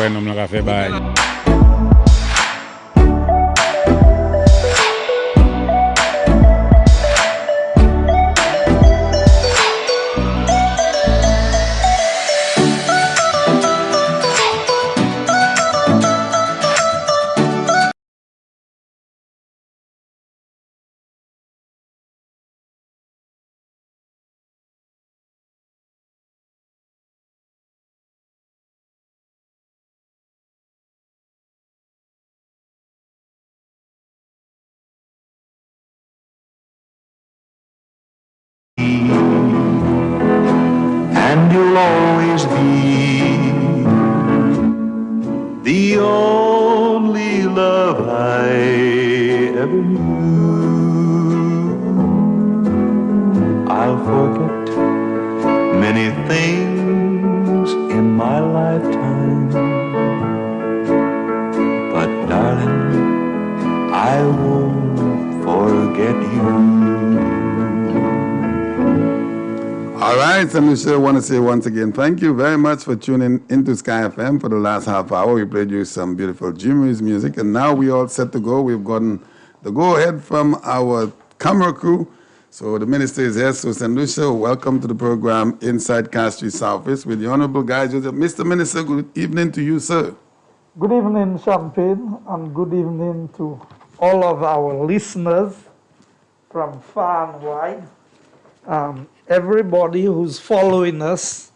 après nous l'a fait bail. And you'll always be the only love I ever knew. I'll forget many things in my lifetime, but darling, I won't forget you. All right, St. Lucia, I want to say once again, thank you very much for tuning into Sky FM for the last half hour. We played you some beautiful Jimmy's music, and now we're all set to go. We've gotten the go-ahead from our camera crew. So the minister is here. So St. Lucia, welcome to the program Inside Castries Southeast with the Honorable Guy Joseph. Mr. Minister, good evening to you, sir. Good evening, Champagne, and good evening to all of our listeners from far and wide. Everybody who's following us.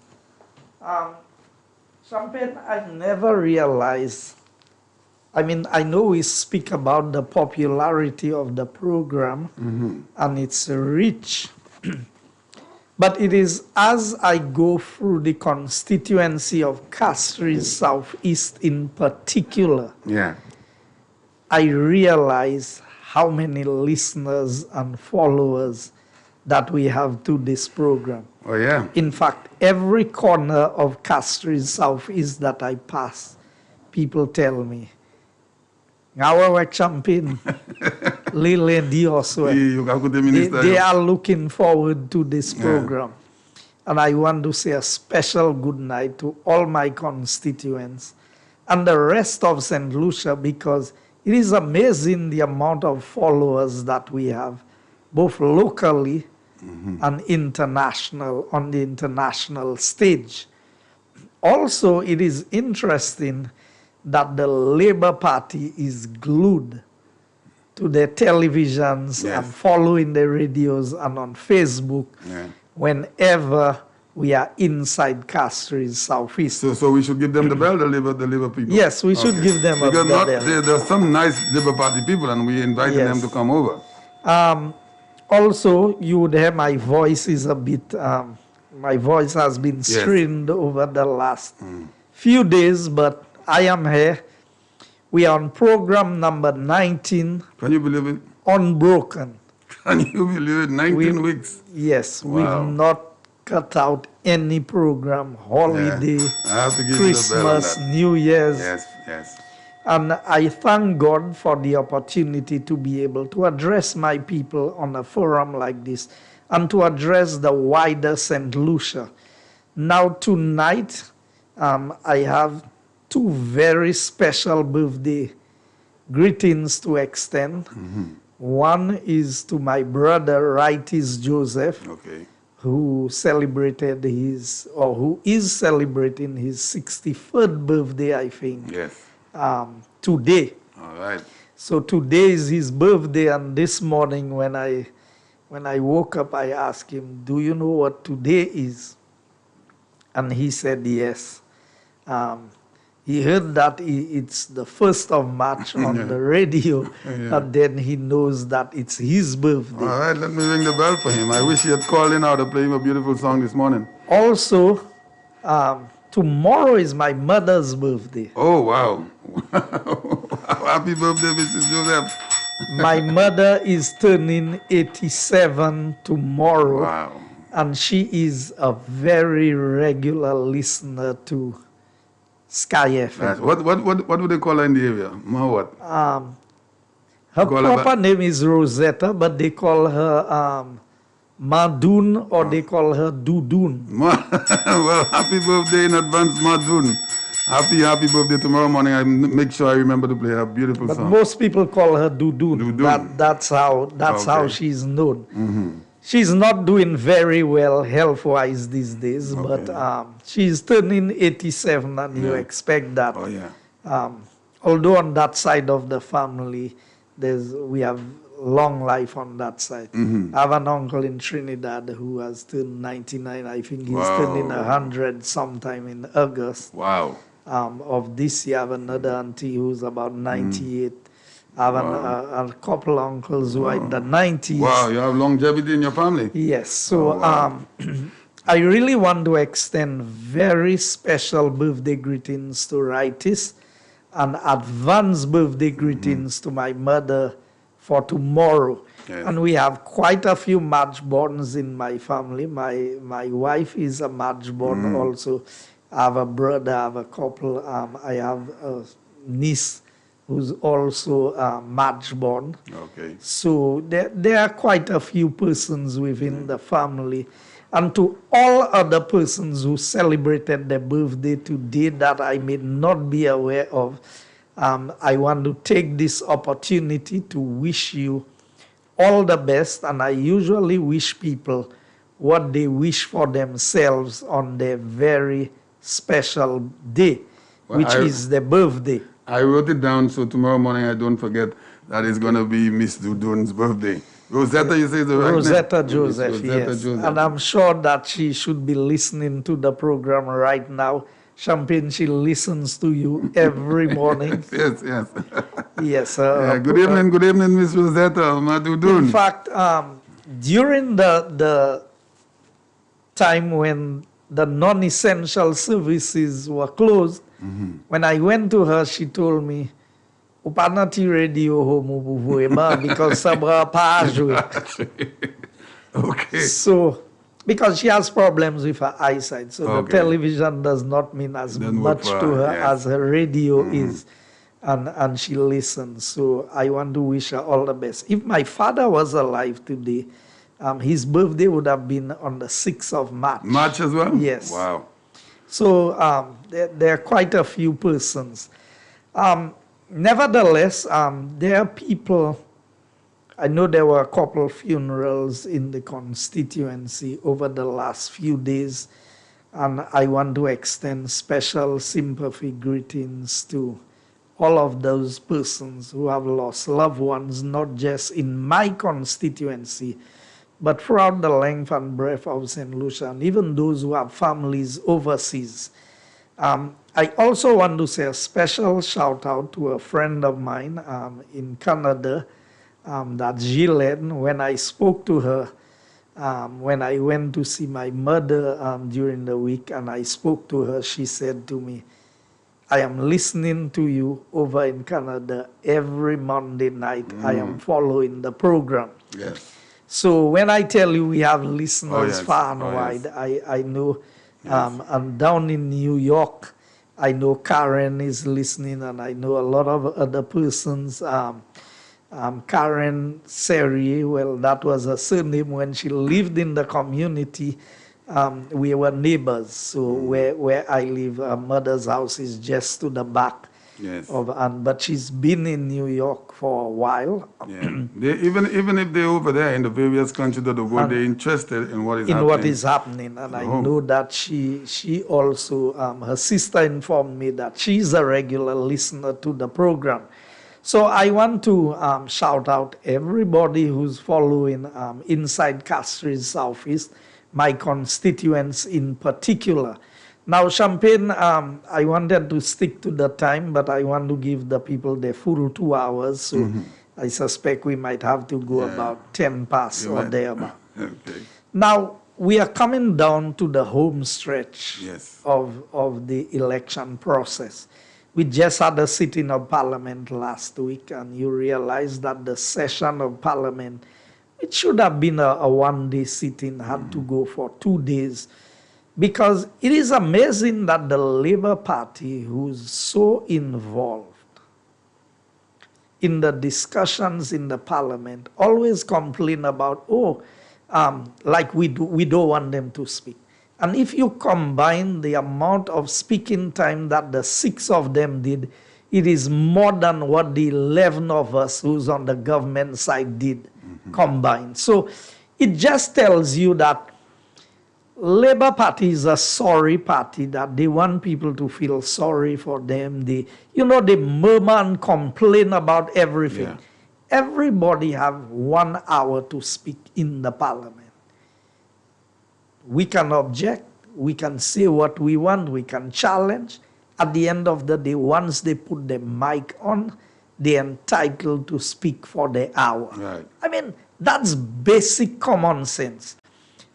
Champagne, I never realized. I mean, I know we speak about the popularity of the program and its reach, but it is as I go through the constituency of Castries Southeast in particular, I realize how many listeners and followers that we have to this program. Oh, yeah. In fact, every corner of Castries Southeast that I pass, people tell me, Ngawa Champagne, Lile Dioswe. They are looking forward to this program. And I want to say a special good night to all my constituents and the rest of St. Lucia, because it is amazing the amount of followers that we have, both locally and international, on the international stage. Also, it is interesting that the Labour Party is glued to their televisions and following the radios and on Facebook whenever we are inside Castries Southeast. So we should give them the bell, the Labour people? Yes, we should give them because the bell. There are some nice Labour Party people, and we invited them to come over. Also, you would hear my voice is a bit, my voice has been strained over the last few days, but I am here. We are on program number 19. Can you believe it? Unbroken. Can you believe it? 19 weeks. Yes, we've not cut out any program, holiday, I have to give Christmas, you the New Year's. Yes. And I thank God for the opportunity to be able to address my people on a forum like this and to address the wider St. Lucia. Now tonight, I have two very special birthday greetings to extend. One is to my brother, Righties Joseph, who celebrated who is celebrating his 63rd birthday, I think. Today. All right. So today is his birthday, and this morning when I woke up, I asked him, "Do you know what today is?" And he said yes. He heard that it's the 1st of March on the radio, and then he knows that it's his birthday. All right, let me ring the bell for him. I wish he had called in out to play him a beautiful song this morning. Also, tomorrow is my mother's birthday. Oh, wow. Happy birthday, Mrs. Joseph. My mother is turning 87 tomorrow. Wow. And she is a very regular listener to Sky FM. What do they call her in the area? What? Her proper name is Rosetta, but they call her Madoon, or they call her Dudun. Well, happy birthday in advance, Madoon. Happy birthday tomorrow morning. I make sure I remember to play her beautiful But song. most people call her Dudun. Dudun. That's how Okay. she's known. She's not doing very well health-wise these days, Okay. but she's turning 87, and you Yeah. expect that. Oh, yeah. Although on that side of the family, we have long life on that side. I have an uncle in Trinidad who has turned 99. I think he's Wow. turning 100 sometime in August Wow. of this year. I have another auntie who's about 98. I have a couple uncles who are in the 90s. Wow, you have longevity in your family. Yes. So wow. I really want to extend very special birthday greetings to Rightis and advance birthday greetings to my mother for tomorrow. Yes. And we have quite a few March-borns in my family. My wife is a March-born also. I have a brother, I have a couple. I have a niece who's also March-born. Okay. So there are quite a few persons within the family. And to all other persons who celebrated their birthday today that I may not be aware of, I want to take this opportunity to wish you all the best. And I usually wish people what they wish for themselves on their very special day, Well, which is their birthday. I wrote it down so tomorrow morning I don't forget that it's going to be Miss Dudun's birthday. Rosetta, you say the right name? Rosetta Joseph, Rosetta yes. Joseph. And I'm sure that she should be listening to the program right now. Champagne, she listens to you every morning. Yes, yes. Yes. Good evening, Miss Rosetta, Ma Dudun. In fact, during the time when the non-essential services were closed, when I went to her, she told me, "Upanati radio homo buvuema because sabra pajwe." Okay. So, because she has problems with her eyesight, so the Okay. television does not mean as Doesn't work much for to her, her yes. as her radio is, and she listens. So I want to wish her all the best. If my father was alive today, his birthday would have been on the 6th of March. March as well? Yes. Wow. So there are quite a few persons. Nevertheless, there are people. I know there were a couple of funerals in the constituency over the last few days, and I want to extend special sympathy greetings to all of those persons who have lost loved ones, not just in my constituency, but throughout the length and breadth of St. Lucia, and even those who have families overseas. I also want to say a special shout out to a friend of mine in Canada, that's Gillian. When I spoke to her, when I went to see my mother during the week and I spoke to her, she said to me, "I am listening to you over in Canada every Monday night. I am following the program." Yes. So when I tell you we have listeners yes. far and Oh, wide, yes. I know, and down in New York, I know Karen is listening, and I know a lot of other persons. Karen Seri, well, that was her surname when she lived in the community. We were neighbors, so where I live, her mother's house is just to the back. Yes. But she's been in New York for a while. Yeah. Even if they're over there in the various countries of the world, they're interested in what is happening. What is happening, and I know that she also, her sister informed me that she's a regular listener to the program. So I want to shout out everybody who's following inside Castries Southeast, my constituents in particular. Now, Champagne, I wanted to stick to the time, but I want to give the people their full 2 hours. So I suspect we might have to go about 10 past or thereabout. Okay. Now, we are coming down to the home stretch Yes. of the election process. We just had a sitting of Parliament last week, and you realize that the session of Parliament, it should have been a one-day sitting, had to go for 2 days. Because it is amazing that the Labour Party, who's so involved in the discussions in the Parliament, always complain about, like we don't want them to speak. And if you combine the amount of speaking time that the 6 of them did, it is more than what the 11 of us who's on the government side did combined. So it just tells you that Labour Party is a sorry party, that they want people to feel sorry for them. They murmur and complain about everything. Yeah. Everybody have 1 hour to speak in the parliament. We can object, we can say what we want, we can challenge. At the end of the day, once they put the mic on, they're entitled to speak for the hour. Right. I mean, that's basic common sense.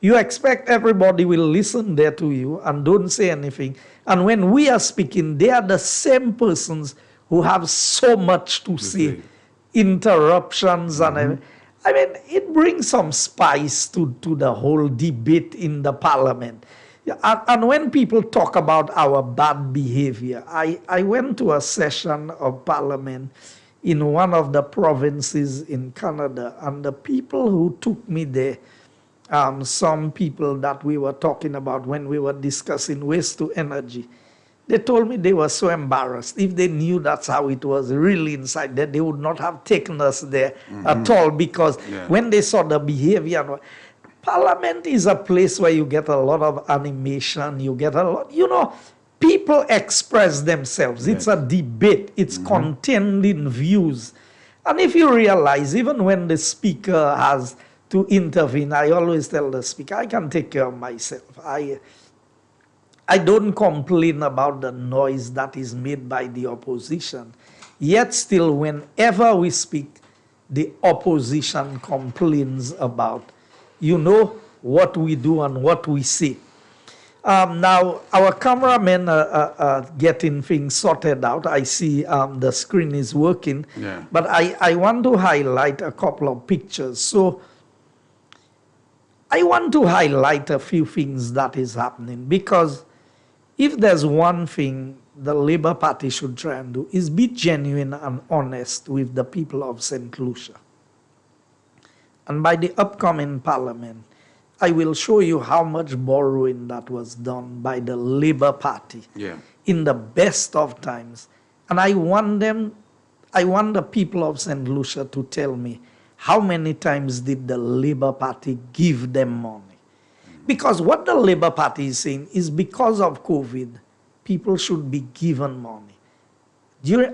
You expect everybody will listen there to you and don't say anything. And when we are speaking, they are the same persons who have so much to say. Interruptions and everything. I mean, it brings some spice to the whole debate in the parliament. And when people talk about our bad behavior, I went to a session of parliament in one of the provinces in Canada, and the people who took me there, some people that we were talking about when we were discussing waste to energy, they told me they were so embarrassed. If they knew that's how it was really inside there, they would not have taken us there at all, because when they saw the behavior, Parliament is a place where you get a lot of animation, you get a lot, people express themselves. It's a debate, it's contending views. And if you realize, even when the speaker has to intervene, I always tell the speaker, I can take care of myself. I don't complain about the noise that is made by the opposition. Yet still, whenever we speak, the opposition complains about, what we do and what we say. Now, our cameramen are getting things sorted out. I see the screen is working. Yeah. But I want to highlight a couple of pictures. So, I want to highlight a few things that is happening, because if there's one thing the Labour Party should try and do, is be genuine and honest with the people of St. Lucia. And by the upcoming parliament, I will show you how much borrowing that was done by the Labour Party in the best of times. And I want the people of St. Lucia to tell me, how many times did the Labour Party give them money? Because what the Labour Party is saying is, because of COVID, people should be given money.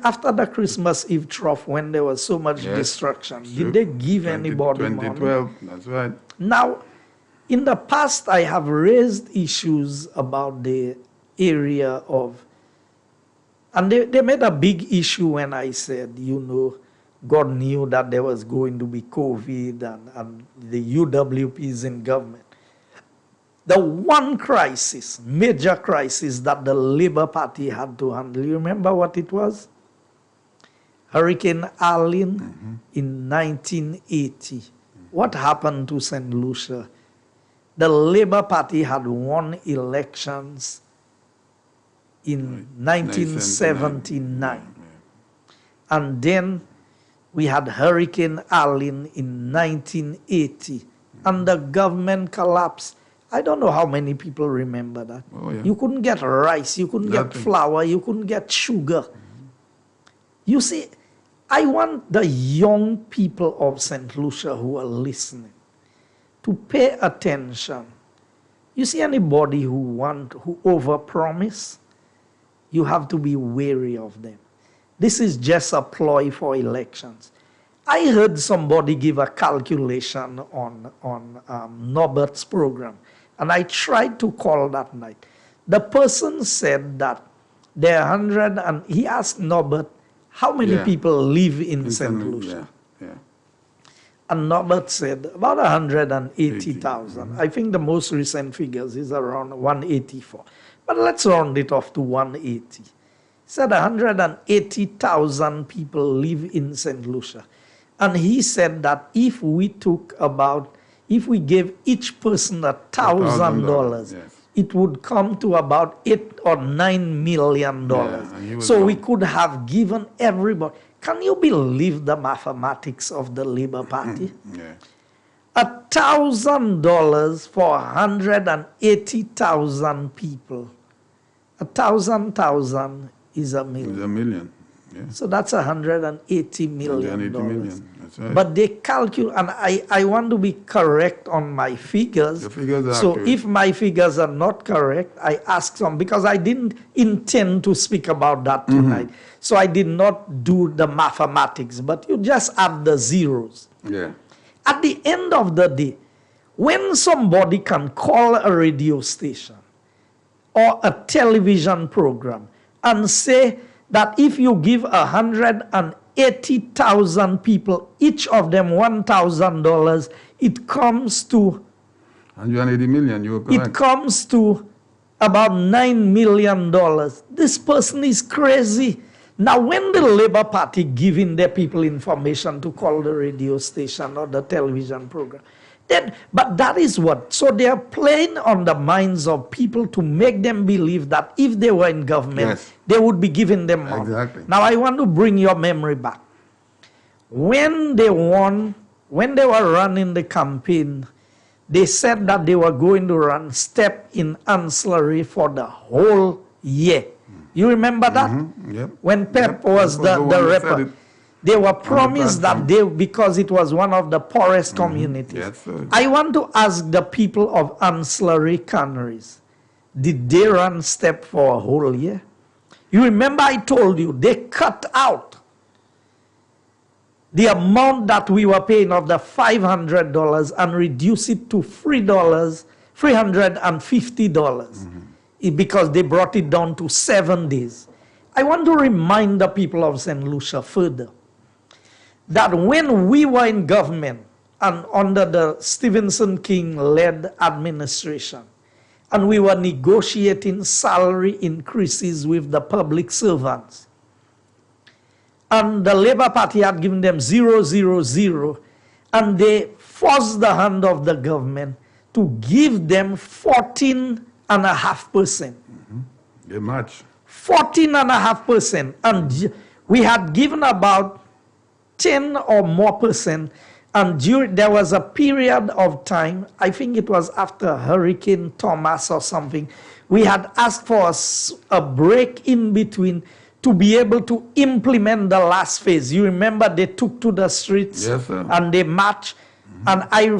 After the Christmas Eve trough, when there was so much destruction, did they give anybody 2012, money? that's right. Now, in the past, I have raised issues about the area of, and they made a big issue when I said, God knew that there was going to be COVID and the UWPs in government. The one crisis, major crisis that the Labour Party had to handle, you remember what it was? Hurricane Arlene in 1980. What happened to St. Lucia? The Labour Party had won elections in 1979. And then we had Hurricane Arlene in 1980. And the government collapsed. I don't know how many people remember that. Oh, yeah. You couldn't get rice, you couldn't get flour, you couldn't get sugar. You see, I want the young people of St. Lucia who are listening to pay attention. You see, anybody who overpromise, you have to be wary of them. This is just a ploy for elections. I heard somebody give a calculation on Norbert's program, and I tried to call that night. The person said that there are 100, and he asked Norbert, how many people live in St. Lucia? And Norbert said about 180,000. I think the most recent figures is around 184. But let's round it off to 180. He said 180,000 people live in St. Lucia. And he said that if we gave each person $1,000, it would come to about $8 or $9 million. So we could have given everybody. Can you believe the mathematics of the Labour Party? $1,000 for 180,000 people. 1,000 is a million. It's a million. Yeah. So that's $180 million. 180 million. That's right. But they calculate, and I want to be correct on my figures. The figures are so accurate. if my figures are not correct, I ask some, because I didn't intend to speak about that tonight. So I did not do the mathematics, but you just add the zeros. Yeah. At the end of the day, when somebody can call a radio station or a television program and say that if you give 180,000 people, each of them $1,000, it comes to 180 million, you were correct. it comes to about $9 million. This person is crazy. Now, when the Labour Party giving their people information to call the radio station or the television program, but that is what. So they are playing on the minds of people to make them believe that if they were in government, Yes. they would be giving them money. Exactly. Now, I want to bring your memory back. When they were running the campaign, they said that they were going to run step in ancillary for the whole year. You remember that? Yep. When Pep Yep. was Pep the was the one that said rapper. it They were promised that because it was one of the poorest communities. Yes, sir. I want to ask the people of ancillary canneries, did they run step for a whole year? You remember I told you they cut out the amount that we were paying of the $500 and reduce it to $350 because they brought it down to 7 days. I want to remind the people of St. Lucia further that when we were in government and under the Stevenson King-led administration, and we were negotiating salary increases with the public servants, and the Labour Party had given them 000, and they forced the hand of the government to give them 14.5%. They match. 14.5%, and we had given about 10 or more percent, and there was a period of time, I think it was after Hurricane Thomas or something, we had asked for a break in between to be able to implement the last phase. You remember they took to the streets. Yes, sir. And they marched. And I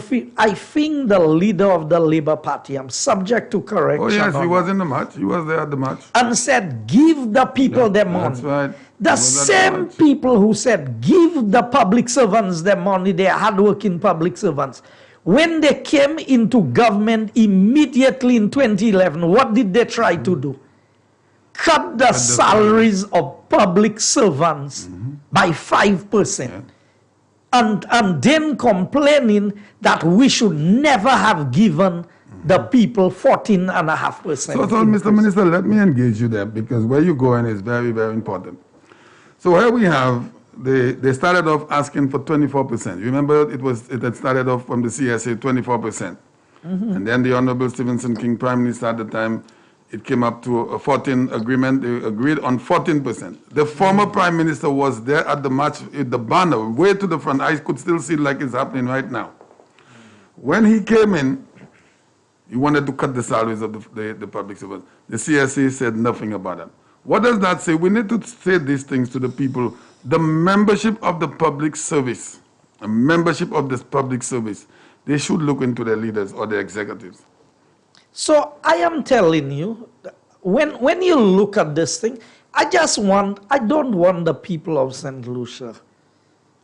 think the leader of the Labour Party, I'm subject to correction. Oh, yes, he on was in the match. He was there at the match. and said, give the people their money. That's right. The He was at the same match. people who said, give the public servants their money, they are hardworking public servants. When they came into government immediately in 2011, what did they try to do? Cut the salaries of public servants by 5%. Yeah. And then complaining that we should never have given the people 14.5%. So, Mr. Minister, let me engage you there because where you're going is very, very important. So here we have, they started off asking for 24%. You remember it had started off from the CSA 24%. And then the Honorable Stevenson King, Prime Minister at the time, it came up to a 14 agreement. They agreed on 14%. The former Prime Minister was there at the march with the banner, way to the front. I could still see it like it's happening right now. When he came in, he wanted to cut the salaries of the public servants. The CSA said nothing about that. What does that say? We need to say these things to the people. The membership of the public service, a membership of this public service, they should look into their leaders or their executives. So I am telling you, when you look at this thing, I don't want the people of St. Lucia,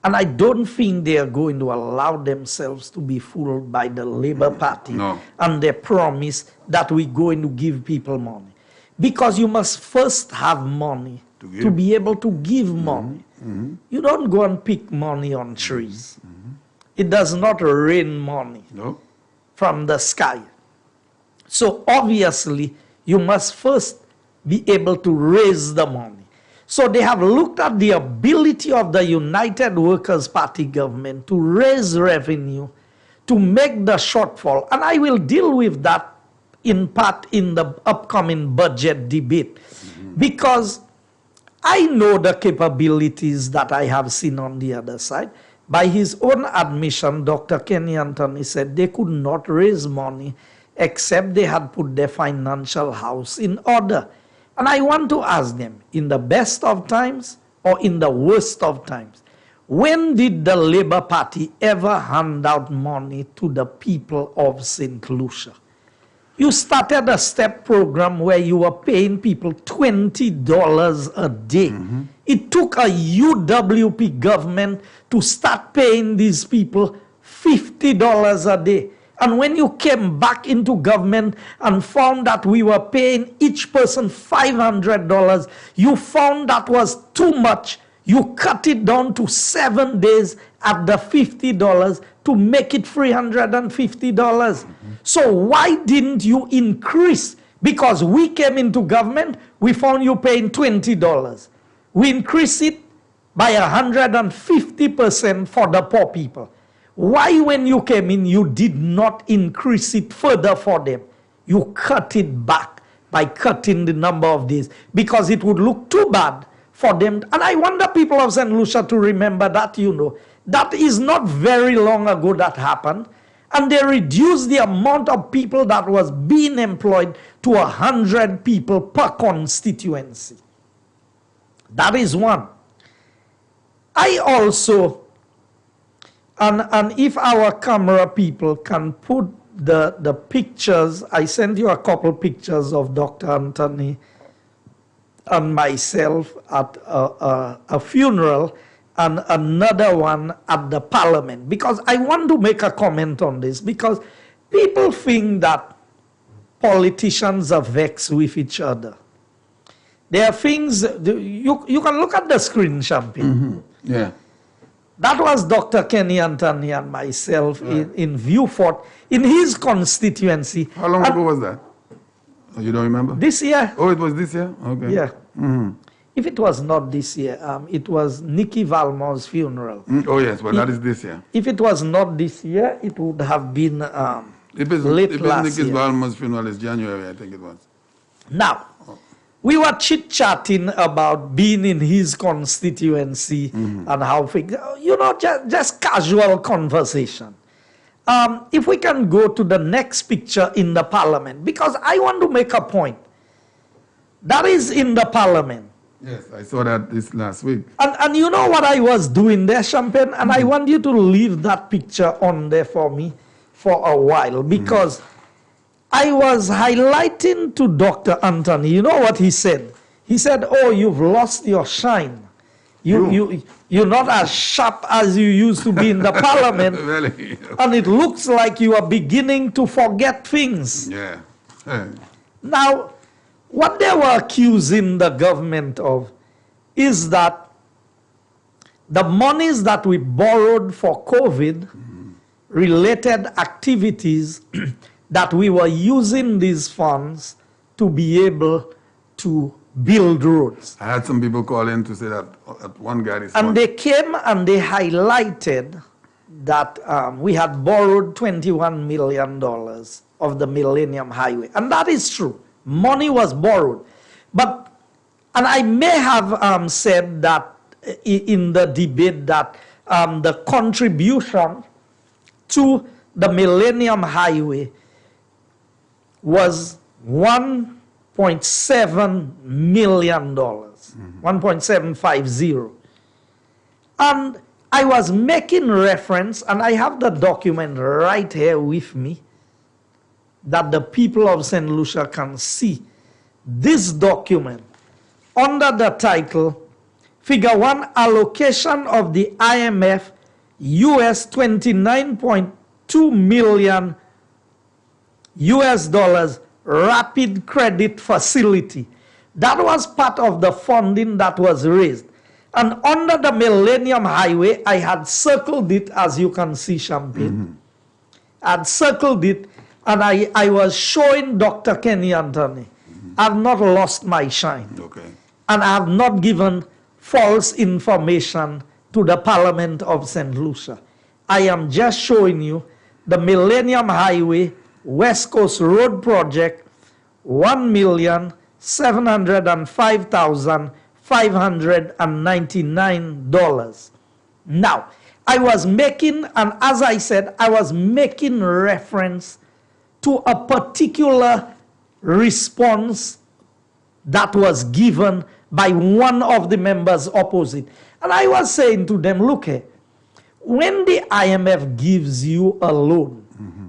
and I don't think they are going to allow themselves to be fooled by the Labour Party and their promise that we're going to give people money. Because you must first have money to be able to give money. You don't go and pick money on trees. It does not rain money from the sky. So obviously, you must first be able to raise the money. So they have looked at the ability of the United Workers' Party government to raise revenue, to make the shortfall. And I will deal with that in part in the upcoming budget debate. Because I know the capabilities that I have seen on the other side. By his own admission, Dr. Kenny Anthony said they could not raise money except they had put their financial house in order. And I want to ask them, in the best of times or in the worst of times, when did the Labour Party ever hand out money to the people of St. Lucia? You started a step program where you were paying people $20 a day. It took a UWP government to start paying these people $50 a day. And when you came back into government and found that we were paying each person $500, you found that was too much. You cut it down to 7 days at the $50 to make it $350. So why didn't you increase? Because we came into government, we found you paying $20. We increased it by 150% for the poor people. Why, when you came in, you did not increase it further for them? You cut it back by cutting the number of days because it would look too bad for them. And I wonder people of St. Lucia to remember that, you know, that is not very long ago that happened. And they reduced the amount of people that was being employed to 100 people per constituency. That is one. I also, and if our camera people can put the pictures, I sent you a couple pictures of Dr. Anthony and myself at a funeral, and another one at the parliament, because I want to make a comment on this, because people think that politicians are vexed with each other. There are things, you can look at the screen, Champagne. Yeah. That was Dr. Kenny Anthony and myself in Viewfort, in his constituency. How long ago was that? Oh, you don't remember? This year. Oh, it was this year? Okay. Yeah. If it was not this year, it was Nikki Valmore's funeral. Oh, yes, well, that is this year. If it was not this year, it would have been late last year. Nikki Valmore's funeral is January, I think it was. Now, we were chit-chatting about being in his constituency and how things, you know, just casual conversation. If we can go to the next picture in the parliament, because I want to make a point. That is in the parliament. Yes, I saw that this last week. And you know what I was doing there, Champagne? And I want you to leave that picture on there for me for a while, because I was highlighting to Dr. Anthony, you know what he said? He said, oh, you've lost your shine. You're not as sharp as you used to be in the parliament. Really? And it looks like you are beginning to forget things. Yeah. Now, what they were accusing the government of is that the monies that we borrowed for COVID-related activities, that we were using these funds to be able to build roads. I had some people call in to say that one guy is... And they came and they highlighted that we had borrowed $21 million of the Millennium Highway. And that is true. Money was borrowed. But, and I may have said that in the debate that the contribution to the Millennium Highway was $1.7 million, 1.750. And I was making reference, and I have the document right here with me, that the people of St. Lucia can see. This document, under the title, Figure 1, Allocation of the IMF US $29.2 million US dollars rapid credit facility. That was part of the funding that was raised. And under the Millennium Highway, I had circled it, as you can see, Champagne. I had circled it, and I was showing Dr. Kenny Anthony. I've not lost my shine. Okay. And I have not given false information to the Parliament of St. Lucia. I am just showing you the Millennium Highway West Coast Road Project, $1,705,599. Now, I was making, and as I said, I was making reference to a particular response that was given by one of the members opposite. And I was saying to them, look here, when the IMF gives you a loan,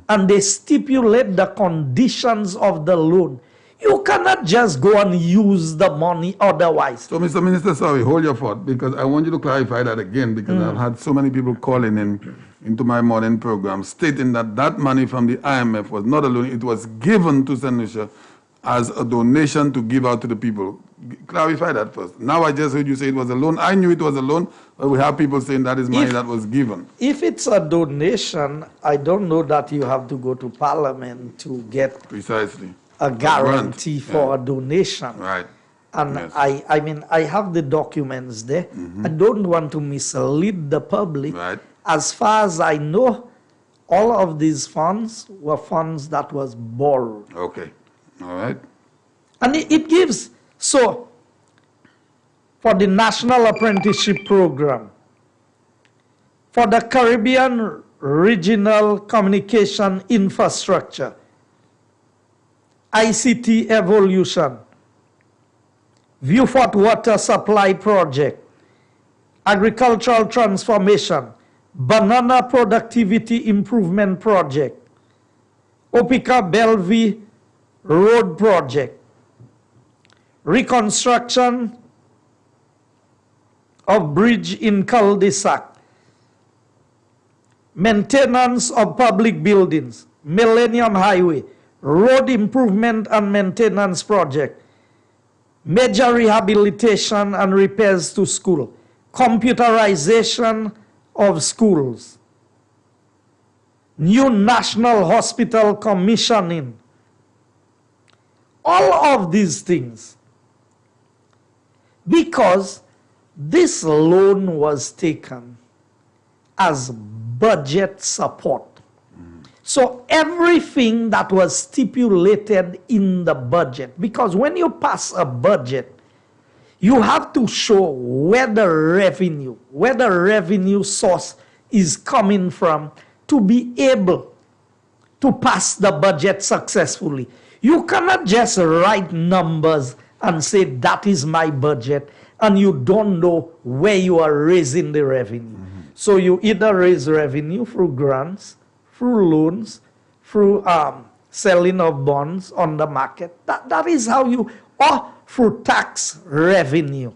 and they stipulate the conditions of the loan, you cannot just go and use the money otherwise. So, Mr. Minister, sorry, hold your thought, because I want you to clarify that again, because I've had so many people calling into my morning program stating that that money from the IMF was not a loan, it was given to St. Lucia as a donation to give out to the people. Clarify that first. Now I just heard you say it was a loan. I knew it was a loan, but we have people saying that is money that was given. If it's a donation, I don't know that you have to go to Parliament to get Precisely a guarantee for a donation. Right. And Yes. I mean, I have the documents there. I don't want to mislead the public. Right. As far as I know, all of these funds were funds that was borrowed. Okay. All right. And it gives, so for the National Apprenticeship Program, for the Caribbean Regional Communication Infrastructure, ICT Evolution, Viewfort Water Supply Project, Agricultural Transformation, Banana Productivity Improvement Project, Opika Bellevue Road Project, reconstruction of bridge in cul-de-sac, maintenance of public buildings, Millennium Highway, road improvement and maintenance project, major rehabilitation and repairs to school, computerization of schools, new national hospital commissioning, all of these things, because this loan was taken as budget support. So everything that was stipulated in the budget, because when you pass a budget, you have to show where the revenue source is coming from to be able to pass the budget successfully. You cannot just write numbers and say that is my budget and you don't know where you are raising the revenue. So you either raise revenue through grants, through loans, through selling of bonds on the market. That is how you, or through tax revenue,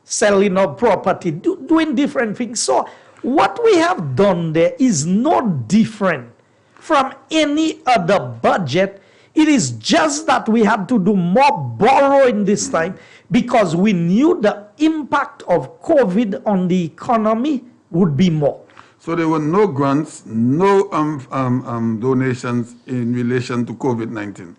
selling of property, doing different things. So what we have done there is no different from any other budget. It is just that we had to do more borrowing this time because we knew the impact of COVID on the economy would be more. So there were no grants, no donations in relation to COVID-19.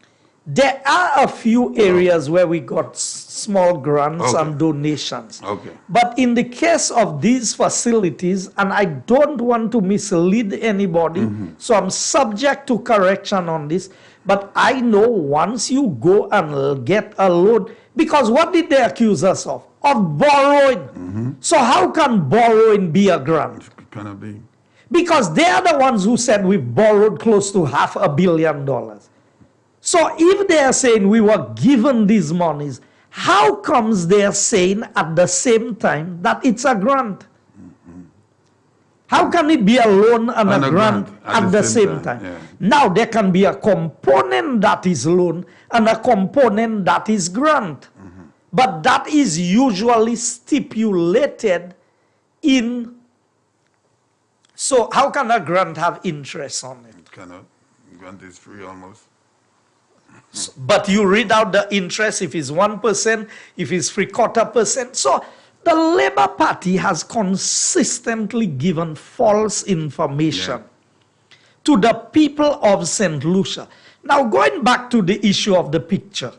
There are a few areas where we got small grants and donations. Okay. But in the case of these facilities, and I don't want to mislead anybody, so I'm subject to correction on this, but I know once you go and get a loan, because what did they accuse us of? Of borrowing. So how can borrowing be a grant? It cannot be. Because they are the ones who said we borrowed close to $500 million. So if they are saying we were given these monies, how comes they are saying at the same time that it's a grant? How can it be a loan and a grant at the same time? Yeah. Now there can be a component that is loan and a component that is grant. But that is usually stipulated in. So how can a grant have interest on it? It cannot. Grant is free almost. But you read out the interest if it's 1%, if it's 3/4%. So the Labour Party has consistently given false information to the people of St. Lucia. Now going back to the issue of the picture,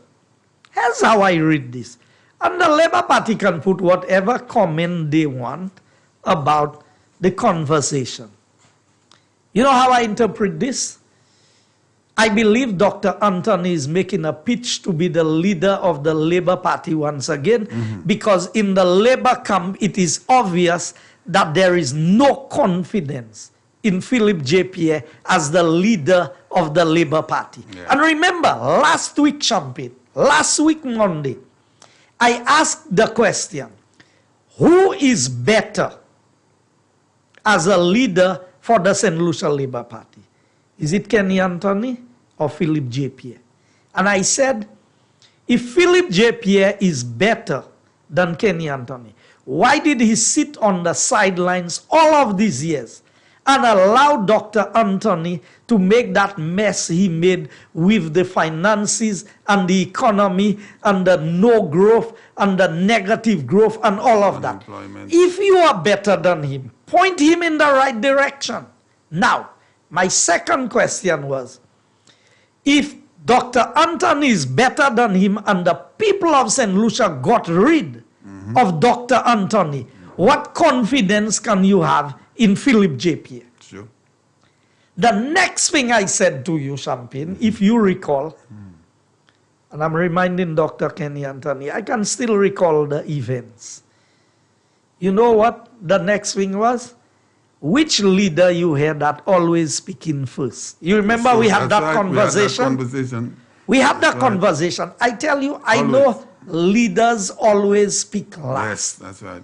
here's how I read this. And the Labour Party can put whatever comment they want about the conversation. You know how I interpret this? I believe Dr. Anthony is making a pitch to be the leader of the Labour Party once again, because in the Labour camp, it is obvious that there is no confidence in Philip J. Pierre as the leader of the Labour Party. Yeah. And remember, last week, Champagne, last week, Monday, I asked the question, who is better as a leader for the St. Lucia Labour Party? Is it Kenny Anthony or Philip J. Pierre? And I said, if Philip J. Pierre is better than Kenny Anthony, why did he sit on the sidelines all of these years and allow Dr. Anthony to make that mess he made with the finances and the economy and the no growth and the negative growth and all of that? If you are better than him, point him in the right direction. Now, my second question was, if Dr. Anthony is better than him and the people of St. Lucia got rid of Dr. Anthony, what confidence can you have in Philip J. Pierre? Sure. The next thing I said to you, Champagne, if you recall, and I'm reminding Dr. Kenny Anthony, I can still recall the events. You know what the next thing was? Which leader you heard that always speaking first? You remember we had that conversation? We had that conversation. I tell you, I know leaders always speak last. Yes, that's right.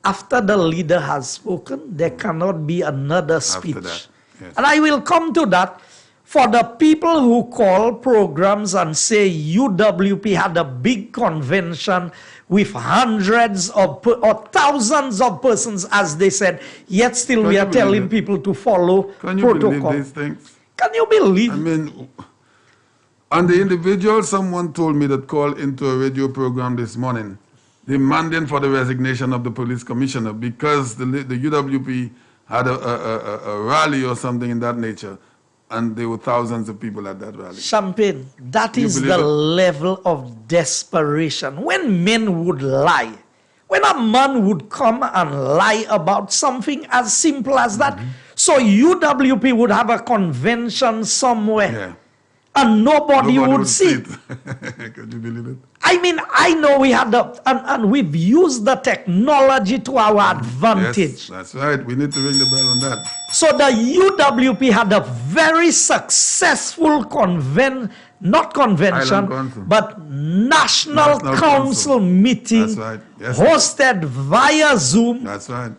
After the leader has spoken, there cannot be another speech. After that, yes. And I will come to that. For the people who call programs and say UWP had a big convention with hundreds of or thousands of persons, as they said, yet still we are telling people to follow Can you protocol. believe these things? Can you believe? I mean, on the individual, someone told me that called into a radio program this morning demanding for the resignation of the police commissioner because the UWP had a rally or something in that nature, and there were thousands of people at that rally. Champagne, that is the level of desperation. When men would lie, when a man would come and lie about something as simple as that, so UWP would have a convention somewhere, and nobody would see it. Could you believe it? I mean, I know we had and we've used the technology to our advantage. Yes, that's right. We need to ring the bell on that. So the UWP had a very successful but National Council meeting. That's right. Yes, hosted via Zoom. That's right.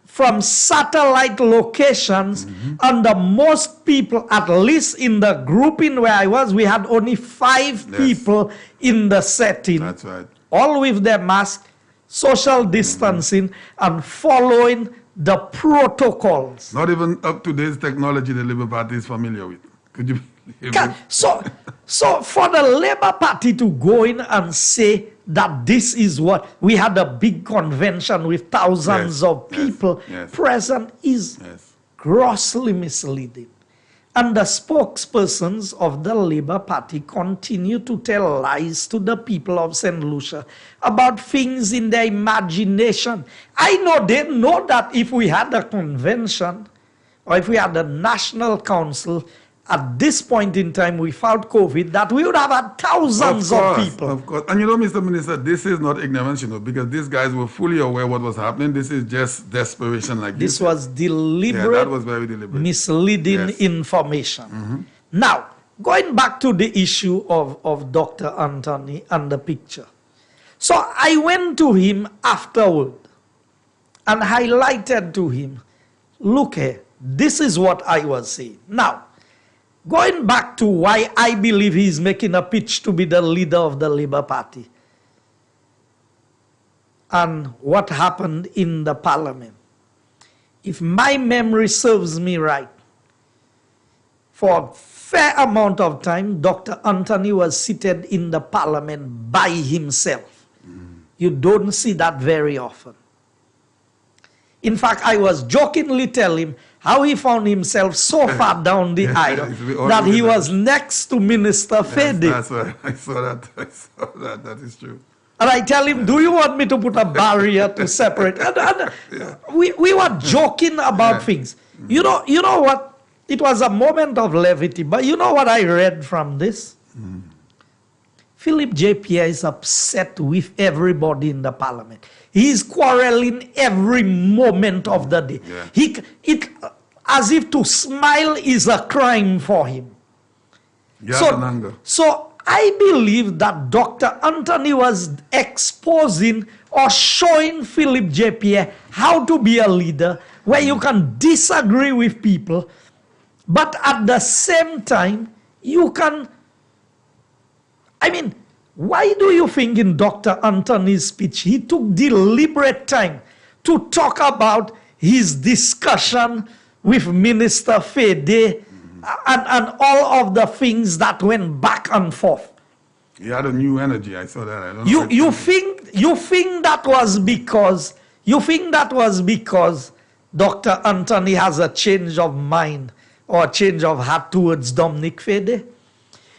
From satellite locations, and the most people, at least in the grouping where I was, we had only 5 people in the setting. That's right. All with their mask, social distancing, and following the protocols. Not even up to date technology the Labour Party is familiar with. Could you believe it? So for the Labour Party to go in and say that this is what, we had a big convention with thousands of people present is grossly misleading. And the spokespersons of the Labour Party continue to tell lies to the people of St. Lucia about things in their imagination. I know they know that if we had a convention or if we had a national council at this point in time without COVID, that we would have had thousands of people. Of course. And you know, Mr. Minister, this is not ignorance, you know, because these guys were fully aware what was happening. This is just desperation like this. This was deliberate, that was very deliberate. Misleading information. Now, going back to the issue of Dr. Anthony and the picture. So I went to him afterward and highlighted to him, look here, this is what I was saying. Now, going back to why I believe he's making a pitch to be the leader of the Labour Party and what happened in the parliament. If my memory serves me right, for a fair amount of time, Dr. Anthony was seated in the parliament by himself. You don't see that very often. In fact, I was jokingly telling him how he found himself so far down the aisle that he was next to Minister Fede. That's right. I saw that. That is true. And I tell him, do you want me to put a barrier to separate? We were joking about things. You know what? It was a moment of levity. But you know what I read from this? Philip J. Pierre is upset with everybody in the parliament. He is quarreling every moment of the day. Yeah. As if to smile is a crime for him. So I believe that Dr. Anthony was exposing or showing Philip J. Pierre how to be a leader, where you can disagree with people, but at the same time, you can... I mean, why do you think in Dr. Anthony's speech, he took deliberate time to talk about his discussion with Minister Fede and all of the things that went back and forth? He had a new energy. I saw that. I don't know. You think that was because Dr. Anthony has a change of mind or a change of heart towards Dominic Fede?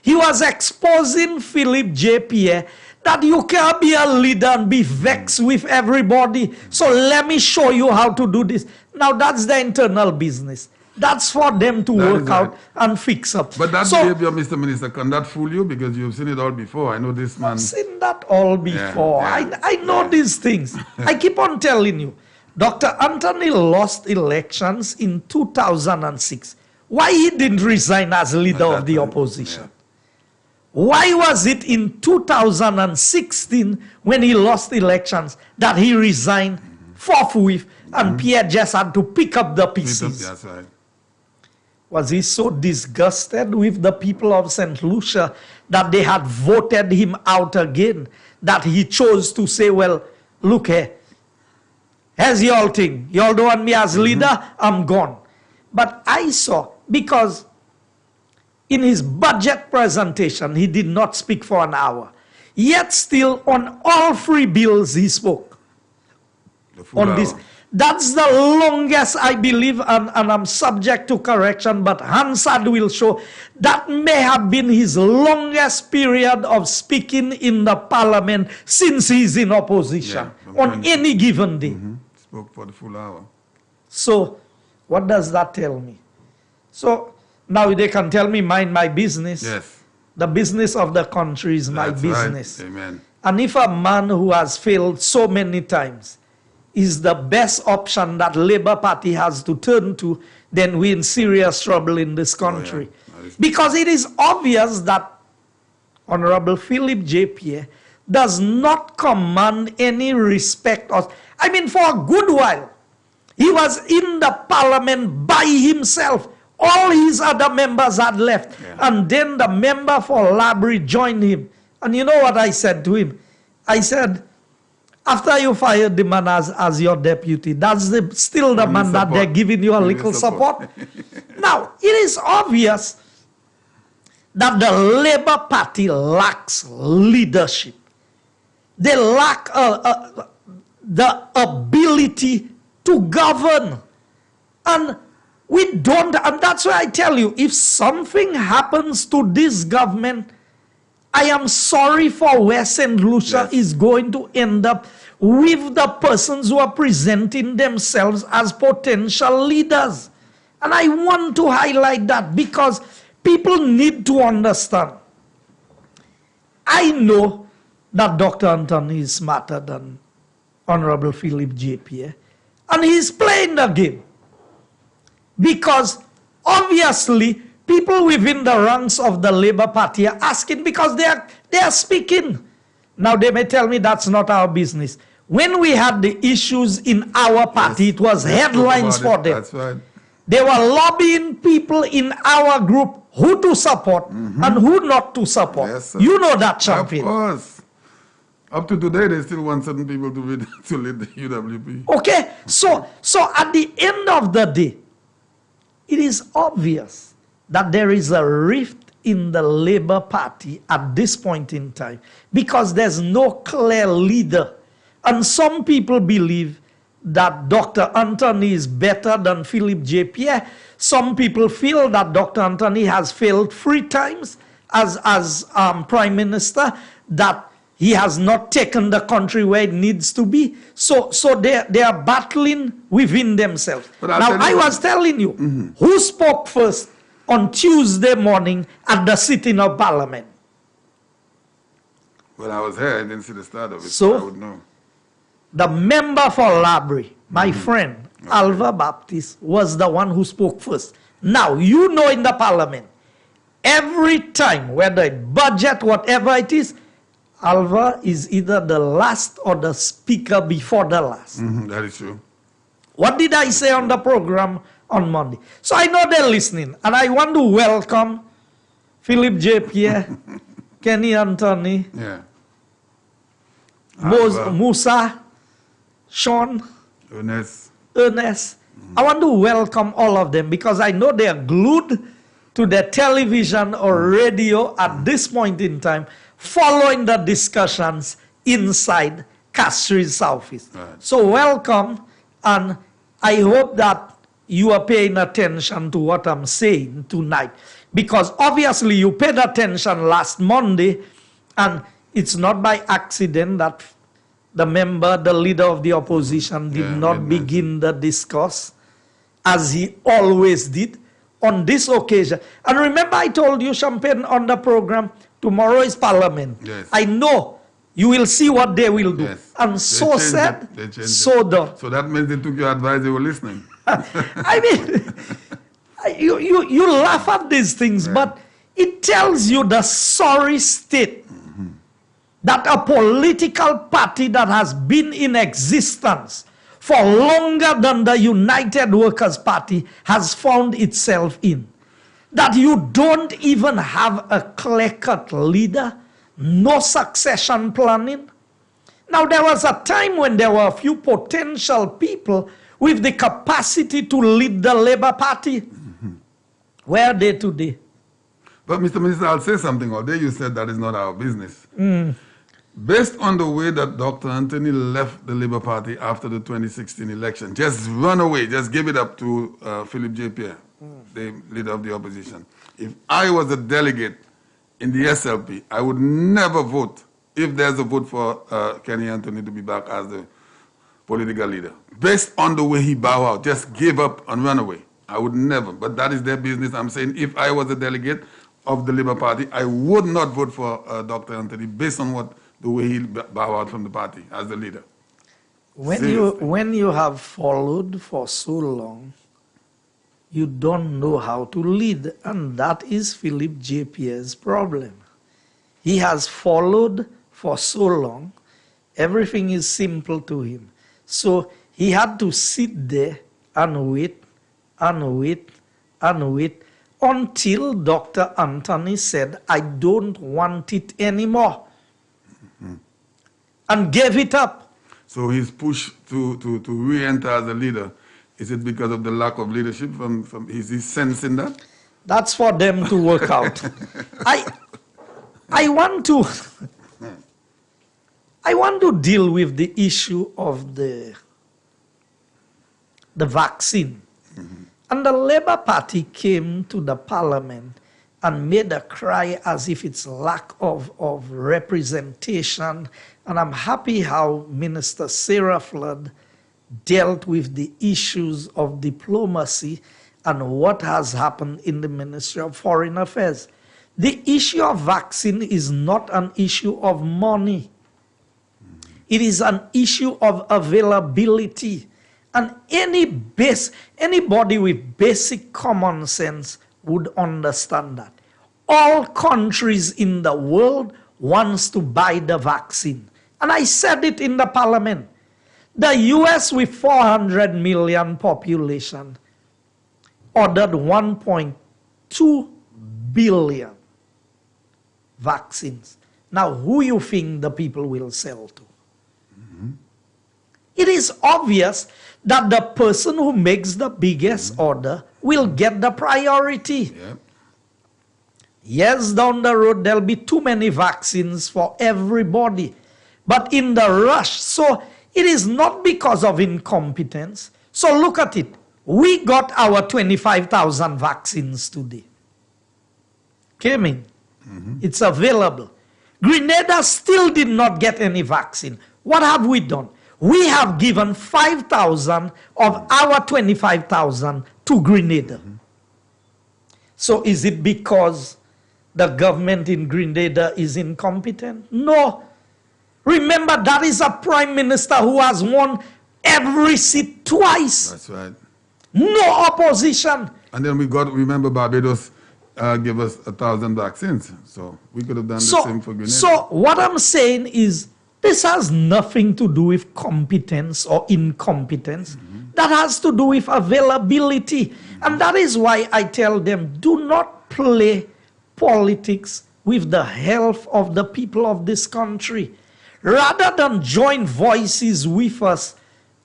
He was exposing Philip J. Pierre that you can't be a leader and be vexed with everybody. So let me show you how to do this. Now that's the internal business. That's for them to work out and fix up. But that behavior, Mr. Minister, can that fool you? Because you've seen it all before. I know this man. I've seen that all before. Yeah. I know these things. I keep on telling you. Dr. Anthony lost elections in 2006. Why he didn't resign as leader of the opposition? Yeah. Why was it in 2016 when he lost elections that he resigned forthwith and Pierre just had to pick up the pieces? That's right. Was he so disgusted with the people of St. Lucia that they had voted him out again, that he chose to say, well, look here, here's y'all thing. Y'all don't want me as leader, I'm gone. But I saw, because in his budget presentation, he did not speak for an hour. Yet still, on all three bills, he spoke. On this. That's the longest, I believe, and I'm subject to correction, but Hansard will show that may have been his longest period of speaking in the parliament since he's in opposition, on any given day. Spoke for the full hour. So, what does that tell me? So, now they can tell me, mind my business. Yes. The business of the country is my business. Right. Amen. And if a man who has failed so many times is the best option that Labour Party has to turn to, then we're in serious trouble in this country. Because it is obvious that Honorable Philip J. Pierre does not command any respect. I mean, for a good while, he was in the parliament by himself. All his other members had left. And then the member for Labrie joined him. And you know what I said to him? I said, after you fired the man as your deputy, that's still the man that they're giving you a little support. Now, it is obvious that the Labour Party lacks leadership. They lack the ability to govern. And we don't, and that's why I tell you, if something happens to this government, I am sorry for where St. Lucia is going to end up with the persons who are presenting themselves as potential leaders. And I want to highlight that because people need to understand. I know that Dr. Anthony is smarter than Honorable Philip J. Pierre, and he's playing the game. Because obviously, people within the ranks of the Labour Party are asking because they are speaking. Now, they may tell me that's not our business. When we had the issues in our party, it was headlines for them. That's right. They were lobbying people in our group who to support and who not to support. Yes, you know that, champion. Of course. Up to today, they still want certain people to lead the UWP. Okay, so at the end of the day, it is obvious that there is a rift in the Labour Party at this point in time because there's no clear leader. And some people believe that Dr. Anthony is better than Philip J. Pierre. Some people feel that Dr. Anthony has failed 3 times as Prime Minister, that he has not taken the country where it needs to be. So they are battling within themselves. Now, I was telling you, who spoke first on Tuesday morning at the sitting of Parliament? When I was here, I didn't see the start of it, So, I would know. The member for Labrie, my friend, Alva Baptist, was the one who spoke first. Now, you know in the parliament, every time, whether it budget, whatever it is, Alva is either the last or the speaker before the last. That is true. What did I say on the program on Monday? So I know they're listening, and I want to welcome Philip J. Pierre, Kenny Anthony, Yeah. Musa, Sean, Ernest. I want to welcome all of them because I know they are glued to their television or radio at this point in time, following the discussions inside Castries Southeast. Right. So welcome, and I hope that you are paying attention to what I'm saying tonight, because obviously you paid attention last Monday, and it's not by accident that the member, the leader of the opposition, did not begin the discourse as he always did on this occasion. And remember, I told you, Champagne, on the program, tomorrow is Parliament. Yes. I know you will see what they will do. Yes. And so said, so done. So that means they took your advice, they were listening. I mean, you laugh at these things, but it tells you the sorry state that a political party that has been in existence for longer than the United Workers' Party has found itself in. That you don't even have a clear-cut leader, no succession planning. Now, there was a time when there were a few potential people with the capacity to lead the Labour Party. Where are they today? But Mr. Minister, I'll say something. All day you said that is not our business. Based on the way that Dr. Anthony left the Labour Party after the 2016 election, just run away, just give it up to Philip J. Pierre, the leader of the opposition. If I was a delegate in the SLP, I would never vote if there's a vote for Kenny Anthony to be back as the political leader. Based on the way he bowed out, just give up and run away. I would never, but that is their business. I'm saying if I was a delegate of the Labour Party, I would not vote for Dr. Anthony based on the way he bowed out from the party as the leader. When you have followed for so long, you don't know how to lead, and that is Philip J. Pierre's problem. He has followed for so long, everything is simple to him. So he had to sit there and wait and wait and wait until Dr. Anthony said, I don't want it anymore, and gave it up. So his push to re-enter as a leader, is it because of the lack of leadership? Is he sensing that? That's for them to work out. I want to deal with the issue of the vaccine. And the Labour Party came to the parliament and made a cry as if it's lack of representation. And I'm happy how Minister Sarah Flood dealt with the issues of diplomacy and what has happened in the Ministry of Foreign Affairs. The issue of vaccine is not an issue of money. It is an issue of availability. And anybody with basic common sense would understand that. All countries in the world wants to buy the vaccine. And I said it in the parliament. The US with 400 million population ordered 1.2 billion vaccines. Now, who you think the people will sell to? It is obvious that the person who makes the biggest order will get the priority. Yes, down the road, there'll be too many vaccines for everybody. But in the rush, so it is not because of incompetence. So look at it. We got our 25,000 vaccines today. Came in. It's available. Grenada still did not get any vaccine. What have we done? We have given 5,000 of our 25,000 to Grenada. So is it because the government in Grenada is incompetent? No. Remember, that is a prime minister who has won every seat twice. That's right. No opposition. And then remember Barbados gave us 1,000 vaccines. So we could have done the same for Grenada. So what I'm saying is, this has nothing to do with competence or incompetence. That has to do with availability. And that is why I tell them, do not play politics with the health of the people of this country. Rather than join voices with us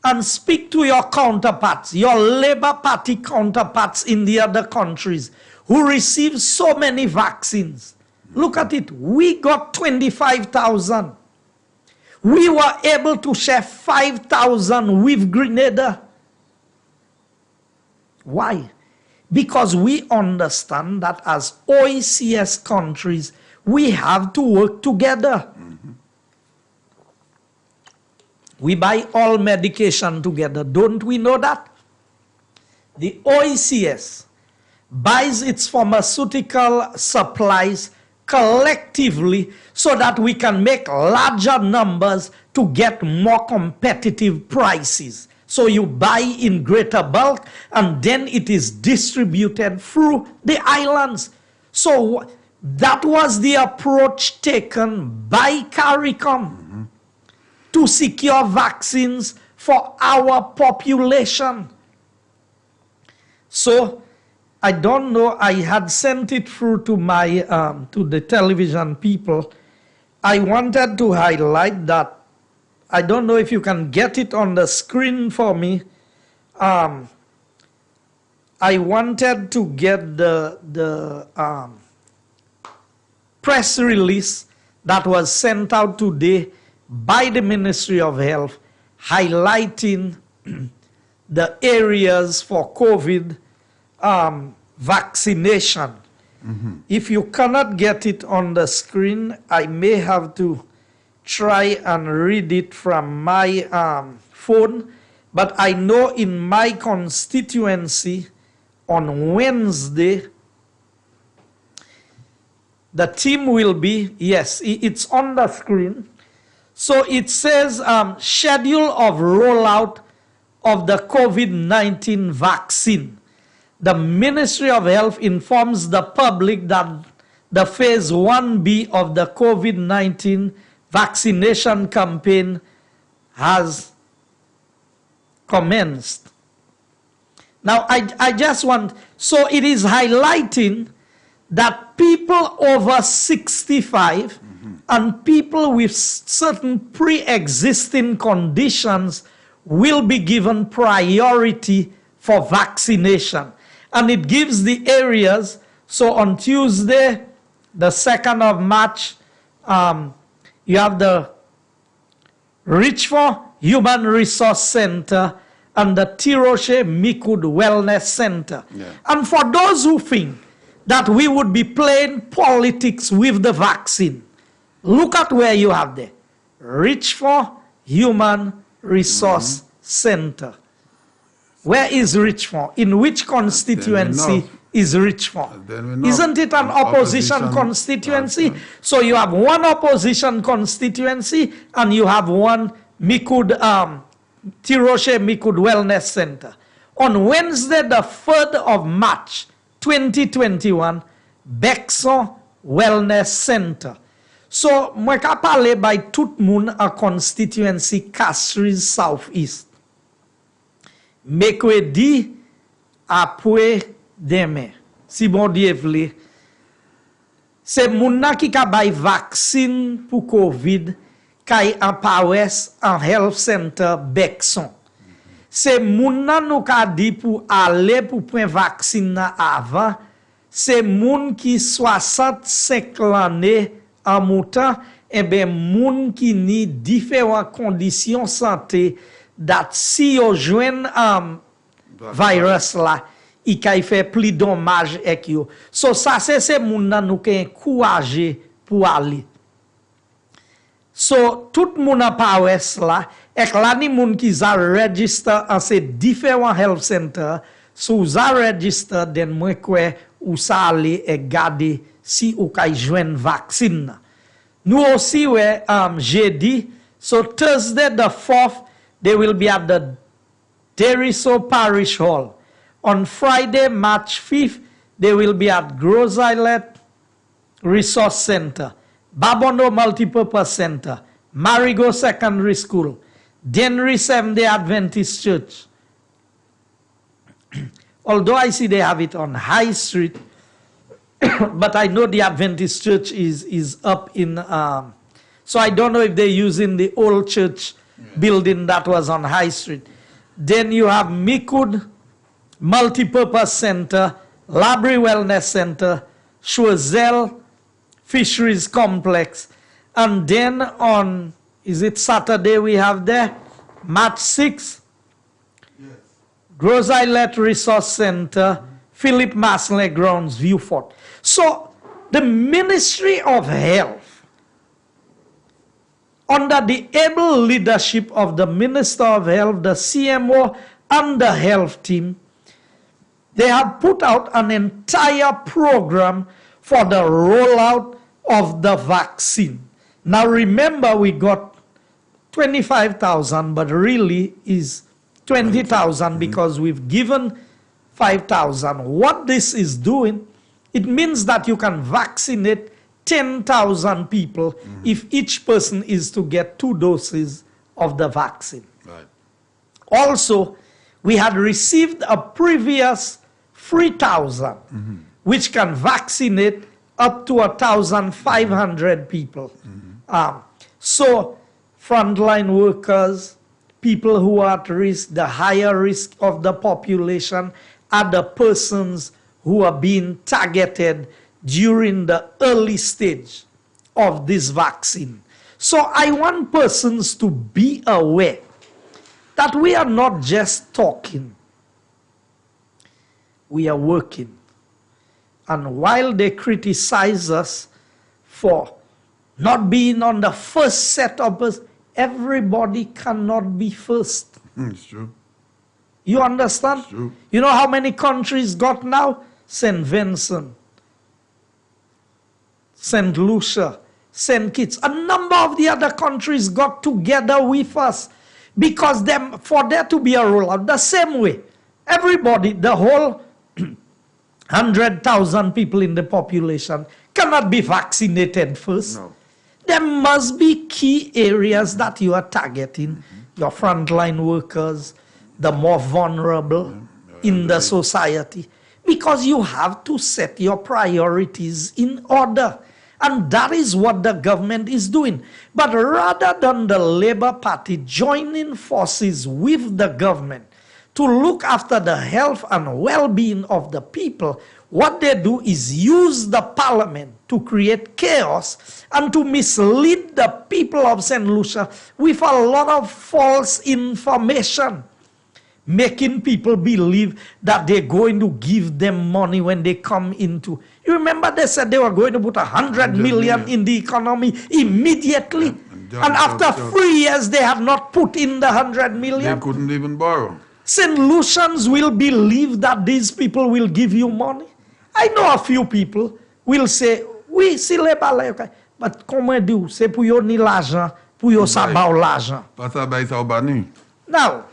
and speak to your counterparts, your Labour Party counterparts in the other countries who receive so many vaccines. Look at it. We got 25,000. We were able to share 5,000 with Grenada. Why? Because we understand that as OECS countries, we have to work together. We buy all medication together. Don't we know that? The OECS buys its pharmaceutical supplies collectively so that we can make larger numbers to get more competitive prices. So you buy in greater bulk and then it is distributed through the islands. So that was the approach taken by CARICOM to secure vaccines for our population. So I don't know, I had sent it through to my to the television people. I wanted to highlight that. I don't know if you can get it on the screen for me. I wanted to get the press release that was sent out today by the Ministry of Health highlighting the areas for COVID vaccination. If you cannot get it on the screen, I may have to try and read it from my phone. But I know in my constituency on Wednesday, the team will be, yes, it's on the screen. So it says schedule of rollout of the COVID-19 vaccine. The Ministry of Health informs the public that the phase 1B of the COVID-19 vaccination campaign has commenced. Now, I just want, so it is highlighting that people over 65 and people with certain pre-existing conditions will be given priority for vaccination. And it gives the areas, so on Tuesday, the 2nd of March, you have the Richford Human Resource Center and the Tiroshe Mikud Wellness Center. Yeah. And for those who think that we would be playing politics with the vaccine, look at where you have there. Richford Human Resource Center. Where is Richford? In which constituency is Richford? Isn't it an opposition constituency? So you have one opposition constituency and you have one Mikud, Tiroshe Mikud Wellness Center. On Wednesday, the 3rd of March, 2021, Bexon Wellness Center. So, moi ka pale by tout moun a constituency Castries Southeast. Mercredi après demain, si bon Dieu vle, c'est moun nan ki ka bay vaccine pour COVID kay en Pawes en Health Center Bexon. C'est moun nan nou ka di pour aller pour prendre vaccine nan avant, c'est moun ki 65 l'année en moutan, et ben moun ki ni différentes conditions santé that si yo jwen virus la, i kay fait plus dommage ek yo. So ça c'est moun nan nou ke encourager pour aller. So tout moun a Pawes la, ek la ni moun ki za register an se différents health center, so za register den mwen kwe ou sa ale e gade si ou kay jwen vaccine. Nous aussi, ouais, jeudi. So Thursday the 4th, they will be at the Deriso Parish Hall. On Friday, March 5th, they will be at Gros Islet Resource Center, Babono Multipurpose Center, Marigo Secondary School, Denry Seventh-day Adventist Church. Although I see they have it on High Street, but I know the Adventist Church is up in, so I don't know if they're using the old church building that was on High Street. Then you have Mikud Multipurpose Center, Labrie Wellness Center, Choiseul Fisheries Complex. And then on, is it Saturday we have there? March 6th, Gros Islet Resource Center, Philip Masley Grounds, Viewfort. So the Ministry of Health, under the able leadership of the Minister of Health, the CMO, and the health team, they have put out an entire program for the rollout of the vaccine. Now remember, we got 25,000, but really is 20,000 because we've given 5,000. What this is doing, it means that you can vaccinate 10,000 people if each person is to get 2 doses of the vaccine. Right. Also, we had received a previous 3,000, which can vaccinate up to 1,500 people. So, frontline workers, people who are at risk, the higher risk of the population are the persons who are being targeted during the early stage of this vaccine. So I want persons to be aware that we are not just talking, we are working. And while they criticize us for not being on the first set of us, everybody cannot be first. It's true. You understand? It's true. You know how many countries got now? St. Vincent, St. Lucia, St. Kitts. A number of the other countries got together with us because for there to be a rollout the same way. Everybody, the whole 100,000 people in the population cannot be vaccinated first. No. There must be key areas that you are targeting, your frontline workers, the more vulnerable in the society, because you have to set your priorities in order. And that is what the government is doing. But rather than the Labour Party joining forces with the government to look after the health and well-being of the people, what they do is use the parliament to create chaos and to mislead the people of St. Lucia with a lot of false information, making people believe that they're going to give them money when they come into. You remember they said they were going to put 100 million in the economy immediately. And after 3 years, they have not put in the 100 million. They couldn't even borrow. St. Lucians will believe that these people will give you money. I know a few people will say, oui, si le balai, okay. But comment do? C'est pour yo ni l'argent, pour yo sa ba l'argent. Pas ça bay sa bani. Now,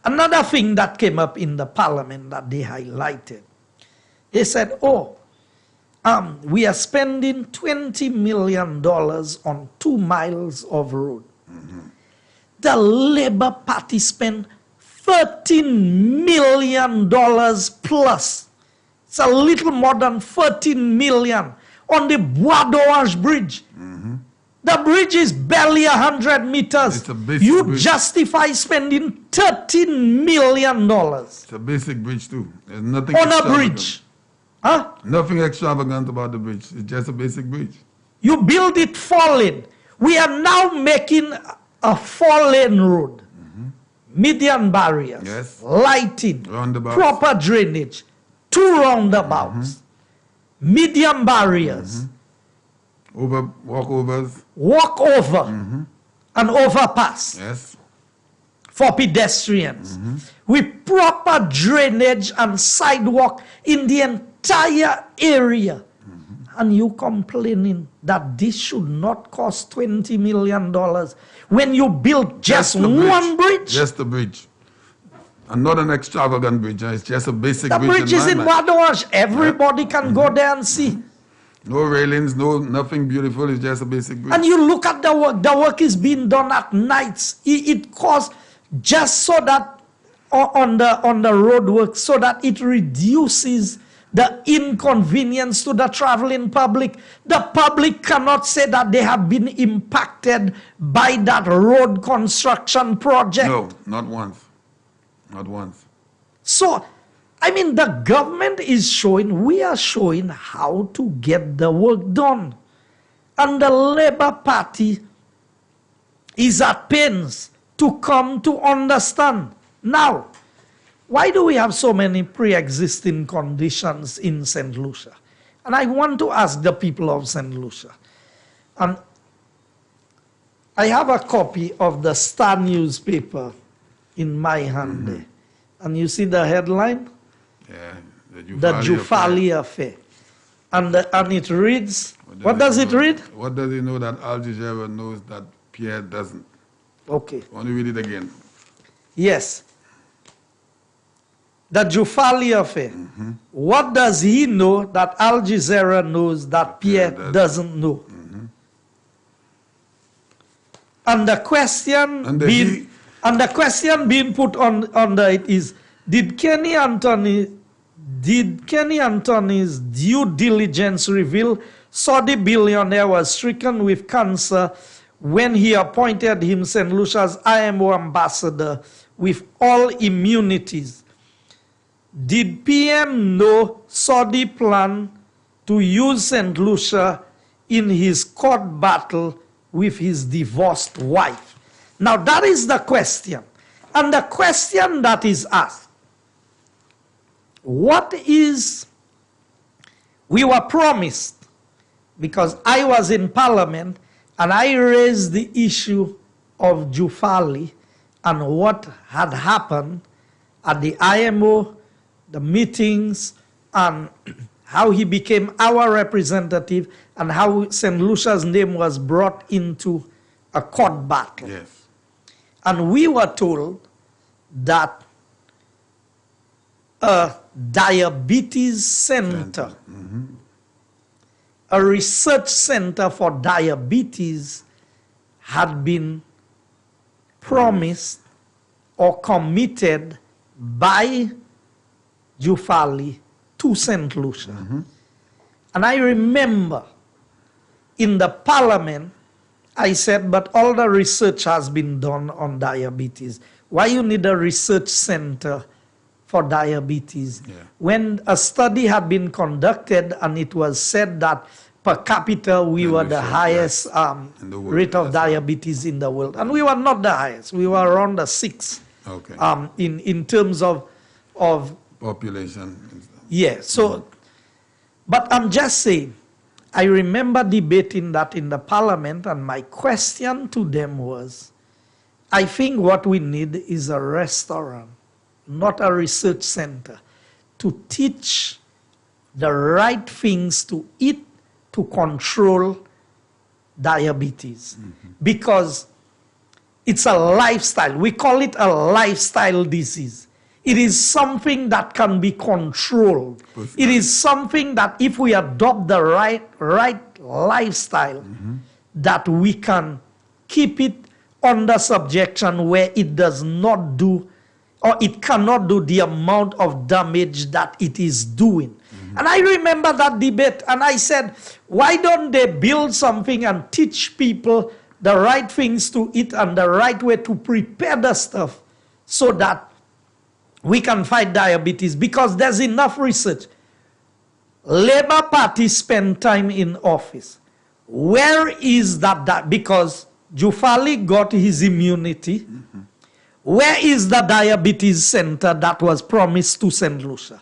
another thing that came up in the parliament that they highlighted, they said, we are spending $20 million on 2 miles of road. The Labour Party spent $13 million plus. It's a little more than 13 million on the Bois d'Orange Bridge. The bridge is barely 100 meters. It's a basic You bridge. justify spending $13 million It's a basic bridge too. There's nothing on a extravagant. bridge. Huh? Nothing extravagant about the bridge. It's just a basic bridge. You build it 4-lane. We are now making a 4-lane road. Median barriers, Yes. lighting, Roundabouts. proper drainage, 2 roundabouts, median barriers, Walkovers. walk over, and overpass Yes. for pedestrians, with proper drainage and sidewalk in the entire area. and you complaining that this should not cost $20 million when you built just one bridge? Just the bridge. And not an extravagant bridge. It's just a basic The bridge. bridge is in Badawash. Everybody can go there and see. No railings, nothing beautiful. It's just a basic bridge. And you look at the work. The work is being done at nights. It costs just so that on the road work, so that it reduces the inconvenience to the traveling public. The public cannot say that they have been impacted by that road construction project. No, not once. Not once. So, I mean, the government is showing, we are showing how to get the work done. And the Labour Party is at pains to come to understand. Now, why do we have so many pre-existing conditions in St. Lucia? And I want to ask the people of St. Lucia. And I have a copy of the Star newspaper in my hand there. And you see the headline? Yeah, The Jufali Affair. And it reads, what does it read? What does he know that Al Jazeera knows that Pierre doesn't? Okay. Want to read it again? Yes. The Jufali Affair. What does he know that Al Jazeera knows that Pierre doesn't know? And the question being put under it is, did Kenny Anthony's due diligence reveal Saudi billionaire was stricken with cancer when he appointed him St. Lucia's IMO ambassador with all immunities? Did PM know Saudi plan to use St. Lucia in his court battle with his divorced wife? Now that is the question. And the question that is asked, we were promised, because I was in Parliament and I raised the issue of Jufali and what had happened at the IMO, the meetings, and how he became our representative and how St. Lucia's name was brought into a court battle. Yes. And we were told that a diabetes center, a research center for diabetes had been promised or committed by Jufali to St. Lucia. And I remember in the Parliament, I said, but all the research has been done on diabetes. Why you need a research center for diabetes? Yeah. When a study had been conducted and it was said that per capita we were the highest rate of diabetes in the world. And we were not the highest. We were around the 6th in terms of population. Yeah, so, but I'm just saying, I remember debating that in the Parliament, and my question to them was, I think what we need is a restaurant, not a research center, to teach the right things to eat to control diabetes. Because it's a lifestyle. We call it a lifestyle disease. It is something that can be controlled. It is something that if we adopt the right lifestyle, that we can keep it under subjection where it does not do, or it cannot do the amount of damage that it is doing. And I remember that debate, and I said, why don't they build something and teach people the right things to eat and the right way to prepare the stuff so that we can fight diabetes? Because there's enough research. Labour Party spend time in office. Where is that? Because Jufali got his immunity. Where is the diabetes center that was promised to St. Lucia?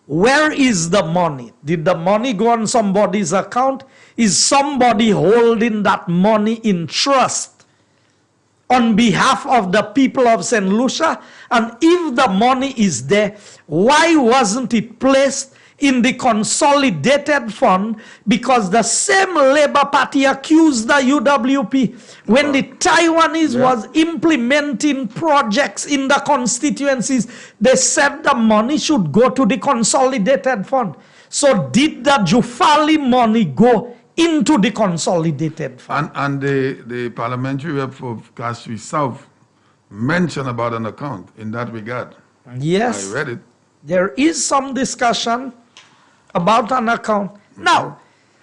Where is the money? Did the money go on somebody's account? Is somebody holding that money in trust on behalf of the people of St. Lucia? And if the money is there, why wasn't it placed in the consolidated fund because the same Labour Party accused the UWP when the Taiwanese was implementing projects in the constituencies. They said the money should go to the consolidated fund. So did the Jufali money go into the consolidated fund? And the parliamentary rep for Castries South mentioned about an account in that regard. Yes. I read it. There is some discussion about an account. Now,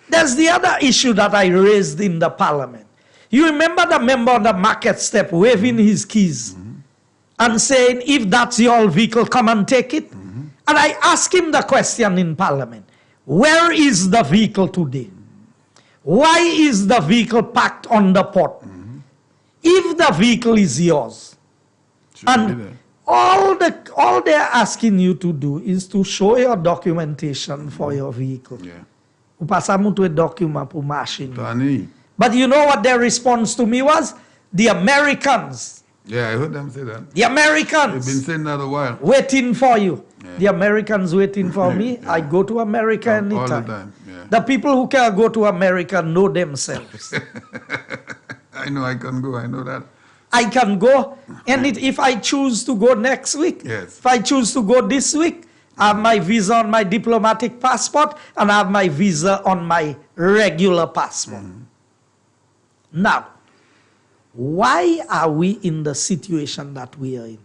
there's the other issue that I raised in the parliament. You remember the member on the market step waving his keys and saying, if that's your vehicle, come and take it? And I asked him the question in parliament, where is the vehicle today? Why is the vehicle parked on the port? If the vehicle is yours, and all they're asking you to do is to show your documentation for your vehicle. Document machine. But you know what their response to me was? The Americans. Yeah, I heard them say that. The Americans. They've been saying that a while. Waiting for you. Yeah. The Americans waiting for me. Yeah. I go to America anytime. All the time. Yeah. The people who can go to America know themselves. I know I can go. I know that. I can go, and if I choose to go next week, if I choose to go this week, I have my visa on my diplomatic passport, and I have my visa on my regular passport. Now, why are we in the situation that we are in?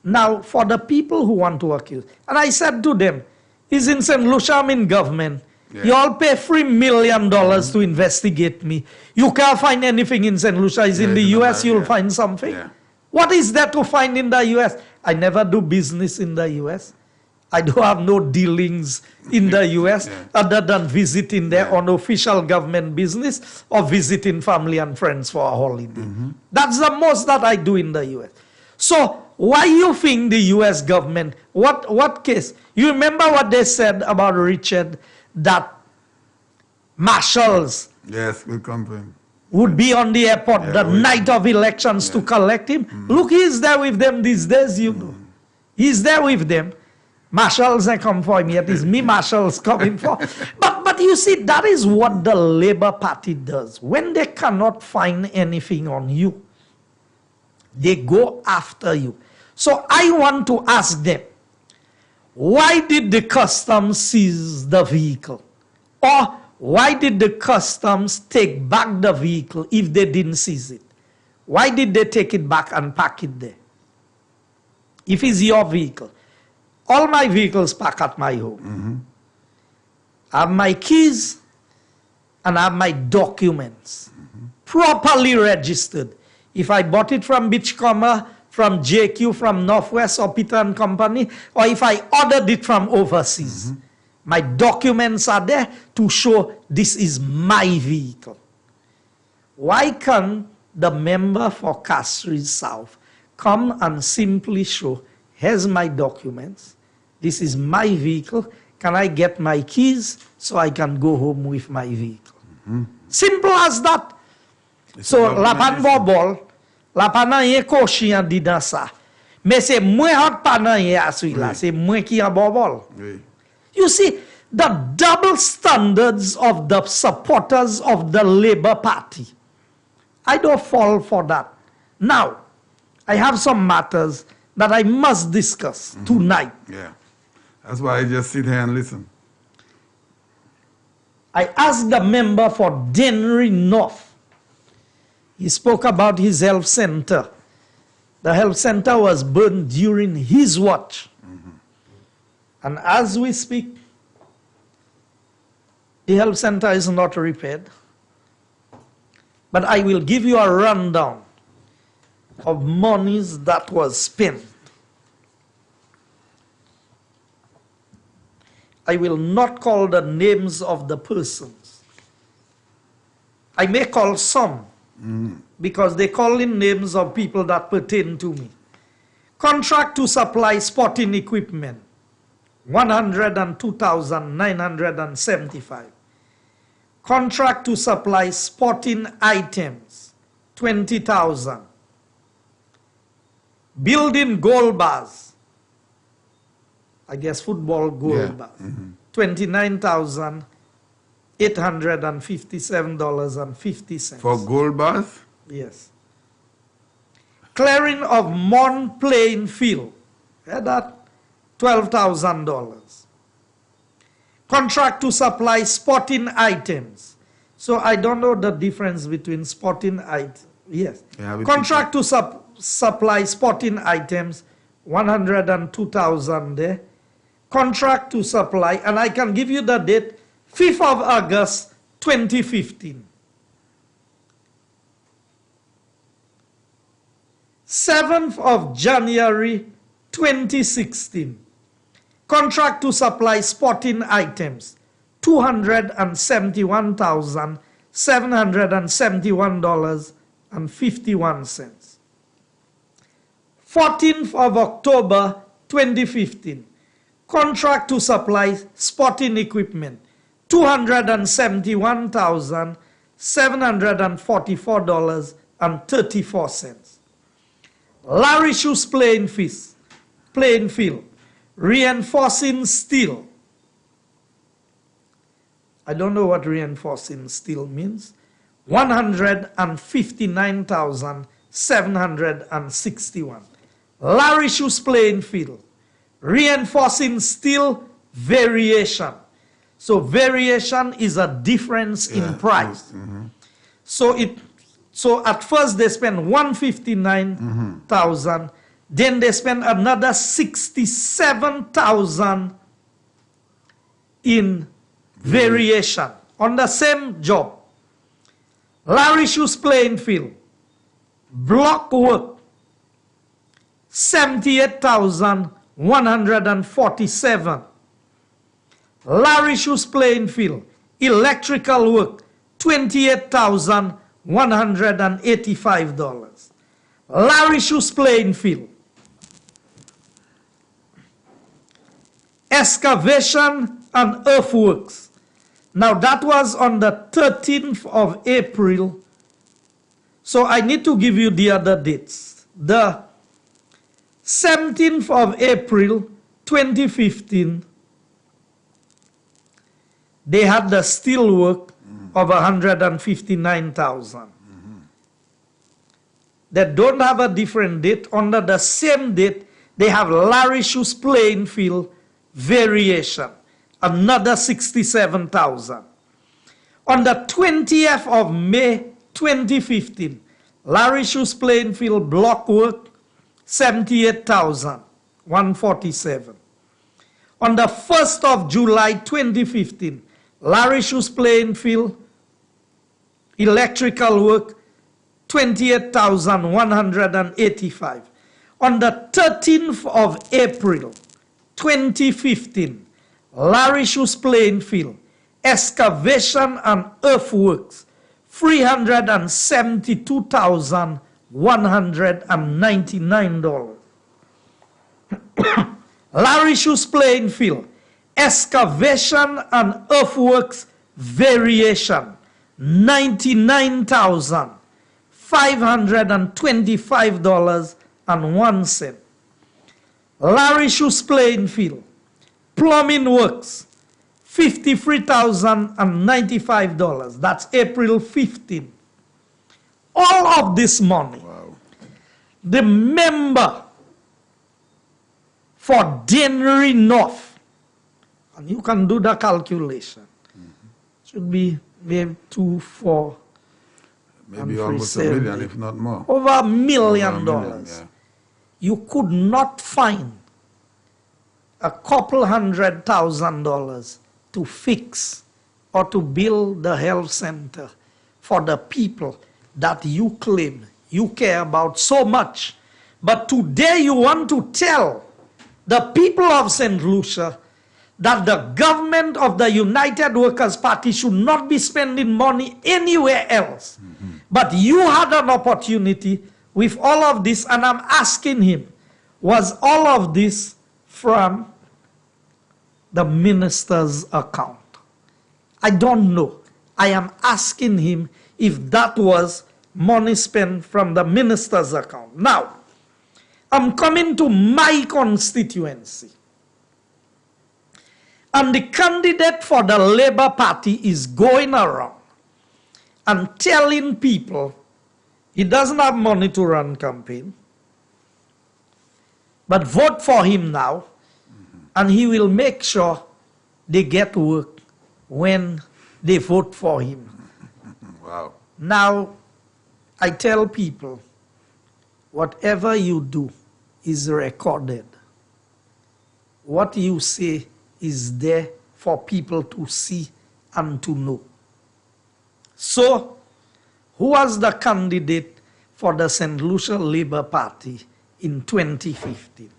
Now, for the people who want to accuse, and I said to them, is in St. Lucia, I'm in government. You all pay $3 million to investigate me. You can't find anything in St. Lucia. Is in the US, you'll find something. What is there to find in the US? I never do business in the US. I don't have no dealings in the US other than visiting their unofficial government business or visiting family and friends for a holiday. That's the most that I do in the US. So why you think the US government, what case? You remember what they said about Richard, that marshals will come to him. Would be on the airport the night of elections to collect him. Look, he's there with them these days, you know. He's there with them. Marshals ain't come for him yet. It's me marshals coming for. But you see, that is what the Labour Party does. When they cannot find anything on you, they go after you. So I want to ask them, why did the customs seize the vehicle? Or why did the customs take back the vehicle if they didn't seize it? Why did they take it back and park it there? If it's your vehicle. All my vehicles park at my home. I have my keys and I have my documents properly registered. If I bought it from Beachcomber, from JQ, from Northwest or Peter and Company, or if I ordered it from overseas, my documents are there to show this is my vehicle. Why can't the member for Castries South come and simply show, here's my documents, this is my vehicle, can I get my keys so I can go home with my vehicle? Simple as that. So, la pan bobol, la pan ye koshi an di dan sa. Mais c'est moi hot pan ye asui la, c'est moi qui an bobol. You see, the double standards of the supporters of the Labour Party. I don't fall for that. Now, I have some matters that I must discuss tonight. That's why I just sit here and listen. I asked the member for Dennery North. He spoke about his health center. The health center was burned during his watch. And as we speak, the health center is not repaired. But I will give you a rundown of monies that was spent. I will not call the names of the persons. I may call some, because they call in names of people that pertain to me. Contract to supply sporting equipment, 102,975. Contract to supply sporting items, 20,000. Building goal bars, I guess football goal bars, $29,857.50. For gold bath? Yes. Clearing of Mon Plain Field. Heard that? $12,000. Contract to supply sporting items. So I don't know the difference between sporting items. Yes. Yeah, Contract to supply sporting items, 102,000 there. Contract to supply, and I can give you the date, 5th of August, 2015. 7th of January, 2016. Contract to supply sporting items, $271,771.51. 14th of October 2015. Contract to supply sporting equipment, $271,744.34. Larry Shoes Plain Field. Reinforcing steel. I don't know what reinforcing steel means. $159,761. Larry Shoes Plain Field. Reinforcing steel variation. So variation is a difference in price. So at first they spend $159,000. Then they spend another $67,000 in variation on the same job. Larry Shoes Plain Field. Block work, $78,147. Larry Shoes Plain Field. Electrical work, $28,185. Larry Shoes Plain Field. Excavation and earthworks. Now that was on the 13th of April. So I need to give you the other dates. The 17th of April 2015, they had the steel work of $159,000. They don't have a different date. Under the same date, they have Larry Shoes Plain Field variation, another $67,000. On the 20th of May 2015, Larry Shoes Plain Field block work, $78,147. On the 1st of July 2015, Larry Shoes Plain Field electrical work, $28,185. On the 13th of April 2015, Larry Shoes Plain Field excavation and earthworks, $372,199. Larry Shoes Plain Field excavation and earthworks variation, $99,525.01. Larry Shoes Plain Field plumbing works, $53,095. That's April 15. All of this money, wow. The member for Dennery North, and you can do the calculation, should be maybe 2, 4, maybe almost $1 million, if not more. Over $1 million. Over $1 million, yeah. You could not find a couple $100,000 to fix or to build the health center for the people that you claim you care about so much. But today you want to tell the people of St. Lucia that the government of the United Workers' Party should not be spending money anywhere else. But you had an opportunity with all of this, and I'm asking him, was all of this from the minister's account? I don't know. I am asking him if that was money spent from the minister's account. Now, I'm coming to my constituency. And the candidate for the Labour Party is going around and telling people he doesn't have money to run campaign, but vote for him now, and he will make sure they get work when they vote for him. Wow. Now, I tell people, whatever you do is recorded. What you say is there for people to see and to know. So, who was the candidate for the St. Lucia Labour Party in 2015?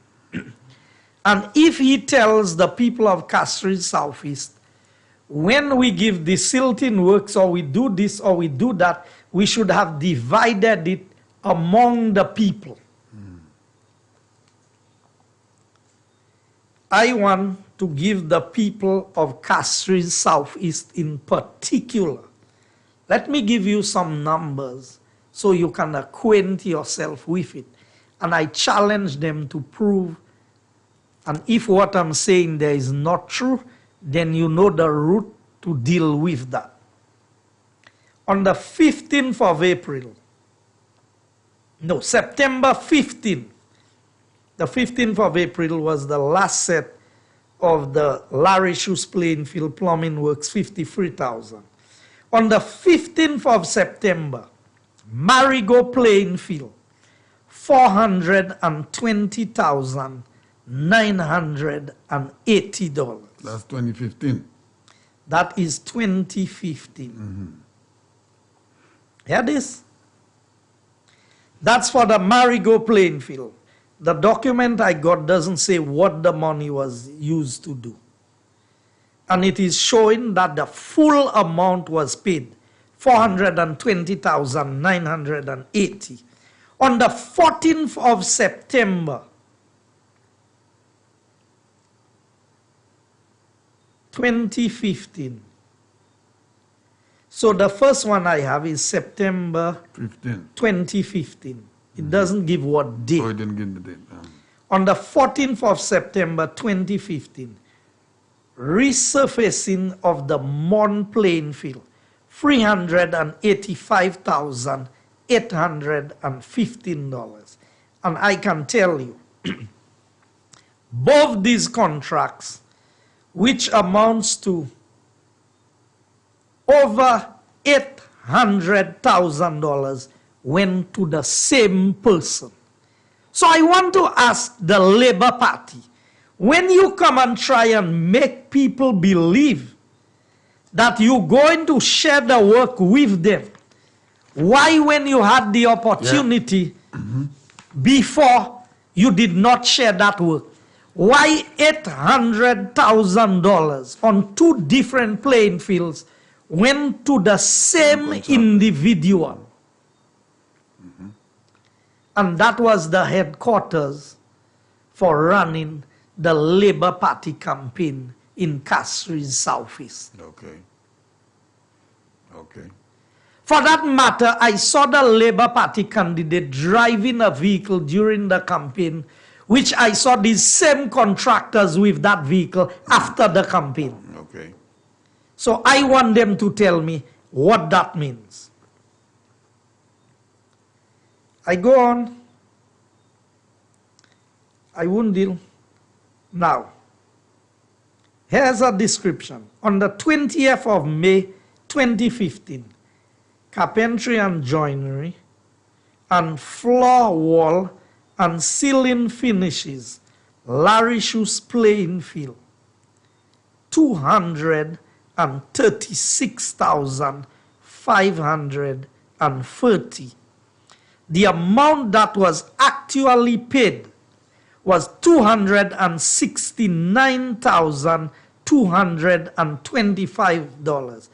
And if he tells the people of Castries Southeast, when we give the silting works or we do this or we do that, we should have divided it among the people. I want to give the people of Castries Southeast in particular. Let me give you some numbers so you can acquaint yourself with it. And I challenge them to prove, and if what I'm saying there is not true, then you know the route to deal with that. On the 15th of April, no, September 15th, the 15th of April was the last set of the Larry Shoes playing field plumbing works, 53,000. On the 15th of September, Marigo playing field, $420,980. That's 2015. That is 2015. Hear this? That's for the Marigo playing field. The document I got doesn't say what the money was used to do. And it is showing that the full amount was paid, $420,980. On the 14th of September, 2015. So the first one I have is September 2015. It doesn't give what date. Oh, it didn't give the date. On the 14th of September 2015, resurfacing of the Mon playing field, $385,815. And I can tell you, both these contracts, which amounts to over $800,000, went to the same person. So I want to ask the Labour Party, when you come and try and make people believe that you're going to share the work with them, why when you had the opportunity before you did not share that work? Why $800,000 on two different playing fields went to the same individual? And that was the headquarters for running the Labour Party campaign in Castries Southeast. Okay. Okay. For that matter, I saw the Labour Party candidate driving a vehicle during the campaign, which I saw these same contractors with that vehicle after the campaign. Okay. So I want them to tell me what that means. I go on. I won't deal. Now, here's a description. On the 20th of May 2015, carpentry and joinery and floor, wall and ceiling finishes, Larry Shoes playing field, $236,530. The amount that was actually paid was $269,225,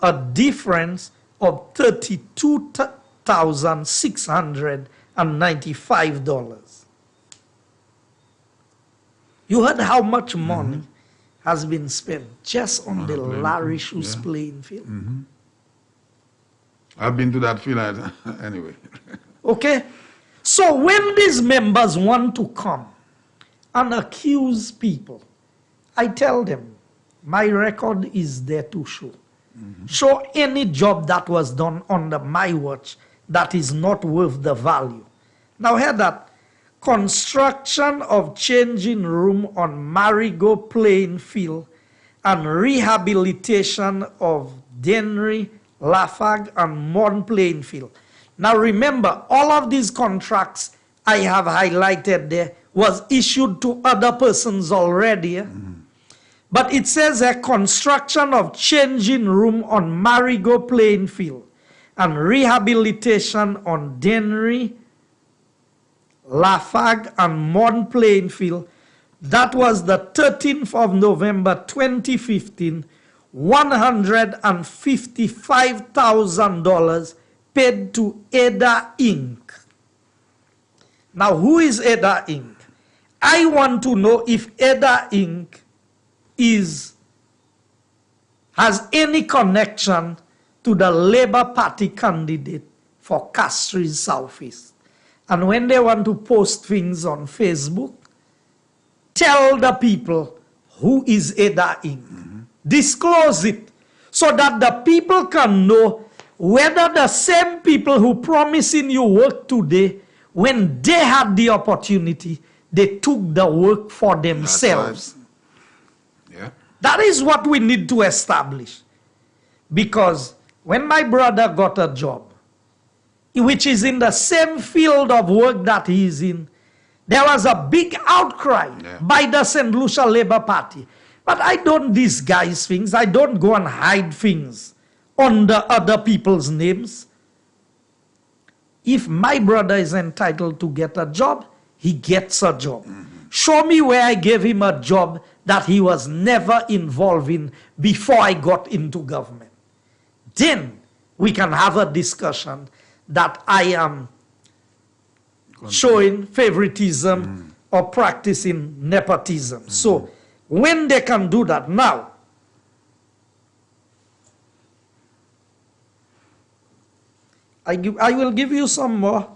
a difference of $32,695. You heard how much money has been spent just on the Larry Shoes playing field? I've been to that field anyway. Okay? So when these members want to come and accuse people, I tell them, My record is there to show. Show any job that was done under my watch that is not worth the value. Now hear that. Construction of changing room on Marigo playing field and rehabilitation of Dennery, Lafag and Mon playing field. Now remember, all of these contracts I have highlighted there was issued to other persons already. But it says a construction of changing room on Marigo playing field and rehabilitation on Dennery, Lafag and Mon playing field. That was the 13th of November 2015, $155,000 paid to Ada Inc. Now, who is Ada Inc.? I want to know if Ada Inc. has any connection to the Labour Party candidate for Castries Southeast. And when they want to post things on Facebook, tell the people who is Ada Inc. Disclose it so that the people can know whether the same people who promising you work today, when they had the opportunity, they took the work for themselves. Yeah. That is what we need to establish. Because when my brother got a job, which is in the same field of work that he is in, there was a big outcry by the St. Lucia Labour Party. But I don't disguise things. I don't go and hide things under other people's names. If my brother is entitled to get a job, he gets a job. Show me where I gave him a job that he was never involved in before I got into government. Then we can have a discussion that I am showing favoritism or practicing nepotism. So when they can do that now, I will give you some more.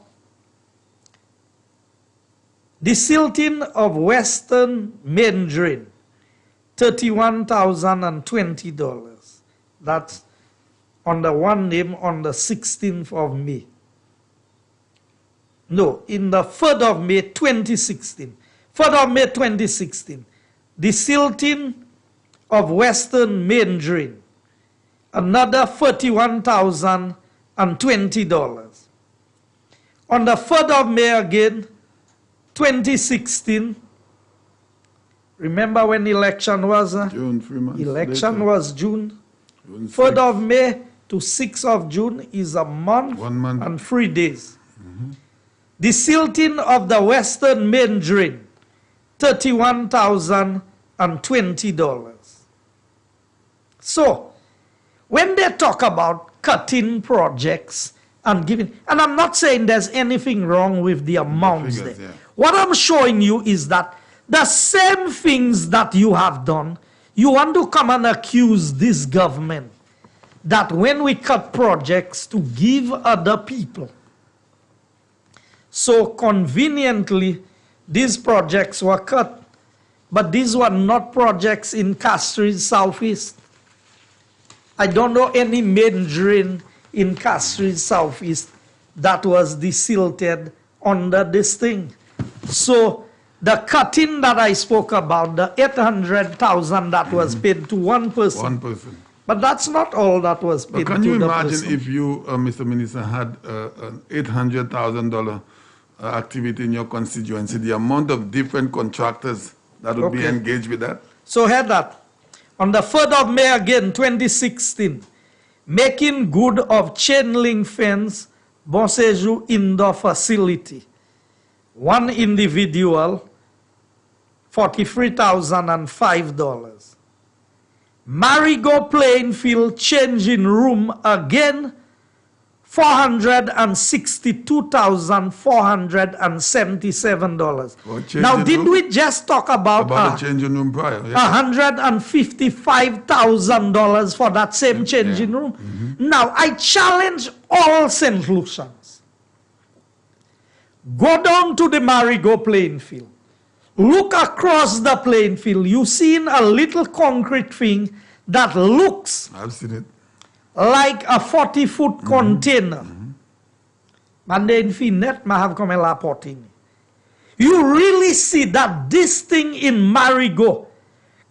The silting of Western Main Drain, $31,020. That's on the one name on the 16th of May. No, in the 3rd of May 2016. 3rd of May 2016. The silting of Western Main Drain, another $31,020. On the 3rd of May again, 2016, remember when election was? June, 3 months election later. was June. June 3rd 6th. of May to 6th of June is a month, 1 month. and 3 days. The silting of the Western Main Drain, $31,020. So, when they talk about cutting projects and giving, and I'm not saying there's anything wrong with the amounts figures, there. yeah. What I'm showing you is that the same things that you have done, you want to come and accuse this government that when we cut projects to give other people, so conveniently these projects were cut, but these were not projects in Castries Southeast. I don't know any main drain in Castries Southeast that was desilted under this thing. So the cutting that I spoke about, the 800,000 that was paid to one person. One person. But that's not all that was paid But can to you the imagine person. if you, Mr. Minister, had an $800,000 activity in your constituency, the amount of different contractors that would be engaged with that? So hear that. On the 3rd of May again, 2016, making good of chain link fence, Bon Séjour indoor facility. One individual, $43,005. Marigo playing field changing room again, $462,477. Now, did we just talk about the changing room prior? Yeah. $155,000 for that same changing room? Now, I challenge all St. Lucians. Go down to the Marigo playing field. Look across the playing field. You've seen a little concrete thing that looks I've seen it. like a 40-foot container. Mande infinite ma have come la porting. You really see that this thing in Marigot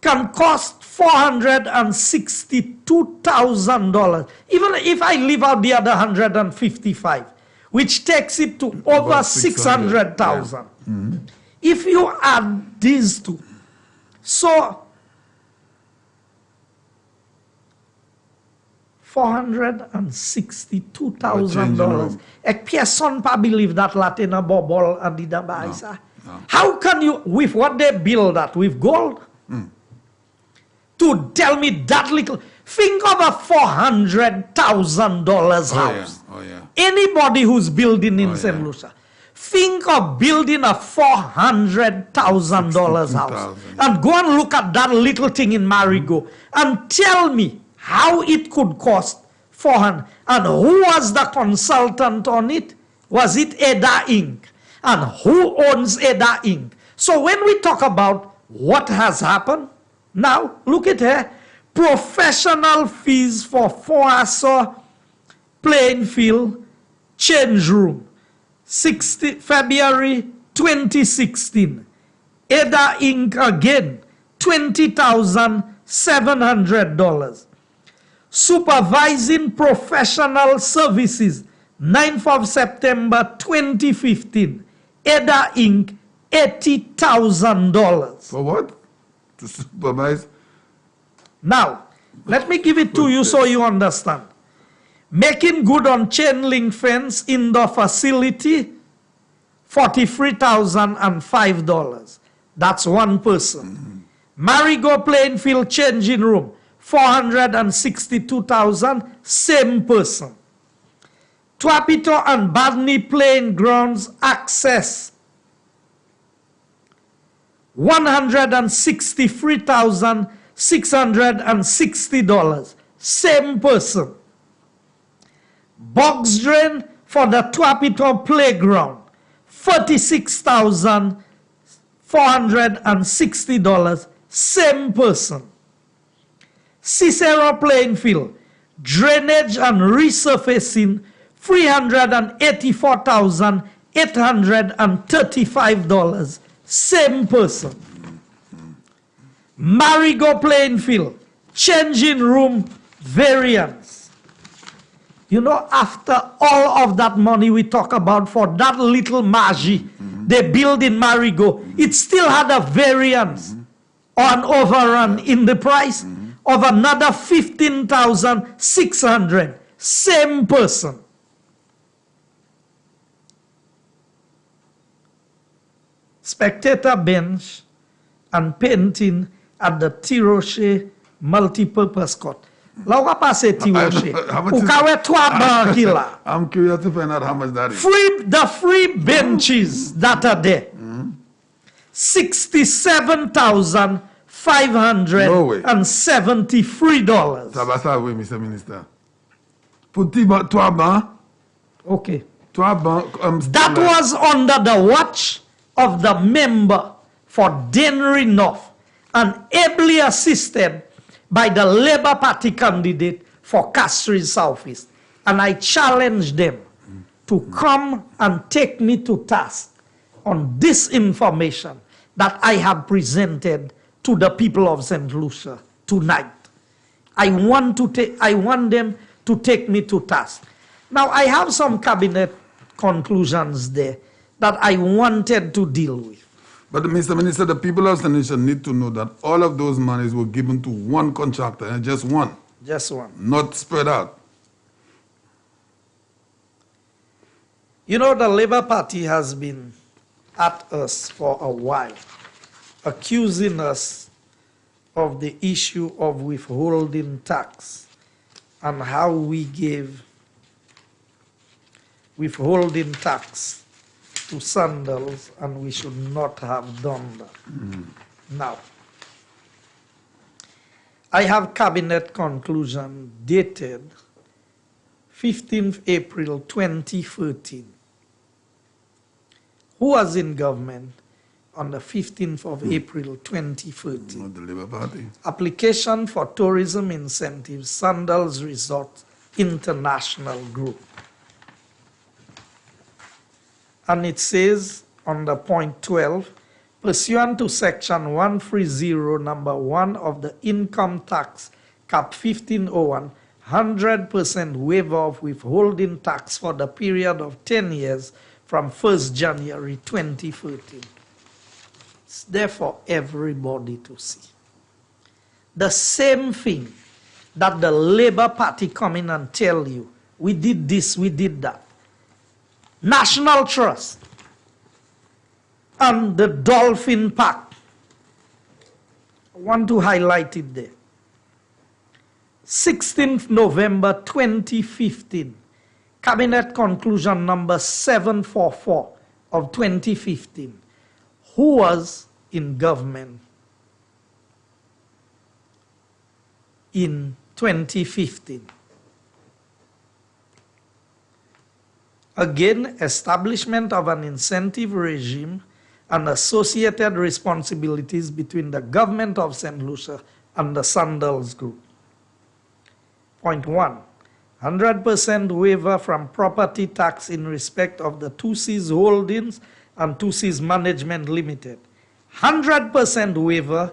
can cost $462,000. Even if I leave out the other 155, which takes it to over 600,000. If you add these two, so $462,000. A person pa believe that Latin a bubble and did buy. How can you, with what they build that, with gold? To tell me that little, think of a $400,000 house. Anybody who's building in St. Lucia, think of building a $400,000 house. And go and look at that little thing in Marigot and tell me how it could cost $400,000. And who was the consultant on it? Was it Ada Inc.? And who owns Ada Inc.? So when we talk about what has happened, now look at here. Professional fees for Foaso playing field change room. February 2016. Ada Inc. again, $20,700. Supervising professional services, 9th of September 2015. Ada Inc. $80,000. For what? To supervise? Now, let me give it to you so you understand. Making good on chain link fence in the facility, $43,005. That's one person. Marigot playing field changing room, $462,000, same person. Twapito and Barney playing grounds access, $163,660, same person. Box drain for the Twapito playground, $46,460, same person. Cicero playing field, drainage and resurfacing, $384,835, same person. Marigot playing field, changing room variance. You know, after all of that money we talk about for that little margie they built in Marigot, it still had a variance or an overrun in the price of another $15,600. Same person. Spectator bench and painting at the Tiroche multi-purpose court. La wap pase Tiroche. Ou kawe 3 ban ki la. I'm curious to find out how much that is. The free benches that are there. $67,573. Tabasa oui, Mr. Minister. Pour 3 ban. Okay. 3 ban. That was under the watch of the member for Dennery North and ably assisted by the Labour Party candidate for Castries Southeast. And I challenged them to come and take me to task on this information that I have presented to the people of St. Lucia tonight. I want them to take me to task. Now, I have some cabinet conclusions there that I wanted to deal with. But Mr. Minister, the people of St. Lucia need to know that all of those monies were given to one contractor, and just one. Just one. Not spread out. You know, the Labour Party has been at us for a while, accusing us of the issue of withholding tax and how we gave withholding tax to sandals, and we should not have done that. Now, I have cabinet conclusion dated 15th April 2013. Who was in government on the 15th of April 2013. The Labour Party. Application for tourism incentives, Sandals Resort International Group. And it says on the point 12, pursuant to section 130 number 1 of the income tax cap 1501, 100% waiver of withholding tax for the period of 10 years from 1st January 2013. It's there for everybody to see. The same thing that the Labour Party come in and tell you, we did this, we did that. National Trust and the Dolphin Pact. I want to highlight it there. 16th November 2015, Cabinet Conclusion number 744 of 2015. Who was in government in 2015? Again, establishment of an incentive regime and associated responsibilities between the government of St. Lucia and the Sandals Group. Point 1. 100% waiver from property tax in respect of the 2C's Holdings and 2C's Management Limited. 100% waiver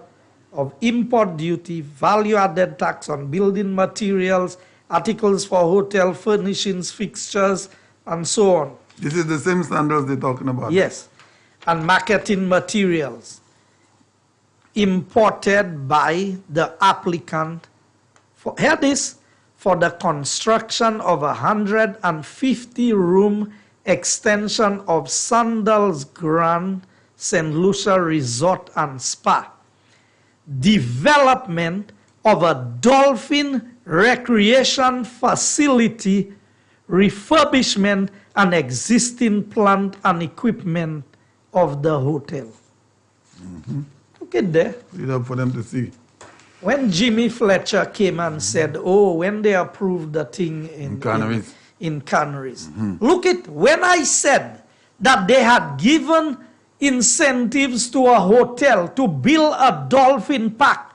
of import duty, value-added tax on building materials, articles for hotel furnishings, fixtures, and so on. This is the same standards they're talking about. Yes. And marketing materials imported by the applicant for, hear this, for the construction of a 150-room extension of Sandals Grand St. Lucia Resort and Spa. Development of a dolphin recreation facility, refurbishment and existing plant and equipment of the hotel. Look at there. It's up for them to see. When Jimmy Fletcher came and said, oh, when they approved the thing in Castries. Look at, when I said that they had given incentives to a hotel to build a dolphin park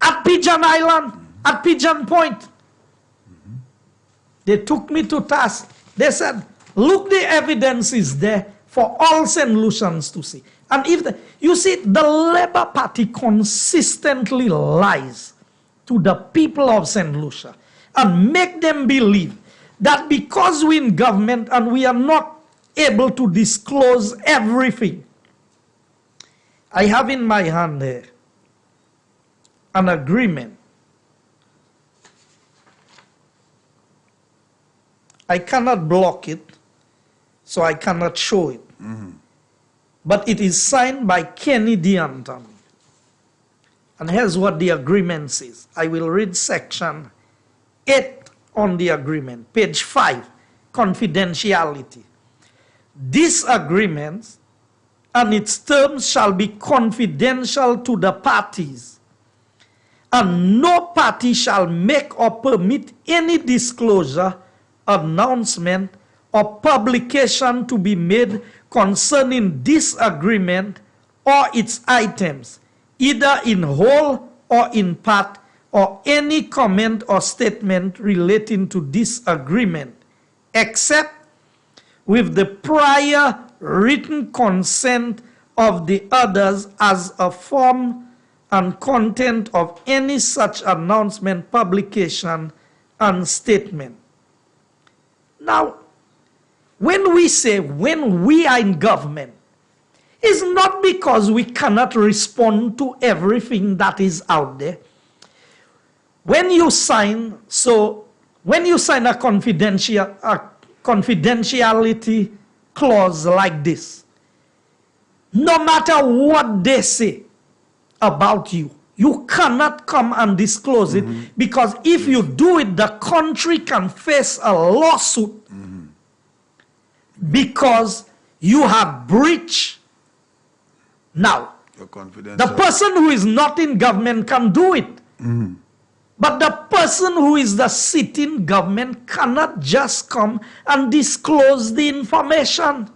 at Pigeon Island, at Pigeon Point. They took me to task. They said, look, the evidence is there for all St. Lucians to see. And if you see, the Labour Party consistently lies to the people of St. Lucia and make them believe that because we're in government and we are not able to disclose everything. I have in my hand here an agreement. I cannot block it, so I cannot show it. But it is signed by Kenny D'Antoni. And here's what the agreement says. I will read section 8 on the agreement, page 5, confidentiality. This agreement and its terms shall be confidential to the parties, and no party shall make or permit any disclosure, announcement, or publication to be made concerning this agreement or its items, either in whole or in part, or any comment or statement relating to this agreement, except with the prior written consent of the others as a form and content of any such announcement, publication, and statement. Now, when we say when we are in government, it's not because we cannot respond to everything that is out there. When you sign, a confidentiality clause like this, no matter what they say about you, you cannot come and disclose it, because if you do it, the country can face a lawsuit because you have breached. Now, the person who is not in government can do it. But the person who is the sitting government cannot just come and disclose the information.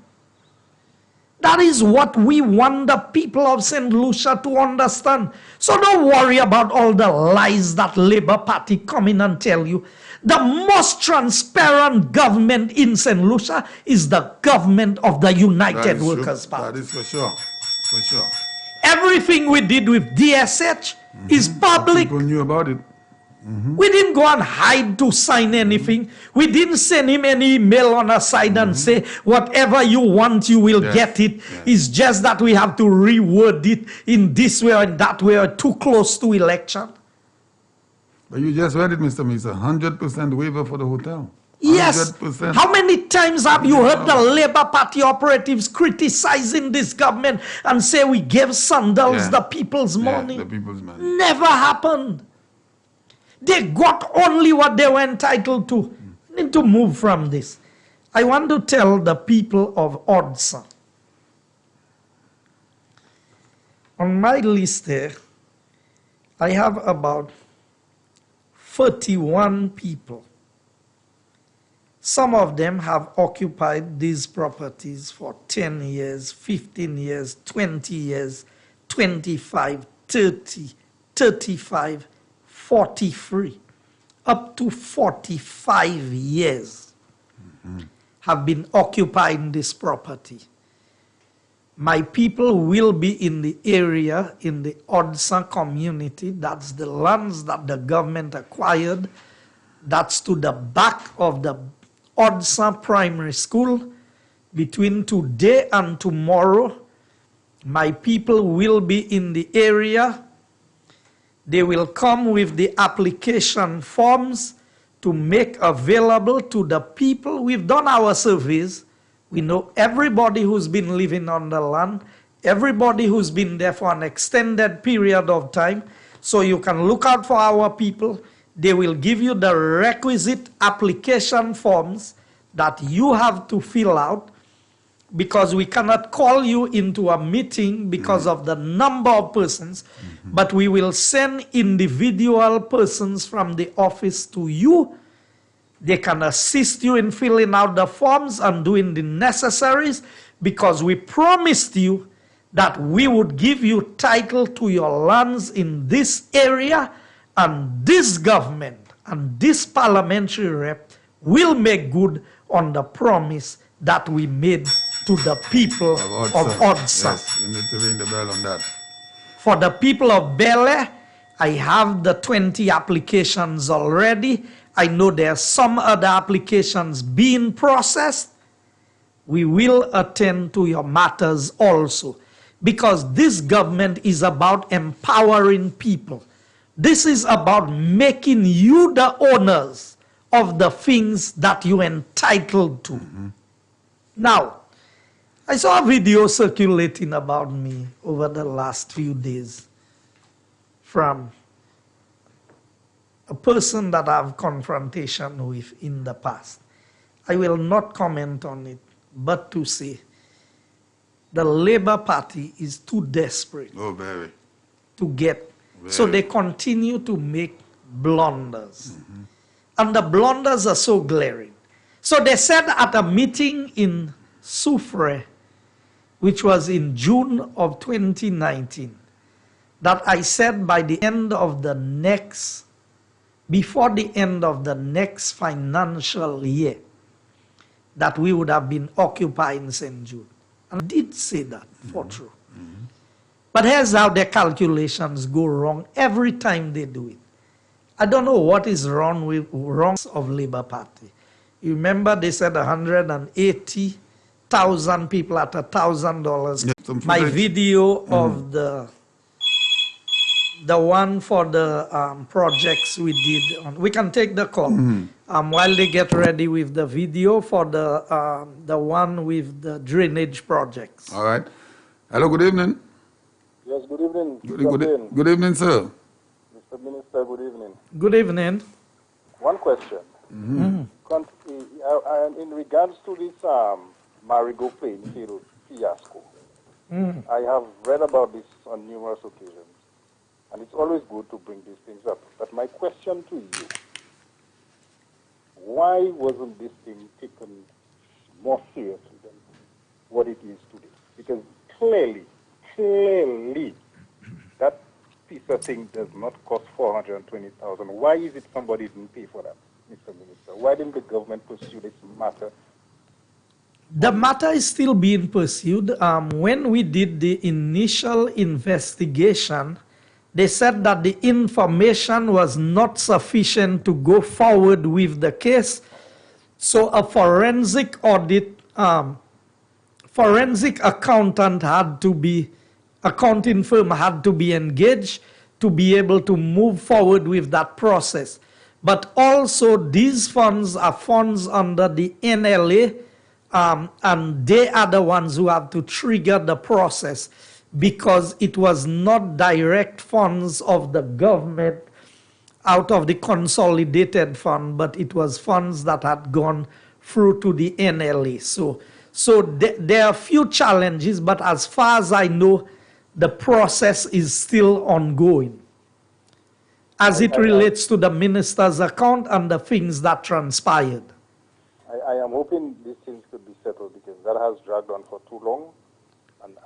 That is what we want the people of St. Lucia to understand. So don't worry about all the lies that Labour Party come in and tell you. The most transparent government in St. Lucia is the government of the United Workers' Party. That is for sure. For sure. Everything we did with DSH is public. People knew about it. We didn't go and hide to sign anything. We didn't send him any email on a side and say, whatever you want, you will get it. It's just that we have to reword it in this way or in that way or too close to election. But you just read it, Mr. Misa. 100% waiver for the hotel. Yes. 100%. How many times have you heard the Labour Party operatives criticizing this government and say we gave sandals the people's money? The people's money. Never happened. They got only what they were entitled to. Need to move from this. I want to tell the people of Odsa. On my list here, I have about 31 people. Some of them have occupied these properties for 10 years, 15 years, 20 years, 25, 30, 35, 43, up to 45 years have been occupying this property. My people will be in the area, in the Odsa community. That's the lands that the government acquired. That's to the back of the Odsa Primary School. Between today and tomorrow, my people will be in the area. They will come with the application forms to make available to the people. We've done our surveys. We know everybody who's been living on the land, everybody who's been there for an extended period of time. So you can look out for our people. They will give you the requisite application forms that you have to fill out, because we cannot call you into a meeting because of the number of persons, but we will send individual persons from the office to you. They can assist you in filling out the forms and doing the necessaries, because we promised you that we would give you title to your lands in this area, and this government and this parliamentary rep will make good on the promise that we made to the people of Odsa. Yes, we need to ring the bell on that. For the people of Bele, I have the 20 applications already. I know there are some other applications being processed. We will attend to your matters also, because this government is about empowering people. This is about making you the owners of the things that you're entitled to. Now, I saw a video circulating about me over the last few days from a person that I've confrontation with in the past. I will not comment on it, but to say the Labour Party is too desperate to get. So they continue to make blunders. And the blunders are so glaring. So they said at a meeting in Soufrière, which was in June of 2019, that I said by the end of the next, before the end of the next financial year, that we would have been occupying St. Jude. And I did say that for true. But here's how their calculations go wrong every time they do it. I don't know what is wrong with of Labour Party. You remember they said 180,000 people at $1,000. My video of the one for the projects we did. We can take the call while they get ready with the video for the one with the drainage projects. All right. Hello, good evening. Yes, good evening. Good evening, sir. Mr. Minister, good evening. Good evening. One question. In regards to this Marigo playing field fiasco, I have read about this on numerous occasions, and it's always good to bring these things up. But my question to you, why wasn't this thing taken more seriously than what it is today? Because clearly, that piece of thing does not cost 420,000. Why is it somebody didn't pay for that, Mr. Minister? Why didn't the government pursue this matter? The matter is still being pursued. When we did the initial investigation, they said that the information was not sufficient to go forward with the case. So a forensic audit, forensic accounting firm had to be engaged to be able to move forward with that process. But also these funds are funds under the NLA, and they are the ones who have to trigger the process because it was not direct funds of the government out of the consolidated fund, but it was funds that had gone through to the NLA. So there are a few challenges, but as far as I know, the process is still ongoing as it relates to the minister's account and the things that transpired. I am hoping these things could be settled because that has dragged on for too long, and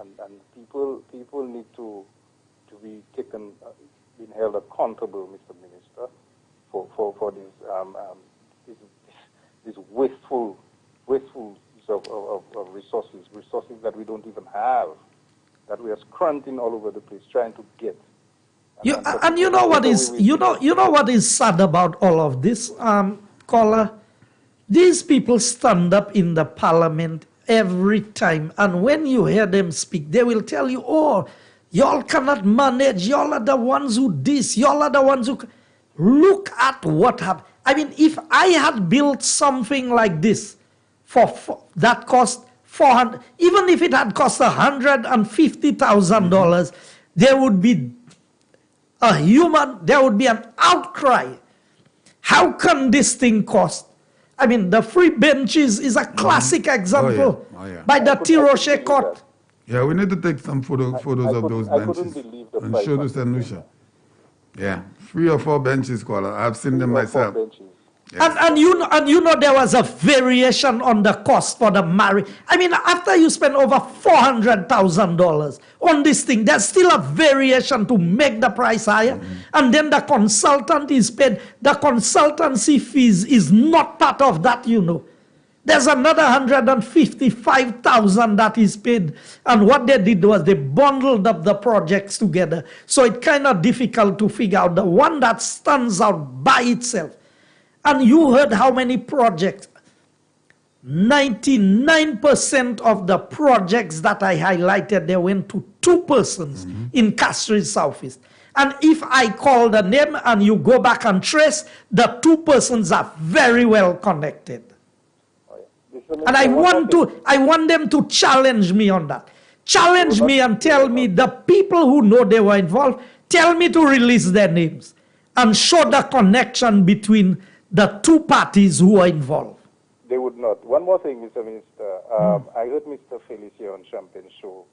people need to be taken, being held accountable, Mr. Minister, for this wasteful use of resources that we don't even have, that we are scrunching all over the place trying to get. And you know what is you know what is sad about all of this, caller? These people stand up in the parliament every time, and when you hear them speak, they will tell you, oh, y'all cannot manage, y'all are the ones who this, y'all are the ones who... Look at what happened. I mean, if I had built something like this that cost 400, even if it had cost $150,000, there would be there would be an outcry. How can this thing cost? I mean, the free benches is a classic example by the Tiroche court. Yeah, we need to take some photos of those benches and show to St. Yeah, 3 or 4 benches, caller. I've seen them myself. Yes. And you know there was a variation on the cost for the marriage. I mean, after you spend over $400,000 on this thing, there's still a variation to make the price higher. And then the consultant is paid. The consultancy fees is not part of that, you know. There's another $155,000 that is paid. And what they did was they bundled up the projects together. So it's kind of difficult to figure out the one that stands out by itself. And you heard how many projects. 99% of the projects that I highlighted, they went to 2 persons in Castries Southeast. And if I call the name and you go back and trace, the 2 persons are very well connected. And I want them to challenge me on that. Challenge me and tell me the people who know they were involved, tell me to release their names and show the connection between the 2 parties who are involved. They would not. One more thing, Mr. Minister. I heard Mr. Felicia on Champagne Show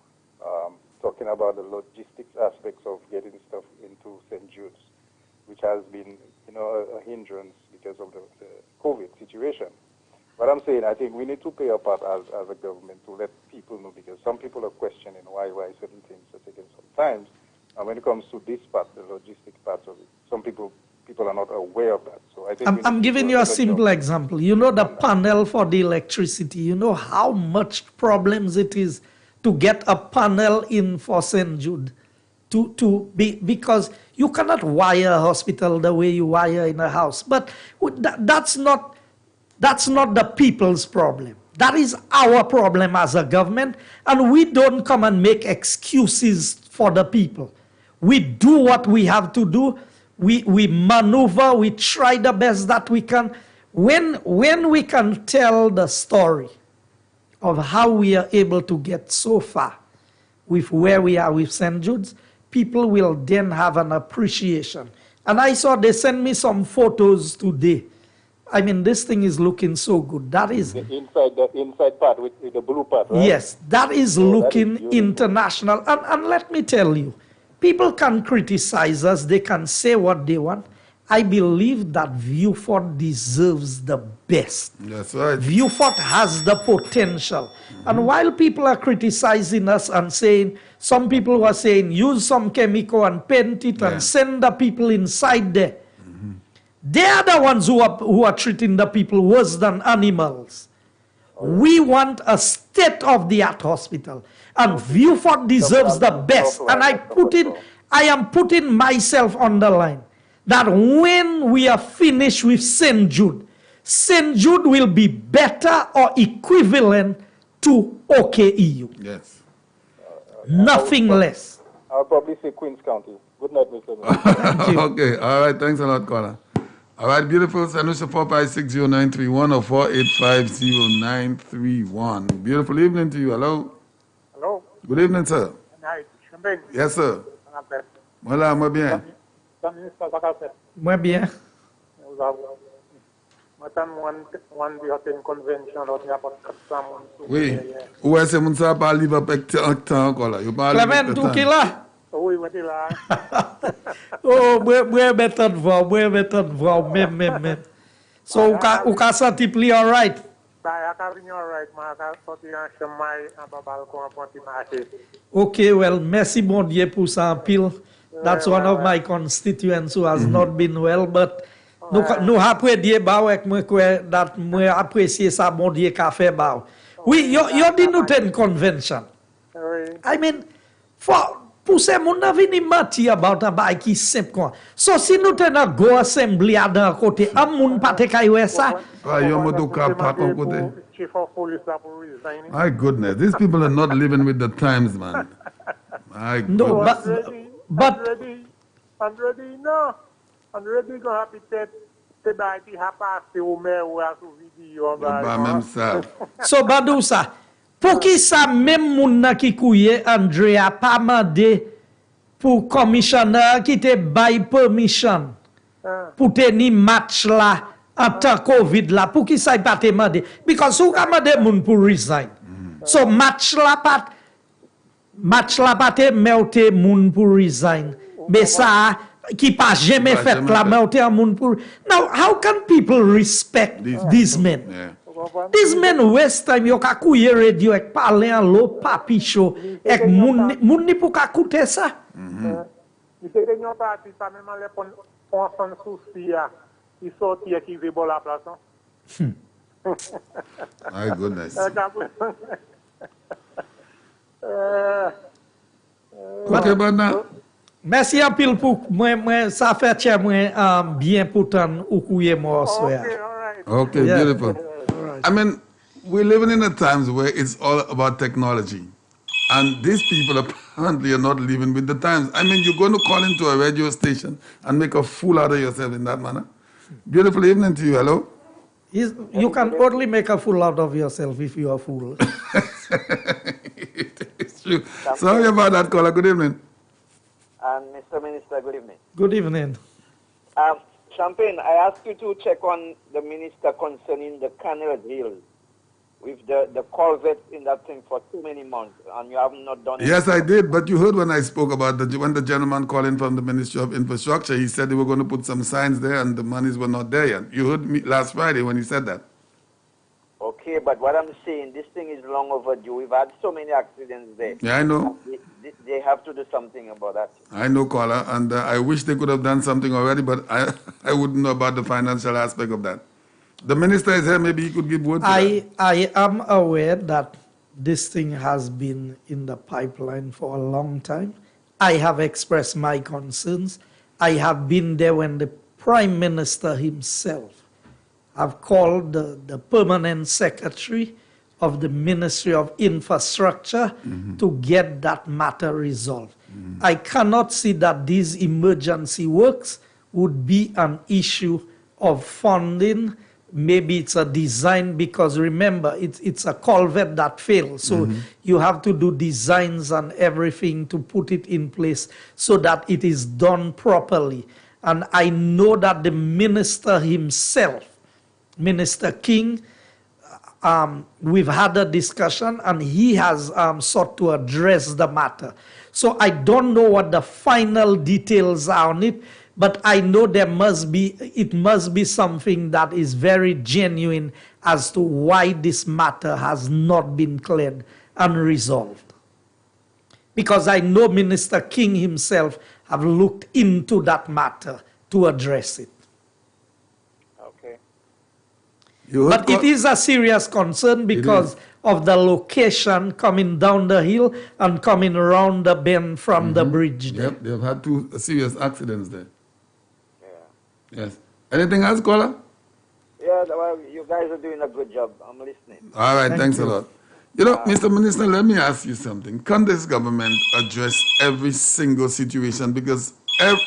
talking about the logistics aspects of getting stuff into St. Jude's, which has been, a hindrance because of the COVID situation. But I'm saying I think we need to play our part as a government to let people know, because some people are questioning why certain things are taking some time. And when it comes to this part, the logistic parts of it, some people are not aware of that. So I think I'm giving you a simple example. You know the panel for the electricity. You know how much problems it is to get a panel in for St. Jude. Because you cannot wire a hospital the way you wire in a house. But that's not the people's problem. That is our problem as a government. And we don't come and make excuses for the people. We do what we have to do. We maneuver, we try the best that we can. When we can tell the story of how we are able to get so far with where we are with St. Jude's, people will then have an appreciation. And I saw they sent me some photos today. I mean, this thing is looking so good. That is... The inside part with the blue part, right? Yes, that is looking international. And let me tell you, people can criticize us, they can say what they want. I believe that Viewfort deserves the best. That's right. Viewfort has the potential. And while people are criticizing us and saying, some people were saying, use some chemical and paint it and send the people inside there. They are the ones who are treating the people worse than animals. We want a state-of-the-art hospital. And Viewfort deserves the best. And I am putting myself on the line that when we are finished with St. Jude will be better or equivalent to OKEU. Yes. Nothing less. I'll probably say Queens County. Good night, Mr. Minister. Thank you. Okay, all right, thanks a lot, caller. All right, beautiful. Send us a 4560931 or 4850931. Beautiful evening to you. Hello. Hello. Good evening, sir. Night. Champagne. Yes, sir. Voilà, moi bien. Moi bien. Oui. Où est-ce que ça parle livre avec temps encore là? Clement, où qu'il là? Oui, moi là. Oh, moi better voir, même. So, ou ka senti pli all right? Okay, well, merci bon Dieu pour ça en pile. That's one of my constituents who has not been well, but nous après Dieu ba avec moi that moi apprécier ça bon Dieu qu'a fait ba. Oui, you didn't attend convention. I mean, pour ces moun nan vini mati about a bay qui simple quoi. So si nous ten a go assembly à d'un côté, am moun pa te kay wè ça. My goodness, these people are not living with the times, man. My goodness. No, but Andredi gonna happy te ba ti hapase ou me ou asu video Ba même ça. so Badousa, pour qui ça même moun nan ki kouye Andrea pas mandé pour commissioner qui te bay permission pour tenir match là en temps Covid là, pour qui ça pas te mandé because ou ka mandé moun pour resign. So match là pas te meute moun pour resign. Mais ça qui pas jamais fait la meute moun pour. Now how can people respect these men? Yeah. These men waste time yo ka kouye radio ek parler en l'eau papi show ek moun ni pou ka koute ça. Il se réunion parti ça même les on s'en souci il sorti qui veut bon la place. My goodness. Okay, but now. Merci un pile pour moi ça fait tient moi bien pourtant ou kouye moi soir. Okay, Yeah. beautiful. I mean, we're living in a times where it's all about technology. And these people apparently are not living with the times. I mean, you're going to call into a radio station and make a fool out of yourself in that manner. Beautiful evening to you. Hello. You can only make a fool out of yourself if you are a fool. It's true. Sorry about that, caller. Good evening. And Mr. Minister, good evening. Good evening. Champagne, I asked you to check on the minister concerning the Canal Hill with the culvert in that thing for too many months, and you have not done it. Yes, I did. But you heard when I spoke about when the gentleman called in from the Ministry of Infrastructure, he said they were going to put some signs there and the monies were not there yet. You heard me last Friday when he said that. Okay, but what I'm saying, this thing is long overdue. We've had so many accidents there. Yeah, I know. They have to do something about that. I know, caller, and I wish they could have done something already, but I wouldn't know about the financial aspect of that. The minister is here, maybe he could give word to that. I am aware that this thing has been in the pipeline for a long time. I have expressed my concerns. I have been there when the Prime Minister himself have called the permanent secretary of the Ministry of Infrastructure to get that matter resolved. I cannot see that these emergency works would be an issue of funding. Maybe it's a design, because remember, it's a culvert that failed. So you have to do designs and everything to put it in place so that it is done properly. And I know that the minister himself, Minister King, we've had a discussion and he has sought to address the matter. So I don't know what the final details are on it, but I know it must be something that is very genuine as to why this matter has not been cleared and resolved. Because I know Minister King himself have looked into that matter to address it. Okay. But it is a serious concern because of the location coming down the hill and coming around the bend from the bridge there. Yep, they've had 2 serious accidents there. Yeah. Yes. Anything else, caller? Yeah, well, you guys are doing a good job. I'm listening. All right, thanks a lot. You know, Mr. Minister, let me ask you something. Can this government address every single situation? Because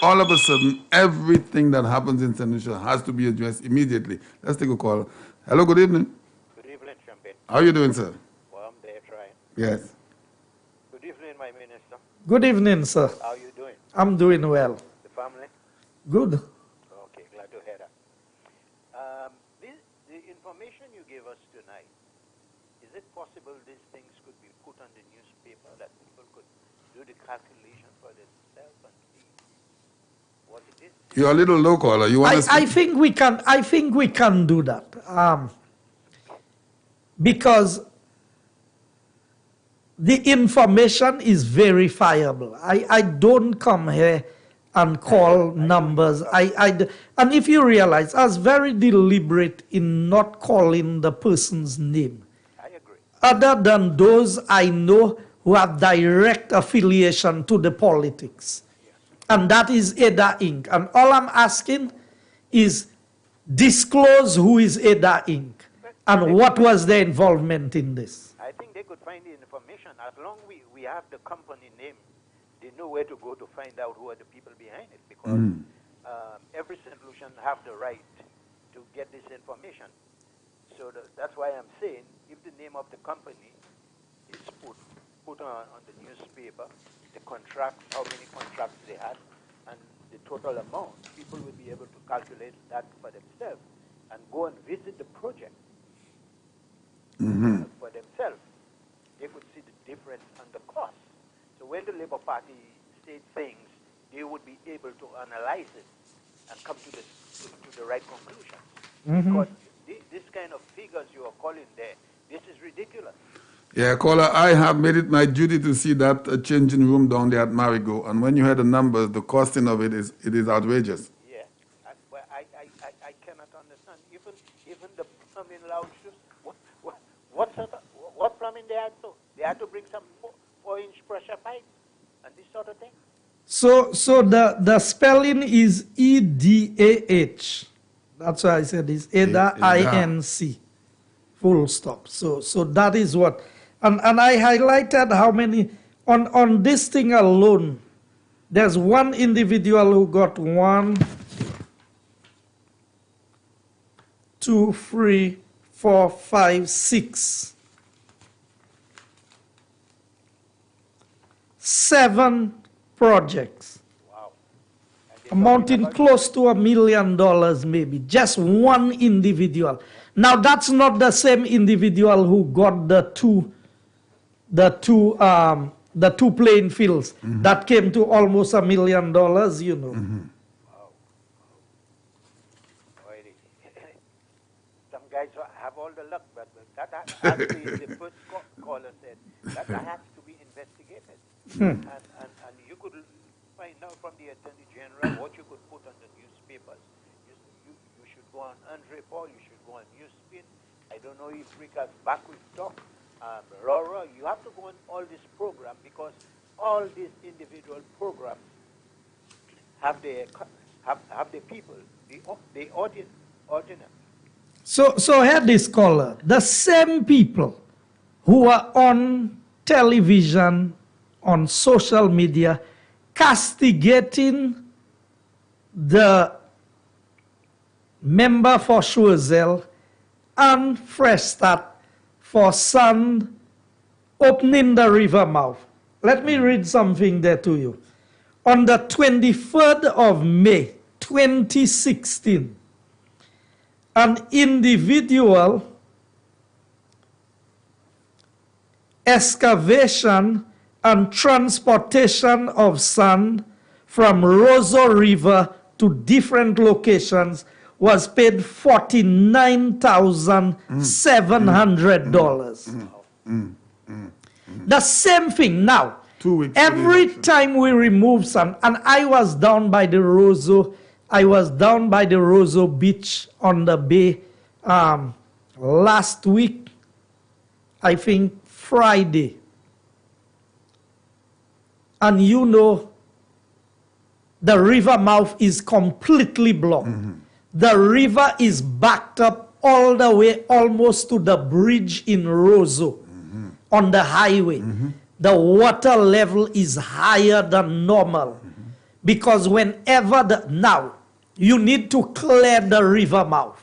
all of a sudden, everything that happens in St. Lucia has to be addressed immediately. Let's take a call. Hello, good evening. Good evening, Champagne. How are you doing, sir? Well, I'm there trying. Yes. Good evening, my minister. Good evening, sir. How are you doing? I'm doing well. The family? Good. Okay, glad to hear that. The information you gave us tonight, is it possible these things could be put on the newspaper that people could do the calculation for themselves and see what it is? You're a little low, caller. You want to I think we can. I think we can do that because the information is verifiable. I don't come here and call numbers. And if you realize, I was very deliberate in not calling the person's name. I agree. Other than those I know who have direct affiliation to the politics. And that is Ada Inc. And all I'm asking is disclose who is Ada Inc. and what was their involvement in this. I think they could find the information. As long as we have the company name, they know where to go to find out who are the people behind it. Because every St. Lucian have the right to get this information. So that's why I'm saying if the name of the company is put on the newspaper, the contracts, how many contracts they had, and the total amount, people will be able to calculate that for themselves and go and visit the project for themselves. They could see the difference and the cost. So when the Labour Party state things, they would be able to analyze it and come to the right conclusions. Because this kind of figures you are calling there, this is ridiculous. Yeah, caller, I have made it my duty to see that changing room down there at Marigo. And when you hear the numbers, the costing of it is outrageous. Yeah, I cannot understand. Even the plumbing lounges, what plumbing they had to? They had to bring some 4-inch pressure pipe and this sort of thing. So the spelling is EDAH. That's why I said it's Ada INC. Full stop. So that is what. And I highlighted how many, on this thing alone, there's one individual who got 1, 2, 3, 4, 5, 6, 7 projects. Wow. Amounting close to $1 million maybe. Just one individual. Now that's not the same individual who got the two playing fields that came to almost $1 million, you know. Wow. Some guys have all the luck, but that has to be, the first caller said, that has to be investigated. And you could find out from the Attorney General what you could put on the newspapers. You should go on Andre Paul, you should go on Newspin. I don't know if Rika's back with talk. Laura, you have to go on all this program because all these individual programs have the people, the audience. So here this caller, the same people who are on television, on social media, castigating the member for Choiseul and Fresh Start for sand opening the river mouth. Let me read something there to you. On the 23rd of May, 2016, an individual excavation and transportation of sand from Roseau River to different locations was paid $49,700. The same thing now. 2 weeks. Every time we remove some, and I was down by the Roseau beach on the bay last week, I think Friday. And you know, the river mouth is completely blocked. The river is backed up all the way almost to the bridge in Roseau on the highway. The water level is higher than normal because whenever now you need to clear the river mouth.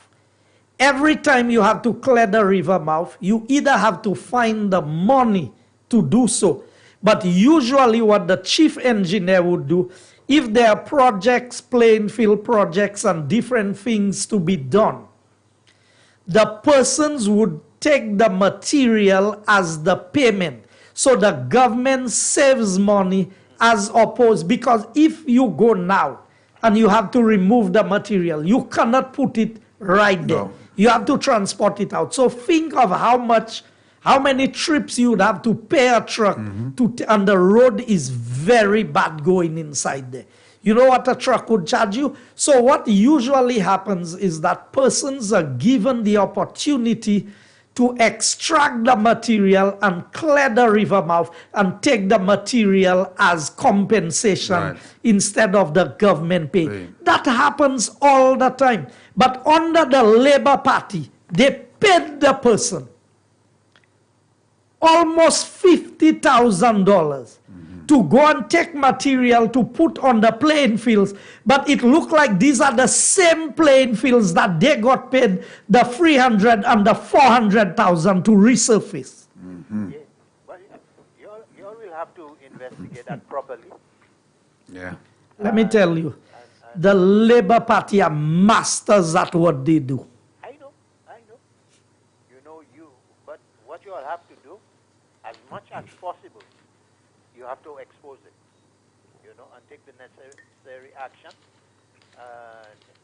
Every time you have to clear the river mouth, you either have to find the money to do so. But usually what the chief engineer would do, if there are projects, plain field projects and different things to be done, the persons would take the material as the payment. So the government saves money as opposed, because if you go now and you have to remove the material, you cannot put it right there. No. You have to transport it out. So think of how many trips you would have to pay a truck and the road is very bad going inside there. You know what a truck would charge you? So what usually happens is that persons are given the opportunity to extract the material and clear the river mouth and take the material as compensation instead of the government pay. That happens all the time. But under the Labour Party, they paid the person almost $50,000 to go and take material to put on the playing fields. But it looked like these are the same playing fields that they got paid the $300,000 and the $400,000 to resurface. Yeah. Well, you all will have to investigate that properly. Yeah. Let me tell you, the Labour Party are masters at what they do. I know. But what you all have to do, as much as possible, you have to expose it, and take the necessary action.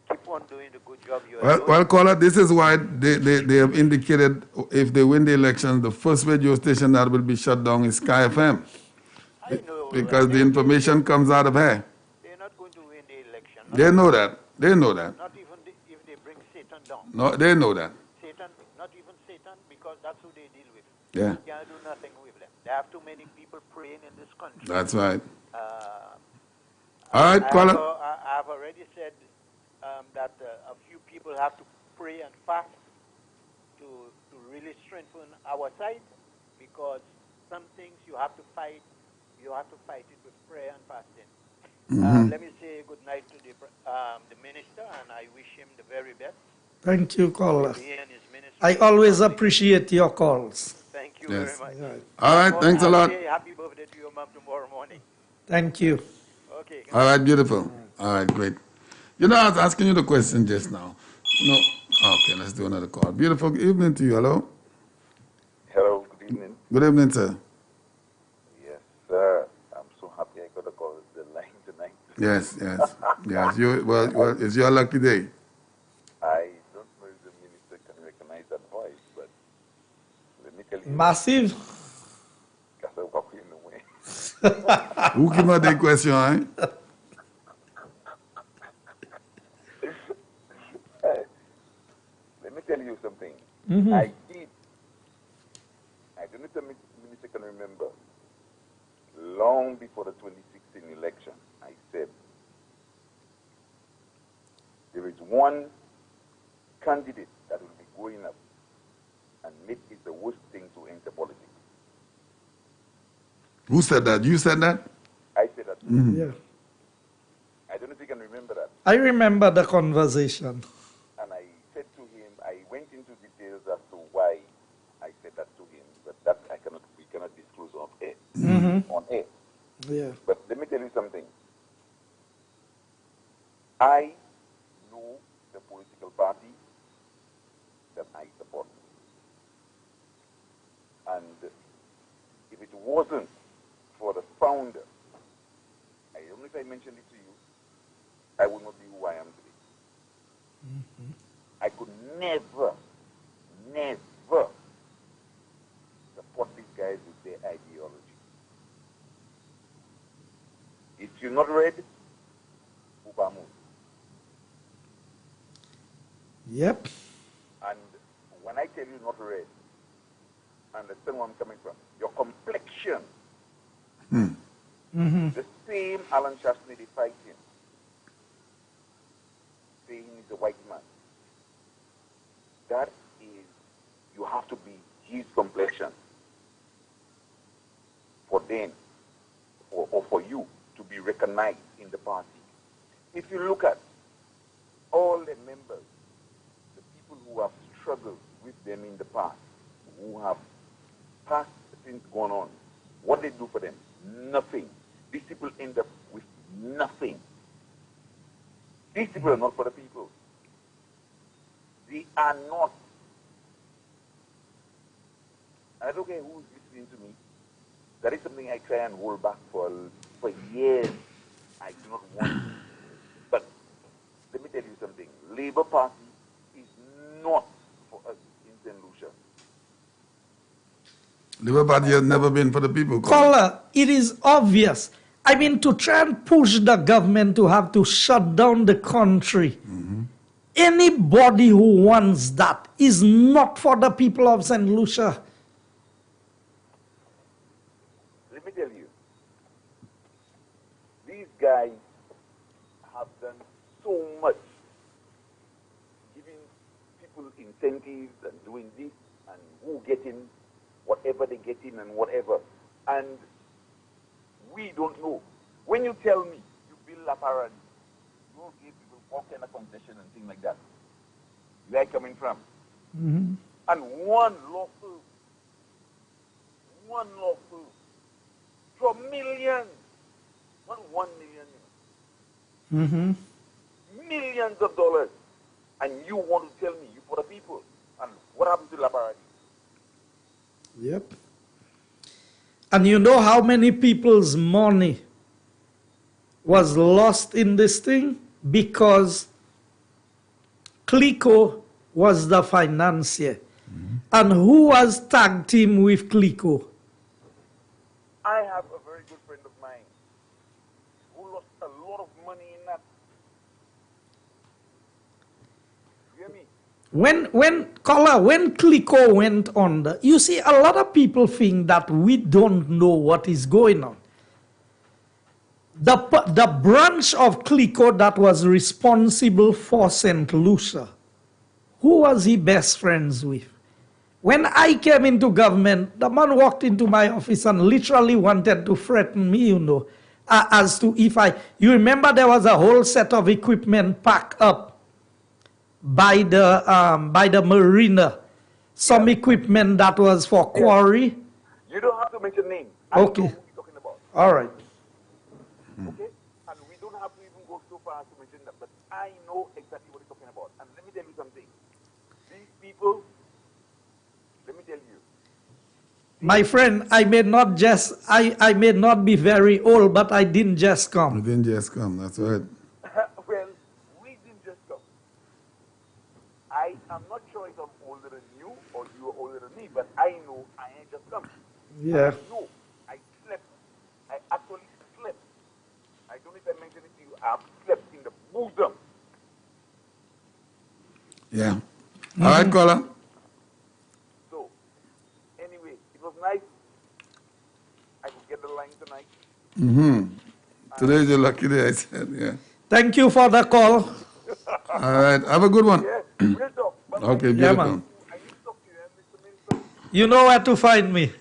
Keep on doing the good job you are doing. Well, caller, this is why they have indicated if they win the election, the first radio station that will be shut down is Sky FM. I know. Because the information comes out of here. They're not going to win the election. They know that. They know that. Not even if they bring Satan down. No, they know that. Satan, not even Satan, because that's who they deal with. Yeah. You can't do nothing with them. They have too many people praying in this country. That's right. All right, caller. I've already said that a few people have to pray and fast to really strengthen our side, because some things you have to fight. You have to fight it with prayer and fasting. Let me say good night to the minister, and I wish him the very best. Thank you, caller. He and his ministry. I always appreciate your calls. Thank you Yes. very much. All right, thanks a lot. Say happy birthday to your mom tomorrow morning. Thank you. Okay. All right, beautiful. All right, great. You know, I was asking you the question just now. No. Okay, let's do another call. Beautiful evening to you. Hello. Hello, good evening. Good evening, sir. Yes, sir. I'm so happy I got a call the line tonight. Yes. Yes. Well, it's your lucky day. I don't know if the minister can recognize that voice, but let me tell you. Massive. That's a walk in the way. Who give me the question, eh? Let me tell you something. I don't know if the minister can remember, long before the 2016 election, I said, there is one candidate that will be going up and make it the worst thing to enter politics. Who said that? You said that? I said that. Yeah. I don't know if you can remember that. I remember the conversation. And I said to him, I went into details as to why I said that to him, but that we cannot disclose on air. On air. Yeah. But let me tell you something. I know the political party that I support. And if it wasn't for the founder, I don't know if I mentioned it to you, I would not be who I am today. I could never support these guys with their ideology. If you're not read, Ubamu. Yep. And when I tell you not read, understand where I'm coming from. Your complexion, the same Alan Shastney they fight him, saying he's a white man. That is, you have to be his complexion for them, or for you to be recognized in the party. If you look at all the members, the people who have struggled with them in the past, who have past things going on, what they do for them? Nothing. These people end up with nothing. These people are not for the people. They are not. I don't care who's listening to me. That is something I try and hold back for years. I do not want to. But let me tell you something. Labour Party is not for us in St. Lucia. Labour Party has never been for the people. Caller, it is obvious. I mean, to try and push the government to have to shut down the country. Anybody who wants that is not for the people of St. Lucia. Let me tell you, these guys have done so much, giving people incentives and doing this and who getting whatever they get in and whatever. And we don't know. When you tell me you build a paradise, you give people all kind of concession and things like that. Where are you coming from? And one law firm for millions, not 1 million, millions of dollars. And you want to tell me you for the people. And what happened to La Paradis? Yep. And you know how many people's money was lost in this thing? Because Clico was the financier. And who was tag team with Clico? I have a very good friend of mine who lost a lot of money in that. You hear me? When Clico went under, you see, a lot of people think that we don't know what is going on. The branch of Clico that was responsible for St. Lucia, who was he best friends with? When I came into government, the man walked into my office and literally wanted to threaten me, you know, as to if you remember there was a whole set of equipment packed up by the marina, some equipment that was for quarry. You don't have to mention names. I Okay. know who you're talking about. All right. Okay? And we don't have to even go so far as to mention that, but I know exactly what you're talking about. And let me tell you something. These people, let me tell you. My friend, I may not be very old, but I didn't just come. You didn't just come, that's right. Well, we didn't just come. I am not sure if I'm older than you or you are older than me, but I know I ain't just come. Yeah. I know. I slept. I actually slept. I don't know if I mentioned it to you. I've slept in the bosom. Yeah. All right, caller. So, anyway, it was nice. I could get the line tonight. Today's your lucky day, I said, yeah. Thank you for the call. All right, have a good one. Yeah, we'll talk. Bye-bye. Okay, Yeah, beautiful. man. I need to talk to you, Mr. Minister. You know where to find me.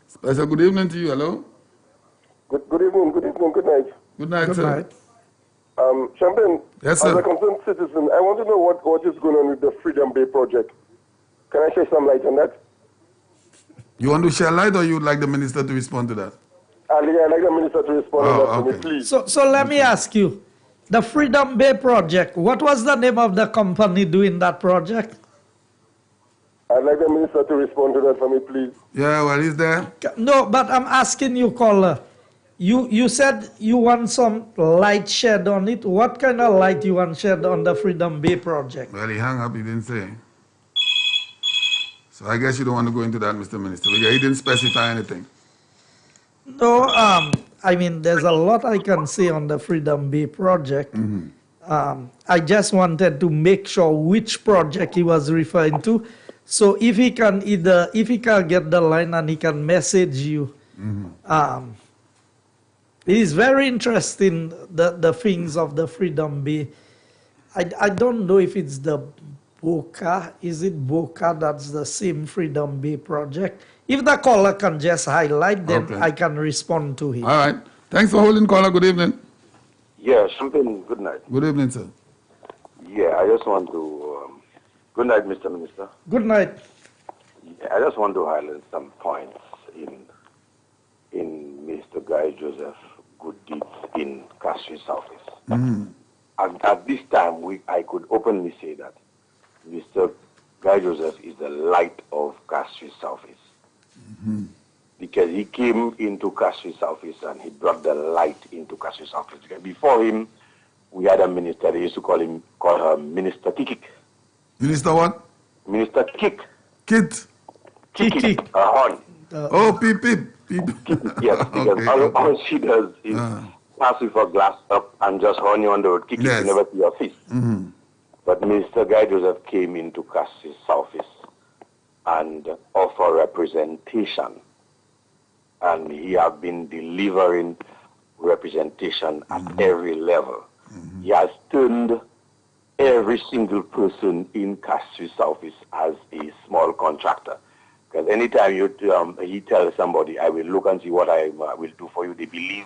Special good evening to you, hello. Good evening, good night. Good night, Good sir. night. Champagne, Yes, as sir. a concerned citizen, I want to know what is going on with the Freedom Bay project. Can I shed some light on that? You want to share light or you would like the minister to respond to that? I'd like the minister to respond on that for me, okay. please. So let me ask you, the Freedom Bay project, what was the name of the company doing that project? I'd like the minister to respond to that for me, please. Yeah, well, he's there. No, but I'm asking you, caller, You said you want some light shed on it. What kind of light you want shed on the Freedom Bay project? Well, he hung up, he didn't say. So I guess you don't want to go into that, Mr. Minister, because he didn't specify anything. No, I mean, there's a lot I can say on the Freedom Bay project. I just wanted to make sure which project he was referring to. So if he can get the line and he can message you. It is very interesting, the things of the Freedom Bay. I don't know if it's the Boca. Is it Boca that's the same Freedom Bay project? If the caller can just highlight, then I can respond to him. All right. Thanks for holding, caller. Good evening. Yeah, Champagne, good night. Good evening, sir. Yeah, I just want to... good night, Mr. Minister. Good night. Yeah, I just want to highlight some points in Mr. Guy Joseph good deeds in Castries Southeast. At this time, I could openly say that Mr. Guy Joseph is the light of Castries Southeast. Because he came into Castries Southeast and he brought the light into Castries Southeast. Because before him, we had a minister, they used to call her Minister Kikik. Minister what? Minister Kikik. Kit. Kikik. Horn. Oh, peep, peep. Peep. Yes, because all she does is pass with her glass up and just horn you on the road. Kikik, you never see your face. But Mr. Guy Joseph came into Castries Southeast and offer representation. And he has been delivering representation at every level. He has turned every single person in Castries Southeast as a small contractor. Because anytime he tells somebody, I will look and see what I will do for you, they believe.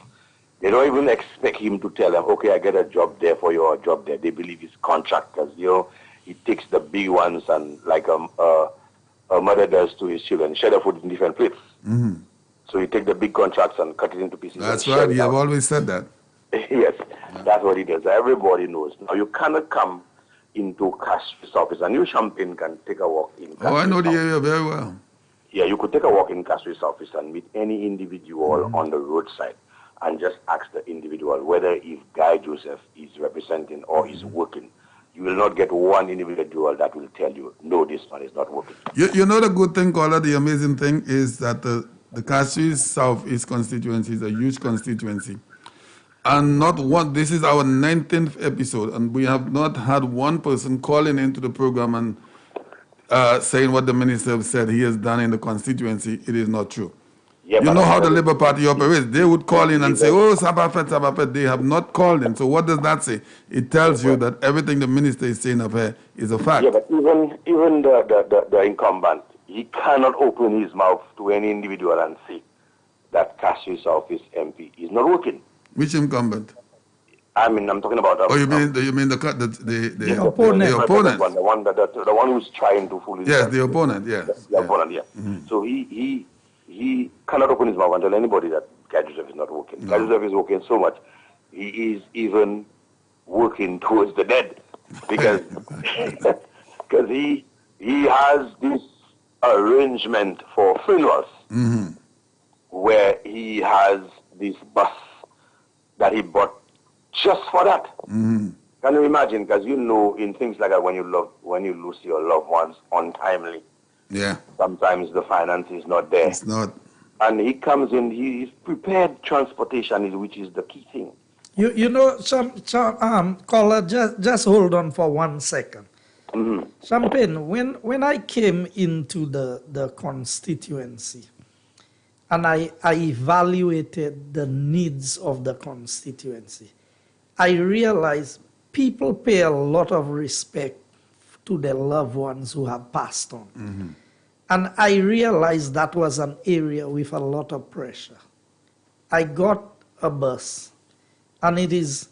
They don't even expect him to tell them, okay, I get a job there for you or a job there. They believe he's contractors. He takes the big ones and like a mother does to his children, share the food in different plates. So you take the big contracts and cut it into pieces. That's right. You have always said that. Yes, that's what he does. Everybody knows. Now, you cannot come into Castries office, and you, Champagne, can take a walk in Castries. Oh, I know the area very well. Yeah, you could take a walk in Castries office and meet any individual on the roadside and just ask the individual whether if Guy Joseph is representing or is working. You will not get one individual that will tell you, no, this one is not working. You know the good thing, caller, the amazing thing is that the Castries Southeast constituency is a huge constituency. And this is our 19th episode, and we have not had one person calling into the program and saying what the minister said he has done in the constituency. It is not true. Yeah, you know how the Labour Party operates. They would call in and say, oh, Sabafet. They have not called in. So what does that say? It tells you that everything the minister is saying up here is a fact. Yeah, but even the incumbent, he cannot open his mouth to any individual and say that Castries Southeast MP is not working. Which incumbent? I mean, I'm talking about... you mean the opponent? The opponent. The one who's trying to fool his... Yes, the opponent, yes. The opponent, yeah. So he cannot open his mouth and tell anybody that Guy Joseph is not working. No. Guy Joseph is working so much, he is even working towards the dead. Because he has this arrangement for funerals where he has this bus that he bought just for that. Can you imagine? Because in things like that, when you lose your loved ones untimely, sometimes the finance is not there. It's not. And he comes in, he's prepared transportation, which is the key thing. Caller, just hold on for 1 second. Champagne, when I came into the constituency, and I evaluated the needs of the constituency, I realized people pay a lot of respect to their loved ones who have passed on. And I realized that was an area with a lot of pressure. I got a bus, and it is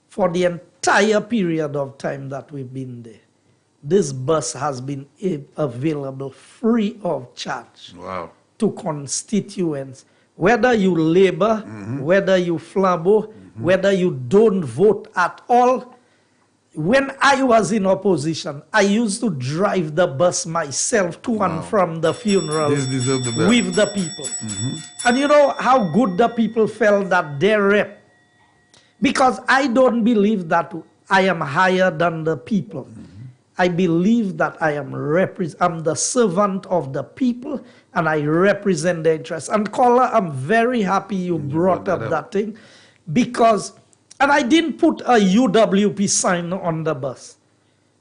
for the entire period of time that we've been there. This bus has been available free of charge. Wow. To constituents, whether you labor, whether you flabo, whether you don't vote at all, when I was in opposition, I used to drive the bus myself to and from the funeral with the people. And you know how good the people felt that their rep, because I don't believe that I am higher than the people. I believe that I'm the servant of the people and I represent their interests. And Kola, I'm very happy you brought up that thing because, and I didn't put a UWP sign on the bus.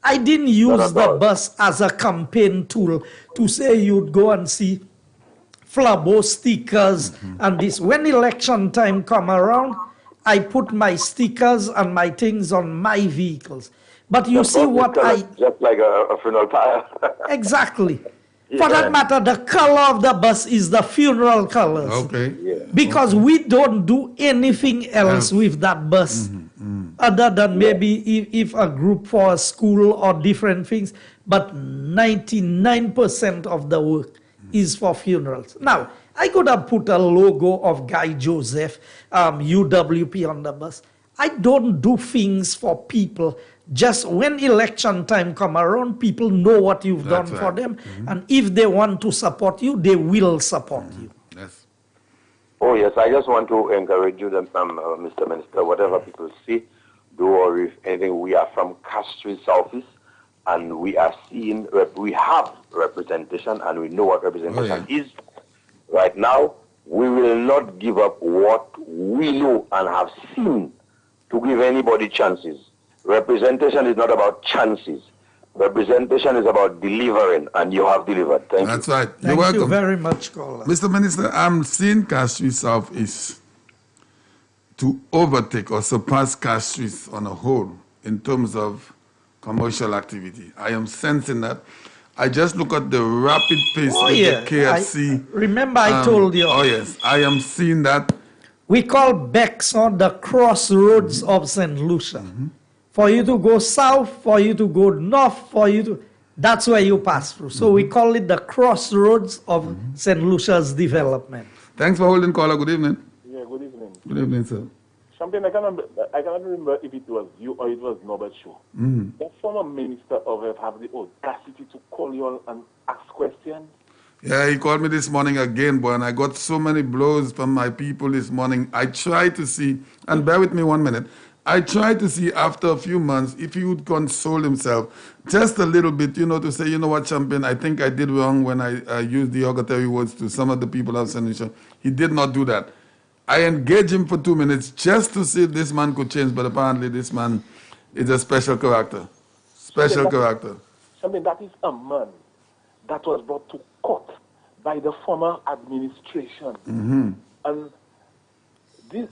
I didn't use the bus as a campaign tool to say you'd go and see Flabo stickers and this. When election time come around, I put my stickers and my things on my vehicles. But you see what just like a funeral pyre. Exactly. Yeah. For that matter, the color of the bus is the funeral colors. Okay. Yeah. Because we don't do anything else with that bus other than maybe if a group for a school or different things. But 99% of the work is for funerals. Now, I could have put a logo of Guy Joseph, UWP on the bus. I don't do things for people. Just when election time come around, people know what you've done for them. And if they want to support you, they will support you. Yes. Oh, yes. I just want to encourage you, Mr. Minister, whatever people see, do or if anything, we are from Castries Southeast, and we are seeing, we have representation, and we know what representation is. Right now, we will not give up what we know and have seen to give anybody chances. Representation is not about chances. Representation is about delivering, and you have delivered. Thank you. That's right. You're Thank welcome. you very much, Caller. Mr. Minister, I'm seeing Castries Southeast to overtake or surpass Castries on a whole in terms of commercial activity. I am sensing that. I just look at the rapid pace with the KFC. Remember I told you. Oh, yes. I am seeing that. We call Bexon the crossroads of St. Lucia. For you to go south, for you to go north, that's where you pass through. So we call it the crossroads of St. Lucia's development. Thanks for holding, caller. Good evening. Yeah, good evening. Good evening, sir. Champagne, I cannot remember if it was you or it was Norbert Shaw. The former minister of Health have the audacity to call you all and ask questions. Yeah, he called me this morning again, boy, and I got so many blows from my people this morning. I tried to see, and bear with me 1 minute, I tried to see after a few months if he would console himself just a little bit, to say, you know what, Champagne, I think I did wrong when I used derogatory words to some of the people of St. Lucia. He did not do that. I engaged him for 2 minutes just to see if this man could change, but apparently this man is a special character. Special character. Champagne, that is a man that was brought to court by the former administration. And this...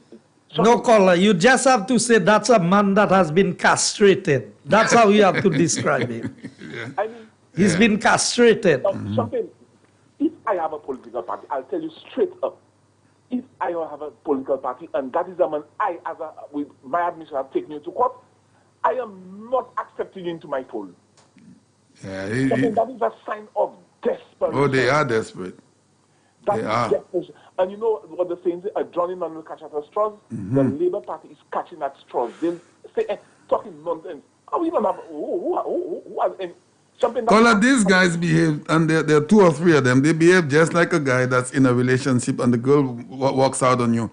No, caller, you just have to say that's a man that has been castrated. That's how you have to describe him. I mean, he's been castrated. Champagne, if I have a political party, I'll tell you straight up, if I have a political party and that is a man with my administration have taken you to court, I am not accepting you into my fold. Yeah, that is a sign of desperation. Oh, they are desperate. They are. Desperation. And you know what the saying is, a drowning man will catch at straws. The Labour Party is catching at straws. They'll say, talking nonsense. How we don't have, who has any... Caller, these guys behave, and there are 2 or 3 of them, they behave just like a guy that's in a relationship and the girl walks out on you.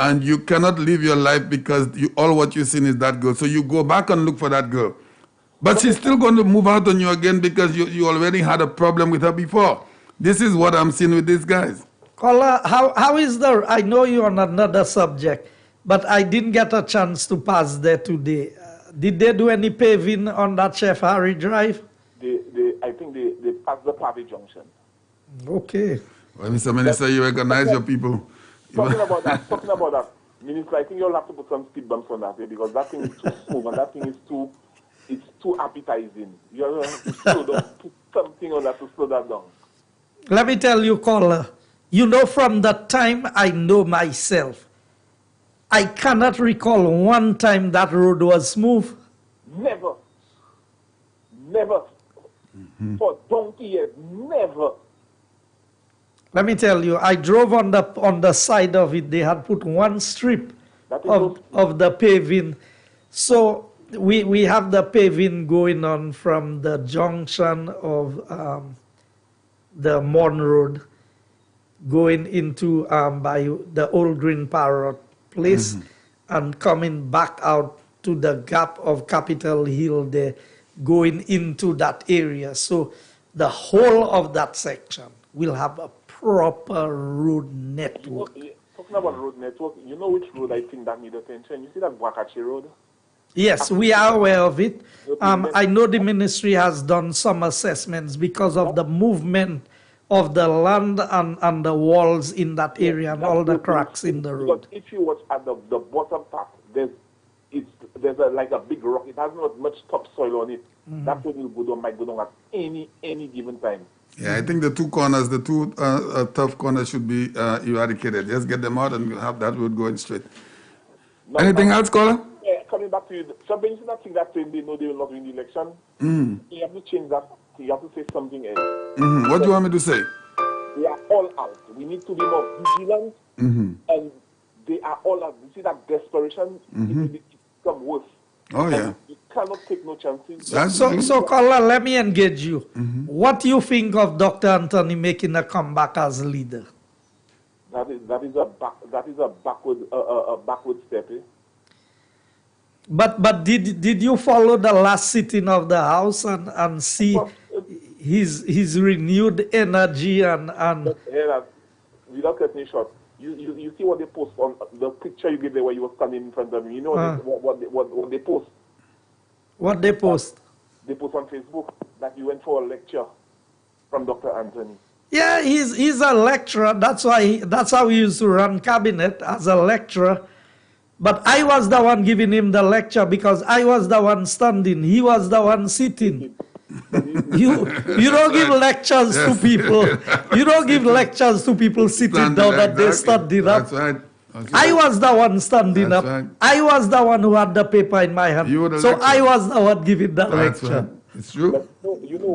And you cannot live your life because all what you've seen is that girl. So you go back and look for that girl. But she's still going to move out on you again because you already had a problem with her before. This is what I'm seeing with these guys. Caller, how is I know you're on another subject, but I didn't get a chance to pass there today. Did they do any paving on that Chef Harry Drive? I think they passed the Party Junction. Okay. Well, Mr. Minister, you recognize your people. Talking about that, Minister, I think you'll have to put some speed bumps on that because that thing is too smooth and that thing is too appetizing. You have to slow down, put something on that to slow that down. Let me tell you, caller, from the time I know myself, I cannot recall one time that road was smooth. Never. For donkey years, never. Let me tell you, I drove on the side of it. They had put one strip of the paving. So we have the paving going on from the junction of the Mon Road going into by the old Green Parrot place and coming back out to the gap of Capitol Hill there, going into that area. So the whole of that section will have a proper road network. Talking about road network, you know which road I think that need attention? You see that Wakachi Road? Yes, we are aware of it. I know the ministry has done some assessments because of the movement of the land and the walls in that area and all the cracks in the road. Because if you watch at the bottom part, there's like a big rock. It has not much topsoil on it. That road will go down, might go down at any given time. Yeah, I think the two corners, the two tough corners should be eradicated. Just get them out and have that road going straight. Anything else, caller? Yeah, coming back to you. So when you see that thing that saying they know they will not win the election, you have to change that. You have to say something else. What do you want me to say? They are all out. We need to be more vigilant, and they are all out. You see that desperation, it will become worse. Oh, yeah. You cannot take no chances. So caller, let me engage you. What do you think of Dr. Anthony making a comeback as leader? That is a backward step. Eh? But did you follow the last sitting of the House and see his renewed energy and without cutting it short, you see what they post on the picture you gave there where you were standing in front of me. You know what they post? What they post? They post on Facebook that you went for a lecture from Dr. Anthony. Yeah, he's a lecturer. That's how he used to run cabinet, as a lecturer. But I was the one giving him the lecture because I was the one standing. He was the one sitting. You don't give lectures to people. You don't give lectures to people sitting down and they standing up. That's right. I was the one standing up. Right. I was the one who had the paper in my hand. So lecturer. I was the one giving the lecture. Right. It's true.